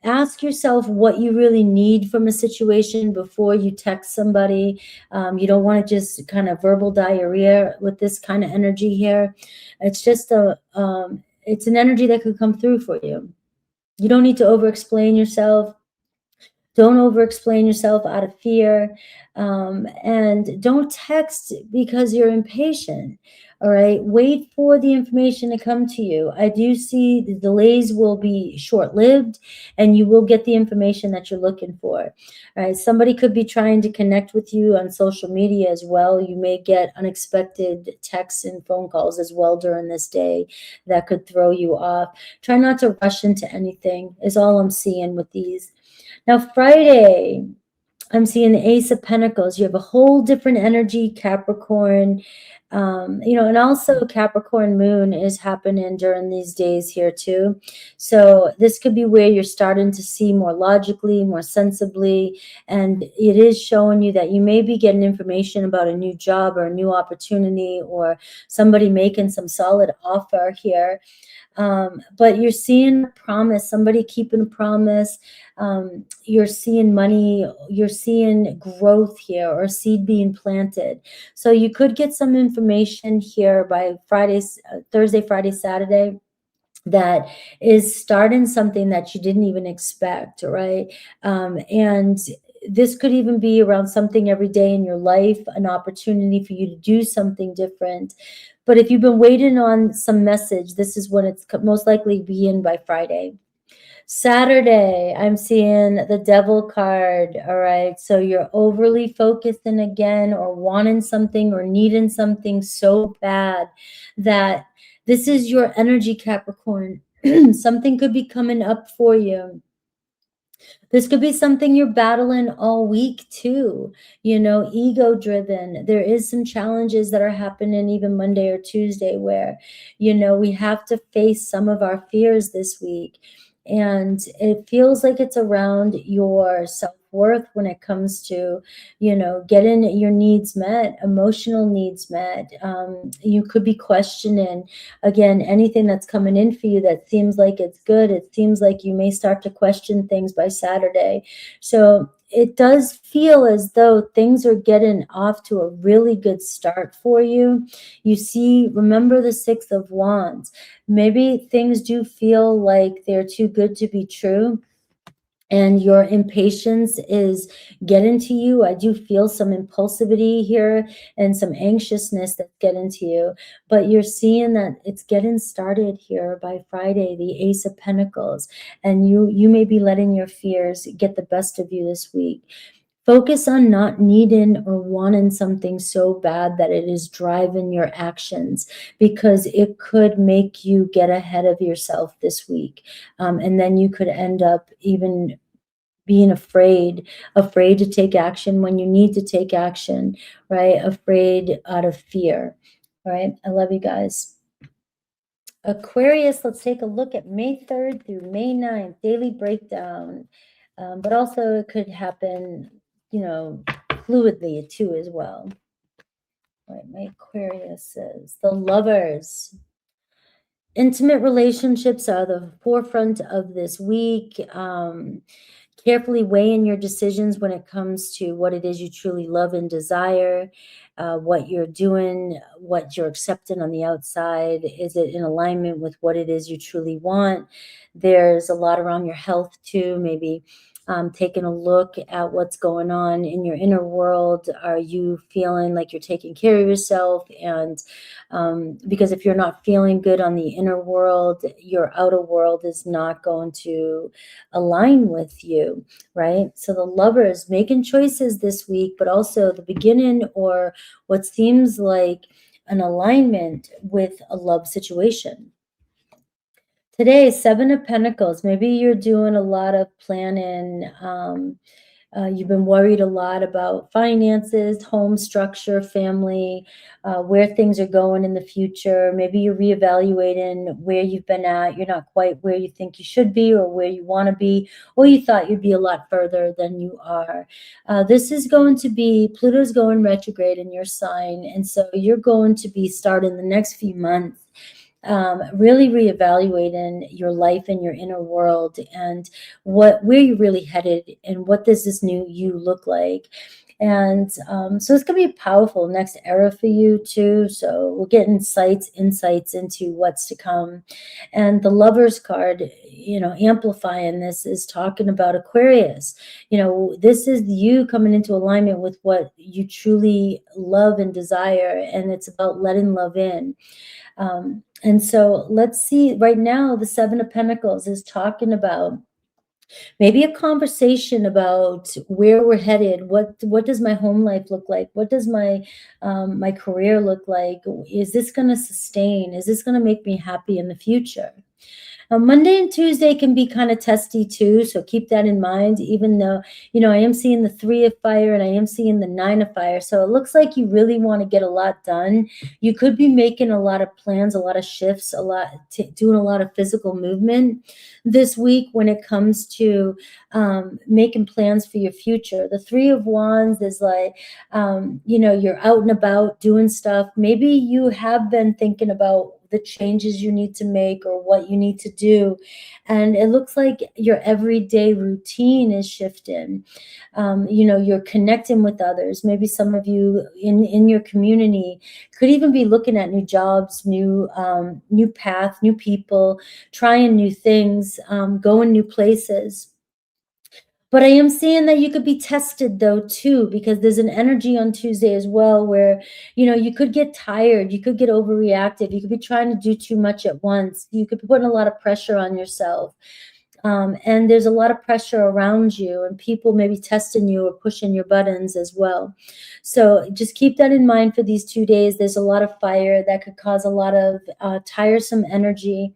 Ask yourself what you really need from a situation before you text somebody. You don't want to just kind of verbal diarrhea with this kind of energy here. It's just it's an energy that could come through for you. You don't need to over-explain yourself. Don't over-explain yourself out of fear. And don't text because you're impatient. All right. Wait for the information to come to you. I do see the delays will be short-lived, and you will get the information that you're looking for. All right. Somebody could be trying to connect with you on social media as well. You may get unexpected texts and phone calls as well during this day that could throw you off. Try not to rush into anything is all I'm seeing with these. Now, Friday, I'm seeing the Ace of Pentacles. You have a whole different energy, Capricorn. You know, and also Capricorn moon is happening during these days here too. So this could be where you're starting to see more logically, more sensibly, and it is showing you that you may be getting information about a new job or a new opportunity or somebody making some solid offer here. But you're seeing a promise, somebody keeping a promise. You're seeing money, you're seeing growth here or seed being planted. So you could get some information here by Thursday, Friday, Saturday, that is starting something that you didn't even expect, right? And this could even be around something every day in your life, an opportunity for you to do something different. But if you've been waiting on some message, this is when it's most likely be in by Friday. Saturday, I'm seeing the devil card. All right. So you're overly focusing again or wanting something or needing something so bad that this is your energy, Capricorn. Something could be coming up for you. This could be something you're battling all week too, you know, ego driven. There is some challenges that are happening even Monday or Tuesday where, you know, we have to face some of our fears this week. And it feels like it's around your self-worth when it comes to, you know, getting your needs met, emotional needs met. You could be questioning, again, anything that's coming in for you that seems like it's good. It seems like you may start to question things by Saturday. So it does feel as though things are getting off to a really good start for you. You see, remember the Six of Wands. Maybe things do feel like they're too good to be true, and your impatience is getting to you. I do feel some impulsivity here and some anxiousness that's getting to you, but you're seeing that it's getting started here by Friday, the Ace of Pentacles, and you may be letting your fears get the best of you this week. Focus on not needing or wanting something so bad that it is driving your actions, because it could make you get ahead of yourself this week. And then you could end up even being afraid to take action when you need to take action, right? Afraid out of fear, right? I love you guys. Aquarius, let's take a look at May 3rd through May 9th, daily breakdown. But also it could happen, you know, fluidly too as well. All right, my Aquarius says, the Lovers. Intimate relationships are the forefront of this week. Carefully weighing your decisions when it comes to what it is you truly love and desire, what you're doing, what you're accepting on the outside. Is it in alignment with what it is you truly want? There's a lot around your health too, maybe taking a look at what's going on in your inner world. Are you feeling like you're taking care of yourself? And because if you're not feeling good on the inner world, your outer world is not going to align with you, right? So the Lovers making choices this week, but also the beginning or what seems like an alignment with a love situation. Today, Seven of Pentacles. Maybe you're doing a lot of planning. You've been worried a lot about finances, home structure, family, where things are going in the future. Maybe you're reevaluating where you've been at. You're not quite where you think you should be or where you want to be, or you thought you'd be a lot further than you are. This is going to be, Pluto's going retrograde in your sign. And so you're going to be starting the next few months really reevaluating your life and your inner world and where you're really headed and what does this new you look like. And so it's going to be a powerful next era for you too. So we'll get insights into what's to come. And the Lovers card, you know, amplifying this is talking about Aquarius. You know, this is you coming into alignment with what you truly love and desire. And it's about letting love in. And so let's see, right now, the Seven of Pentacles is talking about maybe a conversation about where we're headed. What does my home life look like? What does my my career look like? Is this going to sustain? Is this going to make me happy in the future? Monday and Tuesday can be kind of testy too, so keep that in mind, even though, I am seeing the 3 of fire and I am seeing the 9 of fire. So it looks like you really want to get a lot done. You could be making a lot of plans, a lot of shifts, doing a lot of physical movement this week when it comes to making plans for your future. The 3 of Wands is like, you're out and about doing stuff. Maybe you have been thinking about the changes you need to make or what you need to do. And it looks like your everyday routine is shifting. You're connecting with others. Maybe some of you in your community could even be looking at new jobs, new path, new people, trying new things, going new places. But I am seeing that you could be tested though too, because there's an energy on Tuesday as well where, you could get tired, you could get overreactive, you could be trying to do too much at once. You could be putting a lot of pressure on yourself. And there's a lot of pressure around you and people maybe testing you or pushing your buttons as well. So just keep that in mind for these 2 days. There's a lot of fire that could cause a lot of tiresome energy.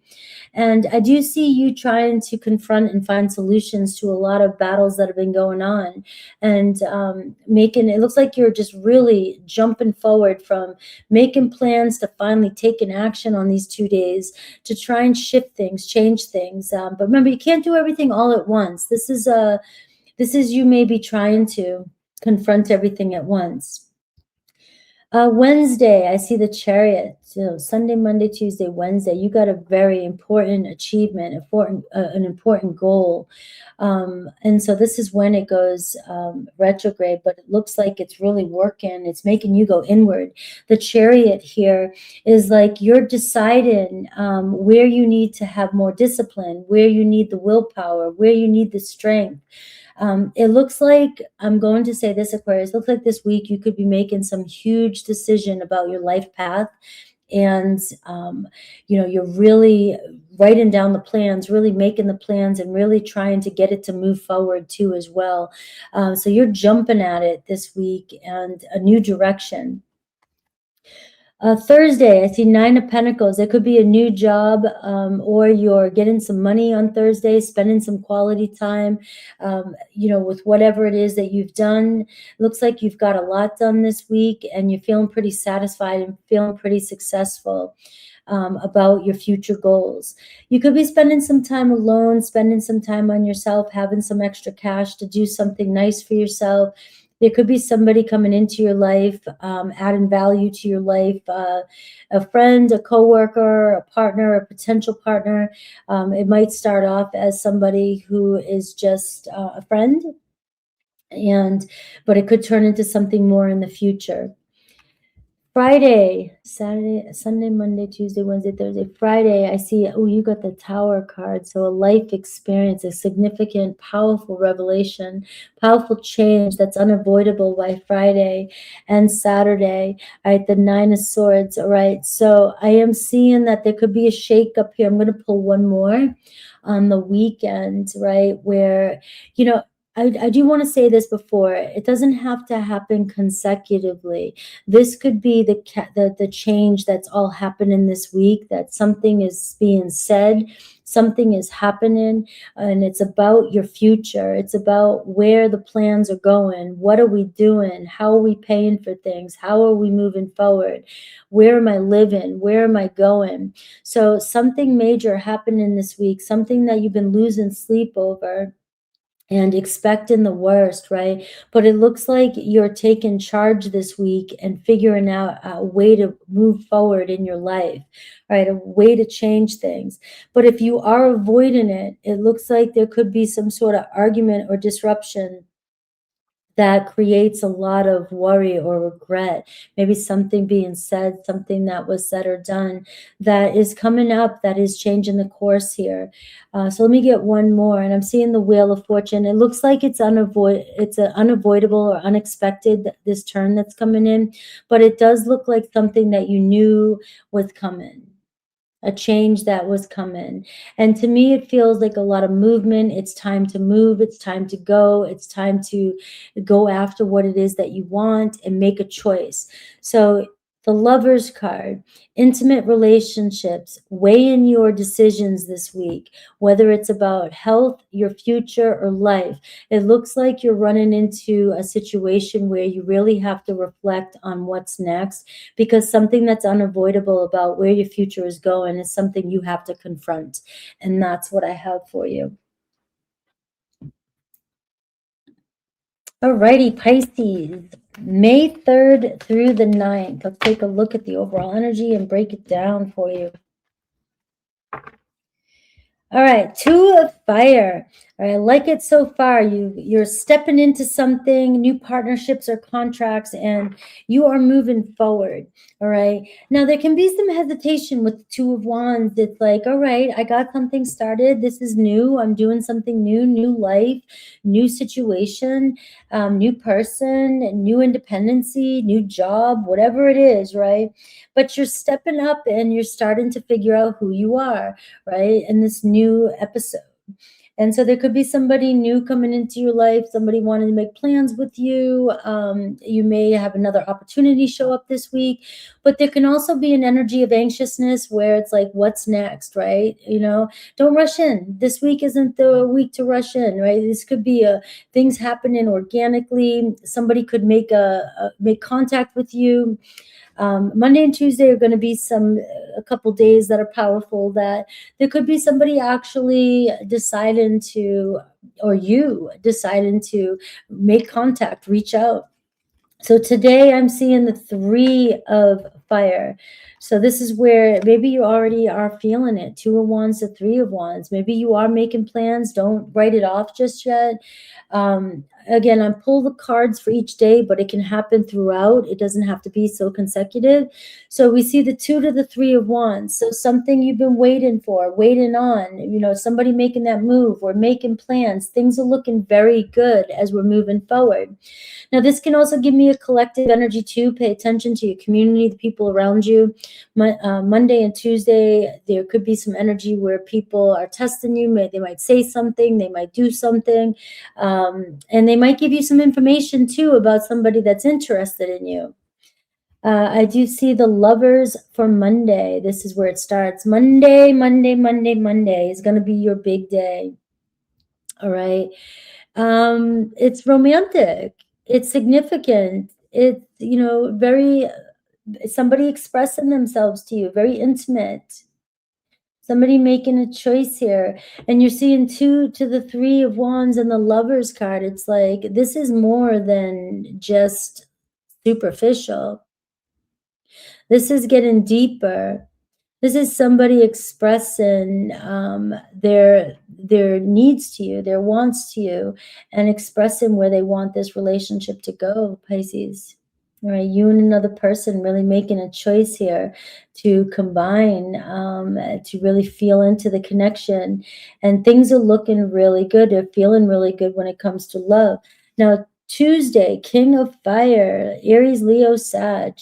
And I do see you trying to confront and find solutions to a lot of battles that have been going on, and it looks like you're just really jumping forward from making plans to finally taking action on these 2 days to try and shift things, change things. But remember, you can't do everything all at once. This is you maybe trying to confront everything at once. Wednesday, I see the Chariot. So Sunday, Monday, Tuesday, Wednesday, you got a very important achievement, an important goal. And so this is when it goes retrograde, but it looks like it's really working. It's making you go inward. The Chariot here is like you're deciding where you need to have more discipline, where you need the willpower, where you need the strength. It looks like, I'm going to say this, Aquarius, looks like this week you could be making some huge decision about your life path. And, you're really writing down the plans, really making the plans and really trying to get it to move forward too as well. So you're jumping at it this week and a new direction. Thursday, I see 9 of Pentacles. It could be a new job, or you're getting some money on Thursday, spending some quality time, with whatever it is that you've done. Looks like you've got a lot done this week and you're feeling pretty satisfied and feeling pretty successful about your future goals. You could be spending some time alone, spending some time on yourself, having some extra cash to do something nice for yourself. There could be somebody coming into your life, adding value to your life, a friend, a coworker, a partner, a potential partner. It might start off as somebody who is just a friend, but it could turn into something more in the future. Friday, Saturday, Sunday, Monday, Tuesday, Wednesday, Thursday, Friday, I see, you got the Tower card. So a life experience, a significant, powerful revelation, powerful change that's unavoidable by Friday and Saturday. All right, the 9 of Swords. All right, so I am seeing that there could be a shake up here. I'm going to pull one more on the weekend, right, where, I do want to say this before. It doesn't have to happen consecutively. This could be the change that's all happening this week, that something is being said, something is happening, and it's about your future. It's about where the plans are going. What are we doing? How are we paying for things? How are we moving forward? Where am I living? Where am I going? So something major happening this week, something that you've been losing sleep over and expecting the worst, right? But it looks like you're taking charge this week and figuring out a way to move forward in your life, right? A way to change things. But if you are avoiding it, it looks like there could be some sort of argument or disruption that creates a lot of worry or regret. Maybe something being said, something that was said or done that is coming up, that is changing the course here. So let me get one more, and I'm seeing the Wheel of Fortune. It looks like it's unavoidable or unexpected, this turn that's coming in, but it does look like something that you knew was coming. A change that was coming. And to me, it feels like a lot of movement. It's time to move. It's time to go. It's time to go after what it is that you want and make a choice. So The Lovers card, intimate relationships, weigh in your decisions this week, whether it's about health, your future, or life. It looks like you're running into a situation where you really have to reflect on what's next, because something that's unavoidable about where your future is going is something you have to confront. And that's what I have for you. Alrighty, Pisces, May 3rd through the 9th. Let's take a look at the overall energy and break it down for you. All right, Two of Fire. All right, I like it so far. You're stepping into something, new partnerships or contracts, and you are moving forward. All right. Now, there can be some hesitation with the Two of Wands. It's like, all right, I got something started. This is new. I'm doing something new, new life, new situation, new person, new independency, new job, whatever it is, right? But you're stepping up and you're starting to figure out who you are, right? In this new episode. And so there could be somebody new coming into your life, somebody wanting to make plans with you. You may have another opportunity show up this week, but there can also be an energy of anxiousness where it's like, what's next, right? You know, don't rush in. This week isn't the week to rush in, right? This could be things happening organically. Somebody could make contact with you. Monday and Tuesday are going to be a couple days that are powerful, that there could be somebody actually deciding to, or you deciding to make contact, reach out. So today I'm seeing the Three of Fire. So this is where maybe you already are feeling it. Two of Wands to Three of Wands. Maybe you are making plans. Don't write it off just yet. Again, I pull the cards for each day, but it can happen throughout. It doesn't have to be so consecutive. So we see the Two to the Three of Wands. So something you've been waiting on, you know, somebody making that move or making plans. Things are looking very good as we're moving forward. Now, this can also give me a collective energy too. Pay attention to your community, the people around you. Monday and Tuesday, there could be some energy where people are testing you. They might say something, they might do something, and they might give you some information too about somebody that's interested in you. I do see the Lovers for Monday. This is where it starts. Monday is going to be your big day. All right. It's romantic. It's significant. It's, you know, somebody expressing themselves to you, very intimate. Somebody making a choice here. And you're seeing Two to the Three of Wands and the Lovers card. It's like, this is more than just superficial. This is getting deeper. This is somebody expressing their needs to you, their wants to you, and expressing where they want this relationship to go, Pisces. All right, you and another person really making a choice here to combine, to really feel into the connection. And things are looking really good. They're feeling really good when it comes to love. Now, Tuesday, King of Fire, Aries, Leo, Sag.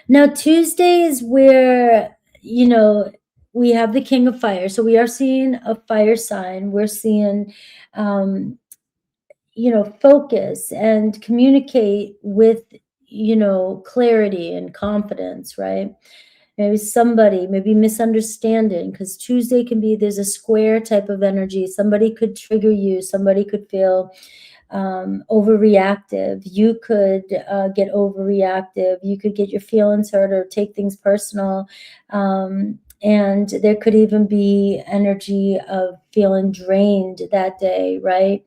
Now, Tuesday is where, you know, we have the King of Fire. So we are seeing a fire sign. We're seeing, you know, focus and communicate with, you know, clarity and confidence, right? Maybe misunderstanding, because Tuesday can be, there's a square type of energy. Somebody could trigger you. Somebody could feel overreactive. You could get overreactive. You could get your feelings hurt or take things personal. And there could even be energy of feeling drained that day, right?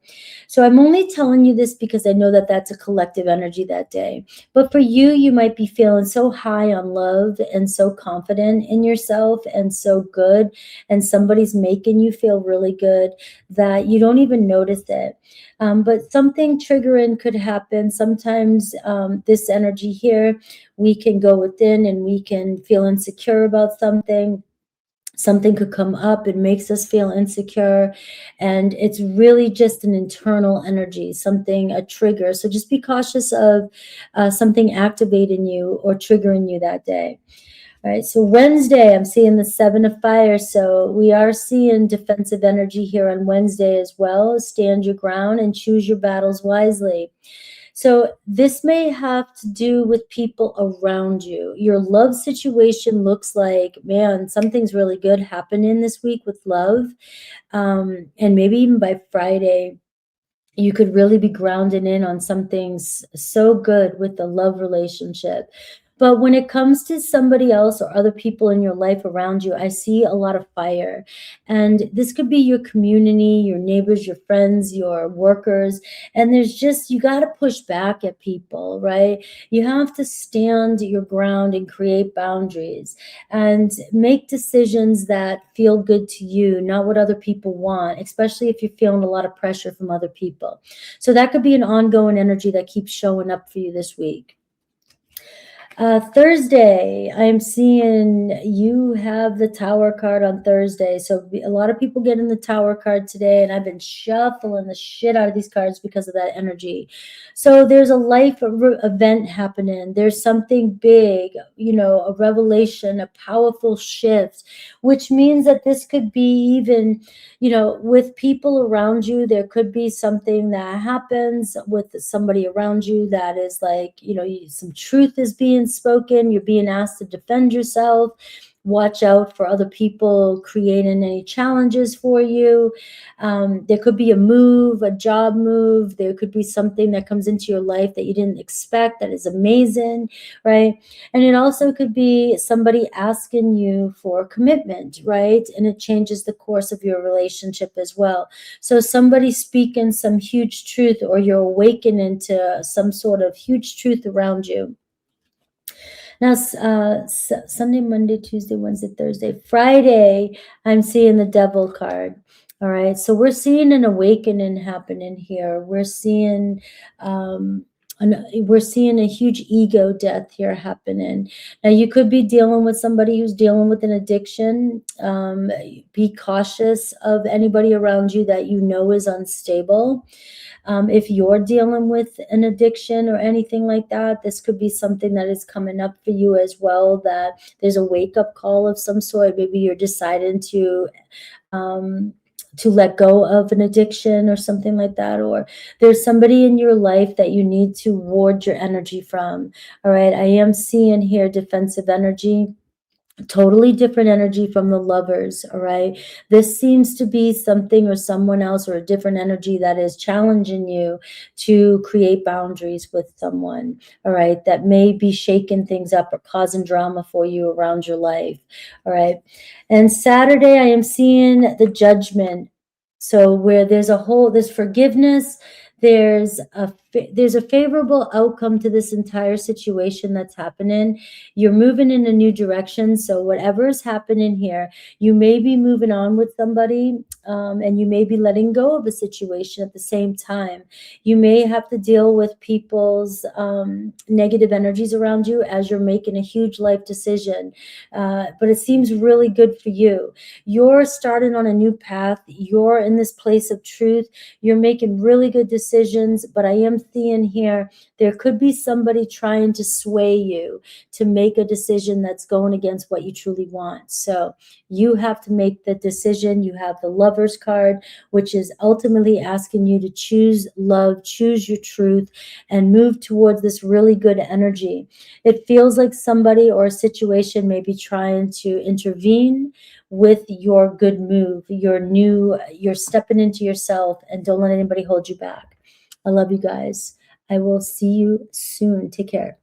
So I'm only telling you this because I know that that's a collective energy that day. But for you, you might be feeling so high on love and so confident in yourself and so good, and somebody's making you feel really good that you don't even notice it. But something triggering could happen. Sometimes this energy here, we can go within and we can feel insecure about something. Something could come up, it makes us feel insecure, and it's really just an internal energy, a trigger. So just be cautious of something activating you or triggering you that day. All right, so Wednesday, I'm seeing the Seven of Fire. So we are seeing defensive energy here on Wednesday as well. Stand your ground and choose your battles wisely. So this may have to do with people around you. Your love situation looks like, man, something's really good happening this week with love. And maybe even by Friday, you could really be grounded in on something so good with the love relationship. But when it comes to somebody else or other people in your life around you, I see a lot of fire. And this could be your community, your neighbors, your friends, your workers. And there's just, you got to push back at people, right? You have to stand your ground and create boundaries and make decisions that feel good to you, not what other people want, especially if you're feeling a lot of pressure from other people. So that could be an ongoing energy that keeps showing up for you this week. Thursday, I'm seeing you have the Tower card on Thursday. So a lot of people get in the Tower card today, and I've been shuffling the shit out of these cards because of that energy. So there's a life event happening. There's something big, you know, a revelation, a powerful shift, which means that this could be even, you know, with people around you. There could be something that happens with somebody around you that is like, you know, some truth is being spoken. You're being asked to defend yourself. Watch out for other people creating any challenges for you. There could be a move, a job move. There could be something that comes into your life that you didn't expect that is amazing, right? And it also could be somebody asking you for commitment, right? And it changes the course of your relationship as well. So somebody speaking some huge truth, or you're awakening to some sort of huge truth around you. Now, Sunday, Monday, Tuesday, Wednesday, Thursday, Friday, I'm seeing the Devil card. All right. So we're seeing an awakening happening here. We're seeing, we're seeing a huge ego death here happening. Now, you could be dealing with somebody who's dealing with an addiction. Be cautious of anybody around you that you know is unstable. If you're dealing with an addiction or anything like that, this could be something that is coming up for you as well, that there's a wake-up call of some sort. Maybe you're deciding to let go of an addiction or something like that, or there's somebody in your life that you need to ward your energy from. All right, I am seeing here defensive energy. Totally different energy from the Lovers. All right, this seems to be something or someone else, or a different energy that is challenging you to create boundaries with someone. All right, that may be shaking things up or causing drama for you around your life. All right, and Saturday I am seeing the Judgment. So where there's forgiveness, there's a favorable outcome to this entire situation that's happening. You're moving in a new direction. So whatever is happening here, you may be moving on with somebody, and you may be letting go of a situation at the same time. You may have to deal with people's negative energies around you as you're making a huge life decision. But it seems really good for you. You're starting on a new path. You're in this place of truth. You're making really good decisions, but I am seeing here, there could be somebody trying to sway you to make a decision that's going against what you truly want. So you have to make the decision. You have the Lovers card, which is ultimately asking you to choose love, choose your truth, and move towards this really good energy. It feels like somebody or a situation may be trying to intervene with your good move. You're stepping into yourself, and don't let anybody hold you back. I love you guys. I will see you soon. Take care.